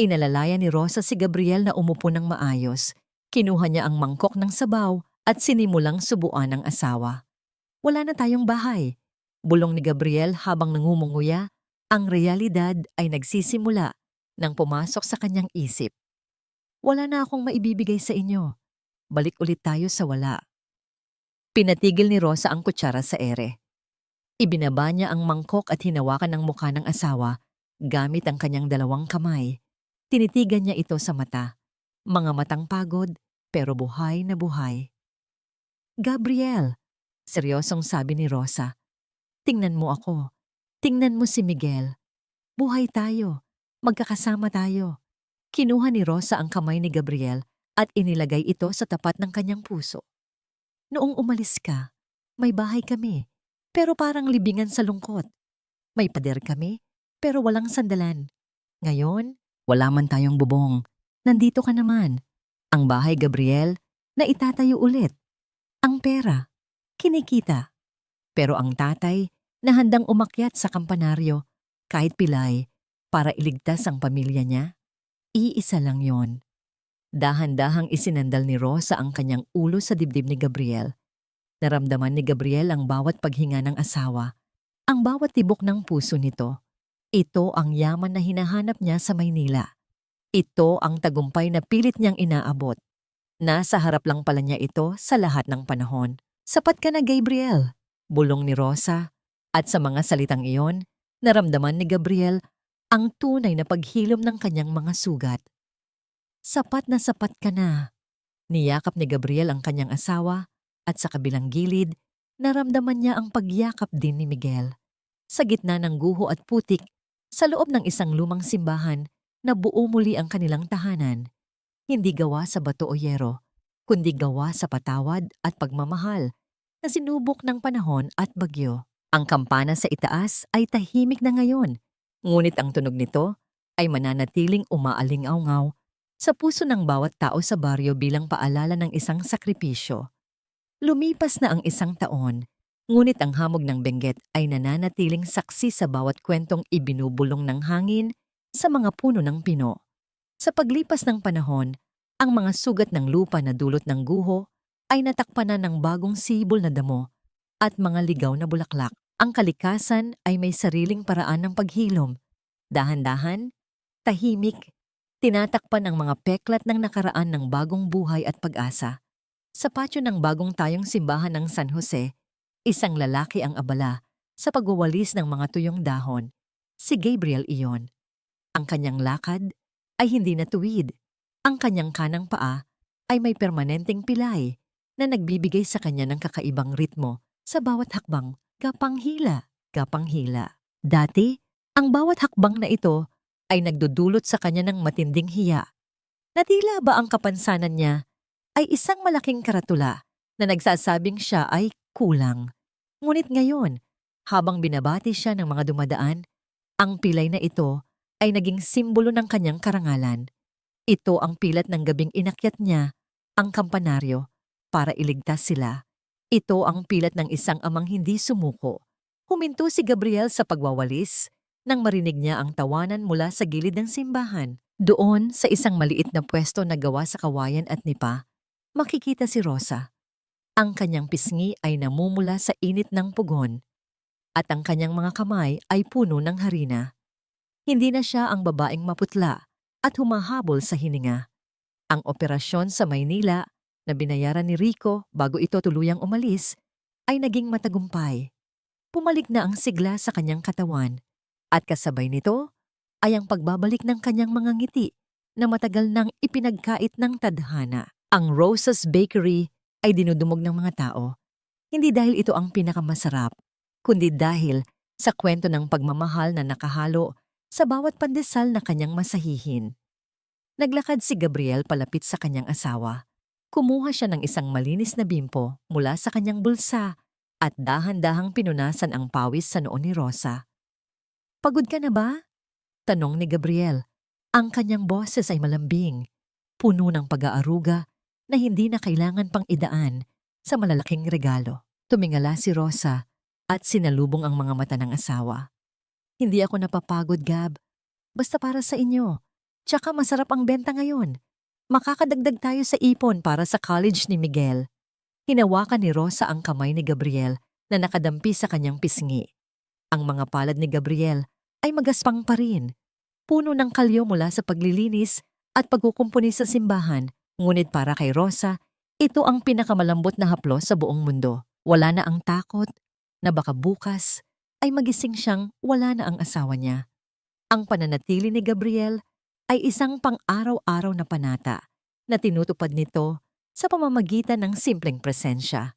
Inalalayan ni Rosa si Gabriel na umupo ng maayos. Kinuha niya ang mangkok ng sabaw at sinimulang subuan ng asawa. Wala na tayong bahay. Bulong ni Gabriel habang nangumunguya, ang realidad ay nagsisimula nang pumasok sa kanyang isip. Wala na akong maibibigay sa inyo. Balik ulit tayo sa wala. Pinatigil ni Rosa ang kutsara sa ere. Ibinaba niya ang mangkok at hinawakan ang mukha ng asawa gamit ang kanyang dalawang kamay. Tinitigan niya ito sa mata. Mga matang pagod pero buhay na buhay. Gabriel, seryosong sabi ni Rosa. Tingnan mo ako. Tingnan mo si Miguel. Buhay tayo. Magkakasama tayo. Kinuha ni Rosa ang kamay ni Gabriel at inilagay ito sa tapat ng kanyang puso. Noong umalis ka, may bahay kami, pero parang libingan sa lungkot. May pader kami, pero walang sandalan. Ngayon, wala man tayong bubong. Nandito ka naman. Ang bahay, Gabriel, na itatayo ulit. Ang pera, kinikita. Pero ang tatay na handang umakyat sa kampanaryo, kahit pilay, para iligtas ang pamilya niya, iisa lang yon. Dahan-dahang isinandal ni Rosa ang kanyang ulo sa dibdib ni Gabriel. Naramdaman ni Gabriel ang bawat paghinga ng asawa, ang bawat tibok ng puso nito. Ito ang yaman na hinahanap niya sa Maynila. Ito ang tagumpay na pilit niyang inaabot. Nasa harap lang pala niya ito sa lahat ng panahon. Sapat ka na, Gabriel, bulong ni Rosa. At sa mga salitang iyon, naramdaman ni Gabriel ang tunay na paghilom ng kanyang mga sugat. Sapat ka na. Niyakap ni Gabriel ang kanyang asawa at sa kabilang gilid, naramdaman niya ang pagyakap din ni Miguel. Sa gitna ng guho at putik, sa loob ng isang lumang simbahan, na buo muli ang kanilang tahanan. Hindi gawa sa bato o yero, kundi gawa sa patawad at pagmamahal na sinubok ng panahon at bagyo. Ang kampana sa itaas ay tahimik na ngayon, ngunit ang tunog nito ay mananatiling umaaling-awngaw sa puso ng bawat tao sa baryo bilang paalala ng isang sakripisyo. Lumipas na ang isang taon, ngunit ang hamog ng Benguet ay nananatiling saksi sa bawat kwentong ibinubulong ng hangin sa mga puno ng pino. Sa paglipas ng panahon, ang mga sugat ng lupa na dulot ng guho ay natakpan na ng bagong sibol na damo at mga ligaw na bulaklak. Ang kalikasan ay may sariling paraan ng paghilom. Dahan-dahan, tahimik, tinatakpan ang mga peklat ng nakaraan ng bagong buhay at pag-asa. Sa patio ng bagong tayong simbahan ng San Jose, isang lalaki ang abala sa pagwawalis ng mga tuyong dahon. Si Gabriel iyon. Ang kanyang lakad ay hindi natuwid. Ang kanyang kanang paa ay may permanenteng pilay na nagbibigay sa kanya ng kakaibang ritmo sa bawat hakbang, kapanghila, kapanghila. Dati, ang bawat hakbang na ito ay nagdudulot sa kanya ng matinding hiya. Natila ba ang kapansanan niya ay isang malaking karatula na nagsasabing siya ay kulang. Ngunit ngayon, habang binabati siya ng mga dumadaan, ang pilay na ito ay naging simbolo ng kanyang karangalan. Ito ang pilat ng gabing inakyat niya, ang kampanaryo, para iligtas sila. Ito ang pilat ng isang amang hindi sumuko. Huminto si Gabriel sa pagwawalis nang marinig niya ang tawanan mula sa gilid ng simbahan. Doon, sa isang maliit na pwesto na gawa sa kawayan at nipa, makikita si Rosa. Ang kanyang pisngi ay namumula sa init ng pugon at ang kanyang mga kamay ay puno ng harina. Hindi na siya ang babaeng maputla at humahabol sa hininga. Ang operasyon sa Maynila na binayaran ni Rico bago ito tuluyang umalis ay naging matagumpay. Pumalik na ang sigla sa kanyang katawan at kasabay nito ay ang pagbabalik ng kanyang mga ngiti na matagal nang ipinagkait ng tadhana. Ang Rosa's Bakery ay dinudumog ng mga tao, hindi dahil ito ang pinakamasarap, kundi dahil sa kwento ng pagmamahal na nakahalo sa bawat pandesal na kanyang masahihin. Naglakad si Gabriel palapit sa kanyang asawa. Kumuha siya ng isang malinis na bimpo mula sa kanyang bulsa at dahan-dahang pinunasan ang pawis sa noo ni Rosa. "Pagod ka na ba?" tanong ni Gabriel. Ang kanyang boses ay malambing, puno ng pag-aaruga na hindi na kailangan pang idaan sa malalaking regalo. Tumingala si Rosa at sinalubong ang mga mata ng asawa. "Hindi ako napapagod, Gab. Basta para sa inyo. Tsaka masarap ang benta ngayon. Makakadagdag tayo sa ipon para sa college ni Miguel." Hinawakan ni Rosa ang kamay ni Gabriel na nakadampi sa kanyang pisngi. Ang mga palad ni Gabriel ay magaspang pa rin. Puno ng kalyo mula sa paglilinis at pagkukumpuni sa simbahan. Ngunit para kay Rosa, ito ang pinakamalambot na haplos sa buong mundo. Wala na ang takot na baka bukas ay magising siyang wala na ang asawa niya. Ang pananatili ni Gabriel ay isang pang-araw-araw na panata na tinutupad nito sa pamamagitan ng simpleng presensya.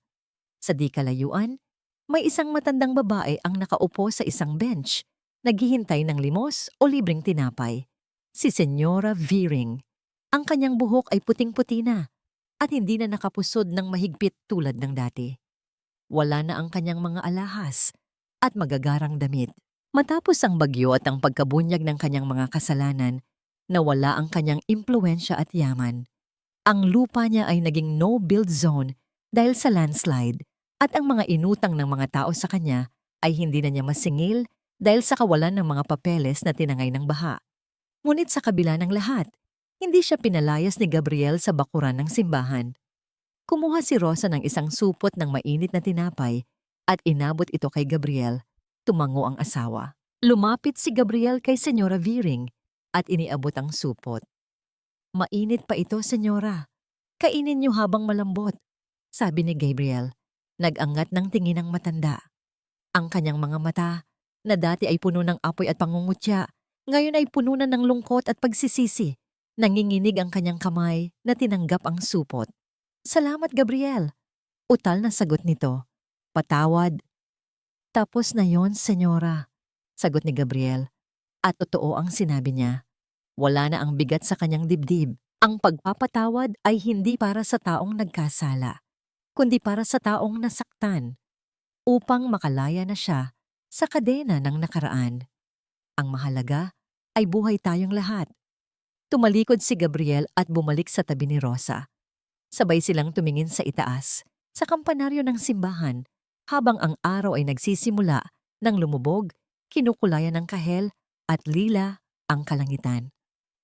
Sa di kalayuan, may isang matandang babae ang nakaupo sa isang bench, naghihintay ng limos o libreng tinapay. Si Senyora Viring. Ang kanyang buhok ay puting-puti na at hindi na nakapusod ng mahigpit tulad ng dati. Wala na ang kanyang mga alahas at magagarang damit. Matapos ang bagyo at ang pagkabunyag ng kanyang mga kasalanan, nawala ang kanyang impluensya at yaman. Ang lupa niya ay naging no-build zone dahil sa landslide at ang mga inutang ng mga tao sa kanya ay hindi na niya masingil dahil sa kawalan ng mga papeles na tinangay ng baha. Ngunit sa kabila ng lahat, hindi siya pinalayas ni Gabriel sa bakuran ng simbahan. Kumuha si Rosa ng isang supot ng mainit na tinapay at inabot ito kay Gabriel. Tumango ang asawa. Lumapit si Gabriel kay Senyora Viring at iniabot ang supot. "Mainit pa ito, Senyora. Kainin niyo habang malambot," sabi ni Gabriel. Nag-angat ng tingin ng matanda. Ang kanyang mga mata, na dati ay puno ng apoy at pangungutya, ngayon ay puno na ng lungkot at pagsisisi. Nanginginig ang kanyang kamay na tinanggap ang supot. "Salamat, Gabriel." Utal na sagot nito. "Patawad." "Tapos na yon, Senyora," sagot ni Gabriel. At totoo ang sinabi niya. Wala na ang bigat sa kanyang dibdib. Ang pagpapatawad ay hindi para sa taong nagkasala, kundi para sa taong nasaktan, upang makalaya na siya sa kadena ng nakaraan. Ang mahalaga ay buhay tayong lahat. Tumalikod si Gabriel at bumalik sa tabi ni Rosa. Sabay silang tumingin sa itaas, sa kampanaryo ng simbahan, habang ang araw ay nagsisimula ng lumubog, kinukulayan ng kahel at lila ang kalangitan.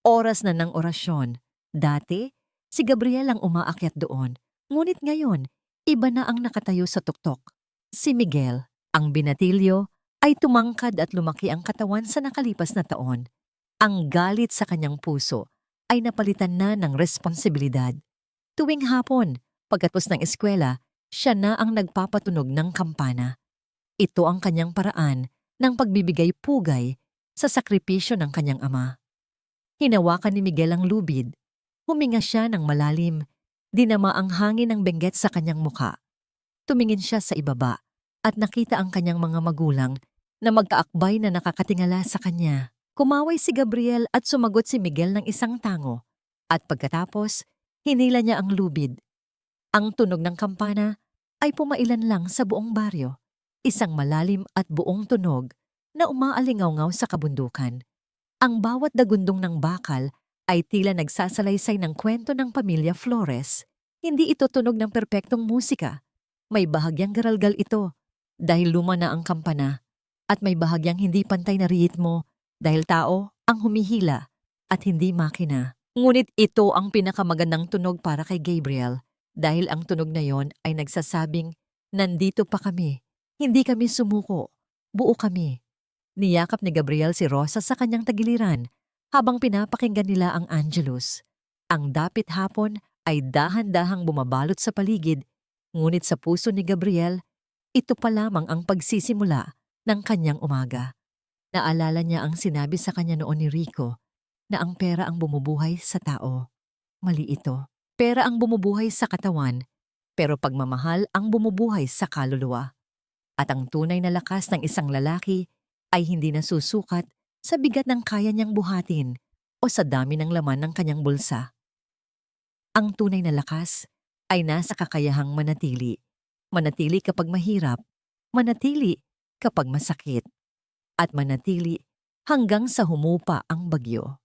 Oras na ng orasyon. Dati, si Gabriel ang umaakyat doon, ngunit ngayon, iba na ang nakatayo sa tuktok. Si Miguel, ang binatilyo, ay tumangkad at lumaki ang katawan sa nakalipas na taon. Ang galit sa kanyang puso ay napalitan na ng responsibilidad. Tuwing hapon, Pagkatapos ng eskwela, siya na ang nagpapatunog ng kampana. Ito ang kanyang paraan ng pagbibigay pugay sa sakripisyo ng kanyang ama. Hinawakan ni Miguel ang lubid. Huminga siya ng malalim. Dinama ang hangin ng benggit sa kanyang muka. Tumingin siya sa ibaba at nakita ang kanyang mga magulang na magkaakbay na nakakatingala sa kanya. Kumaway si Gabriel at sumagot si Miguel ng isang tango. At pagkatapos, hinila niya ang lubid. Ang tunog ng kampana ay pumailan lang sa buong baryo. Isang malalim at buong tunog na umaalingaw-ngaw sa kabundukan. Ang bawat dagundong ng bakal ay tila nagsasalaysay ng kwento ng pamilya Flores. Hindi ito tunog ng perpektong musika. May bahagyang garalgal ito dahil luma na ang kampana at may bahagyang hindi pantay na ritmo dahil tao ang humihila at hindi makina. Ngunit ito ang pinakamagandang tunog para kay Gabriel dahil ang tunog na yon ay nagsasabing, nandito pa kami, hindi kami sumuko, buo kami. Niyakap ni Gabriel si Rosa sa kanyang tagiliran habang pinapakinggan nila ang Angelus. Ang dapit hapon ay dahan-dahang bumabalot sa paligid, ngunit sa puso ni Gabriel, ito pa lamang ang pagsisimula ng kanyang umaga. Naalala niya ang sinabi sa kanya noon ni Rico na ang pera ang bumubuhay sa tao. Mali ito. Pera ang bumubuhay sa katawan, pero pagmamahal ang bumubuhay sa kaluluwa. At ang tunay na lakas ng isang lalaki ay hindi nasusukat sa bigat ng kaya niyang buhatin o sa dami ng laman ng kanyang bulsa. Ang tunay na lakas ay nasa kakayahang manatili. Manatili kapag mahirap, manatili kapag masakit, at manatili hanggang sa humupa ang bagyo.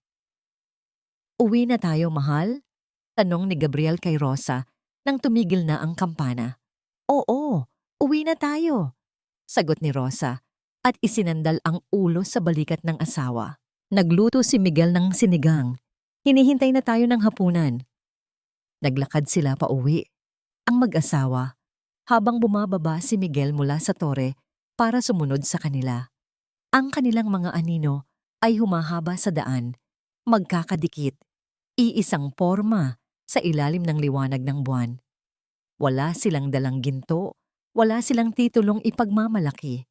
Uwi na tayo, mahal? Tanong ni Gabriel kay Rosa nang tumigil na ang kampana. Oo, uwi na tayo, sagot ni Rosa at isinandal ang ulo sa balikat ng asawa. Nagluto si Miguel ng sinigang. Hinihintay na tayo ng hapunan. Naglakad sila pa uwi. Ang mag-asawa, habang bumababa si Miguel mula sa tore para sumunod sa kanila. Ang kanilang mga anino ay humahaba sa daan, magkakadikit, iisang porma sa ilalim ng liwanag ng buwan. Wala silang dalang ginto, wala silang titulong ipagmamalaki.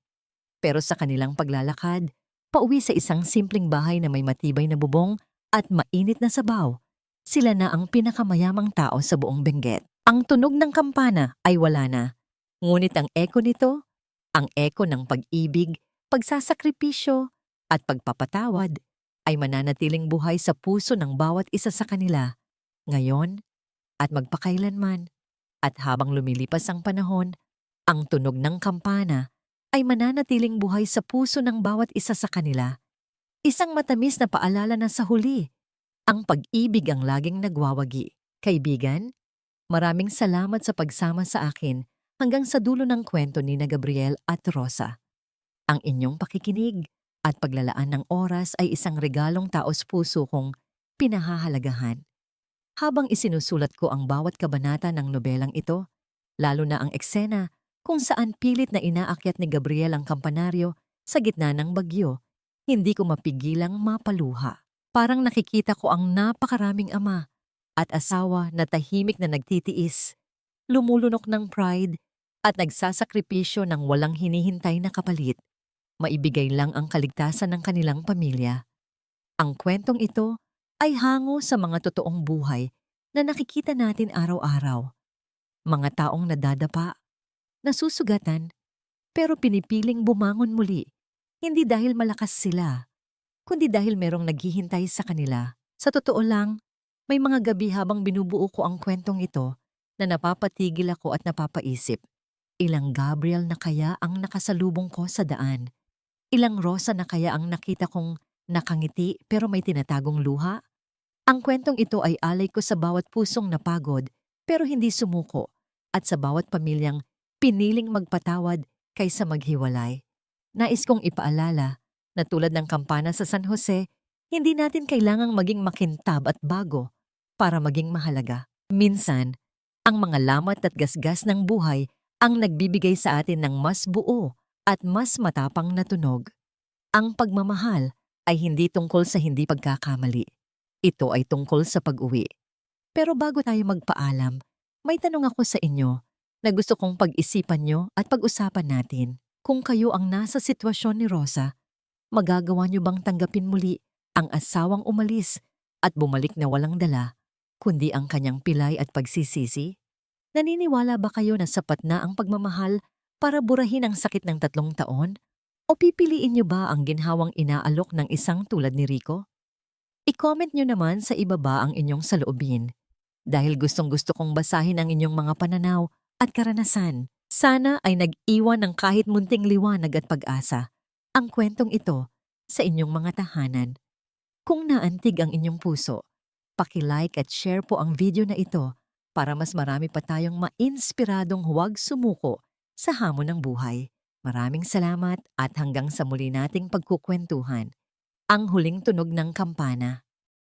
Pero sa kanilang paglalakad, pauwi sa isang simpleng bahay na may matibay na bubong at mainit na sabaw, sila na ang pinakamayamang tao sa buong Benguet. Ang tunog ng kampana ay wala na. Ngunit ang eko nito, ang eko ng pag-ibig, pagsasakripisyo at pagpapatawad ay mananatiling buhay sa puso ng bawat isa sa kanila, ngayon at magpakailanman. At habang lumilipas ang panahon, ang tunog ng kampana ay mananatiling buhay sa puso ng bawat isa sa kanila. Isang matamis na paalala na sa huli, ang pag-ibig ang laging nagwawagi. Kaibigan, maraming salamat sa pagsama sa akin hanggang sa dulo ng kwento ni na Gabriel at Rosa. Ang inyong pakikinig at paglalaan ng oras ay isang regalong taos-puso kong pinahahalagahan. Habang isinusulat ko ang bawat kabanata ng nobelang ito, lalo na ang eksena kung saan pilit na inaakyat ni Gabriel ang kampanaryo sa gitna ng bagyo, hindi ko mapigilang mapaluha. Parang nakikita ko ang napakaraming ama at asawa na tahimik na nagtitiis, lumulunok ng pride at nagsasakripisyo ng walang hinihintay na kapalit. Maibigay lang ang kaligtasan ng kanilang pamilya. Ang kwentong ito ay hango sa mga totoong buhay na nakikita natin araw-araw. Mga taong nadadapa, nasusugatan, pero pinipiling bumangon muli, hindi dahil malakas sila, kundi dahil merong naghihintay sa kanila. Sa totoo lang, may mga gabi habang binubuo ko ang kwentong ito na napapatigil ako at napapaisip. Ilang Gabriel na kaya ang nakasalubong ko sa daan? Ilang Rosa na kaya ang nakita kong nakangiti pero may tinatagong luha? Ang kwentong ito ay alay ko sa bawat pusong napagod pero hindi sumuko at sa bawat pamilyang piniling magpatawad kaysa maghiwalay. Nais kong ipaalala na tulad ng kampana sa San Jose, hindi natin kailangang maging makintab at bago para maging mahalaga. Minsan, ang mga lamat at gasgas ng buhay ang nagbibigay sa atin ng mas buo at mas matapang na tunog. Ang pagmamahal ay hindi tungkol sa hindi pagkakamali. Ito ay tungkol sa pag-uwi. Pero bago tayo magpaalam, May tanong ako sa inyo na gusto kong pag-isipan nyo at pag-usapan natin. Kung kayo ang nasa sitwasyon ni Rosa, magagawa nyo bang tanggapin muli ang asawang umalis at bumalik na walang dala, kundi ang kanyang pilay at pagsisisi? Naniniwala ba kayo na sapat na ang pagmamahal para burahin ang sakit ng 3 taon? O pipiliin nyo ba ang ginhawang inaalok ng isang tulad ni Rico? I-comment nyo naman sa ibaba ang inyong saloobin. Dahil gustong-gusto kong basahin ang inyong mga pananaw at karanasan. Sana ay nag-iwan ng kahit munting liwanag at pag-asa ang kwentong ito sa inyong mga tahanan. Kung naantig ang inyong puso, paki-like at share po ang video na ito para mas marami pa tayong ma-inspiradong huwag sumuko sa hamon ng buhay. Maraming salamat at hanggang sa muli nating pagkukwentuhan. Ang huling tunog ng kampana.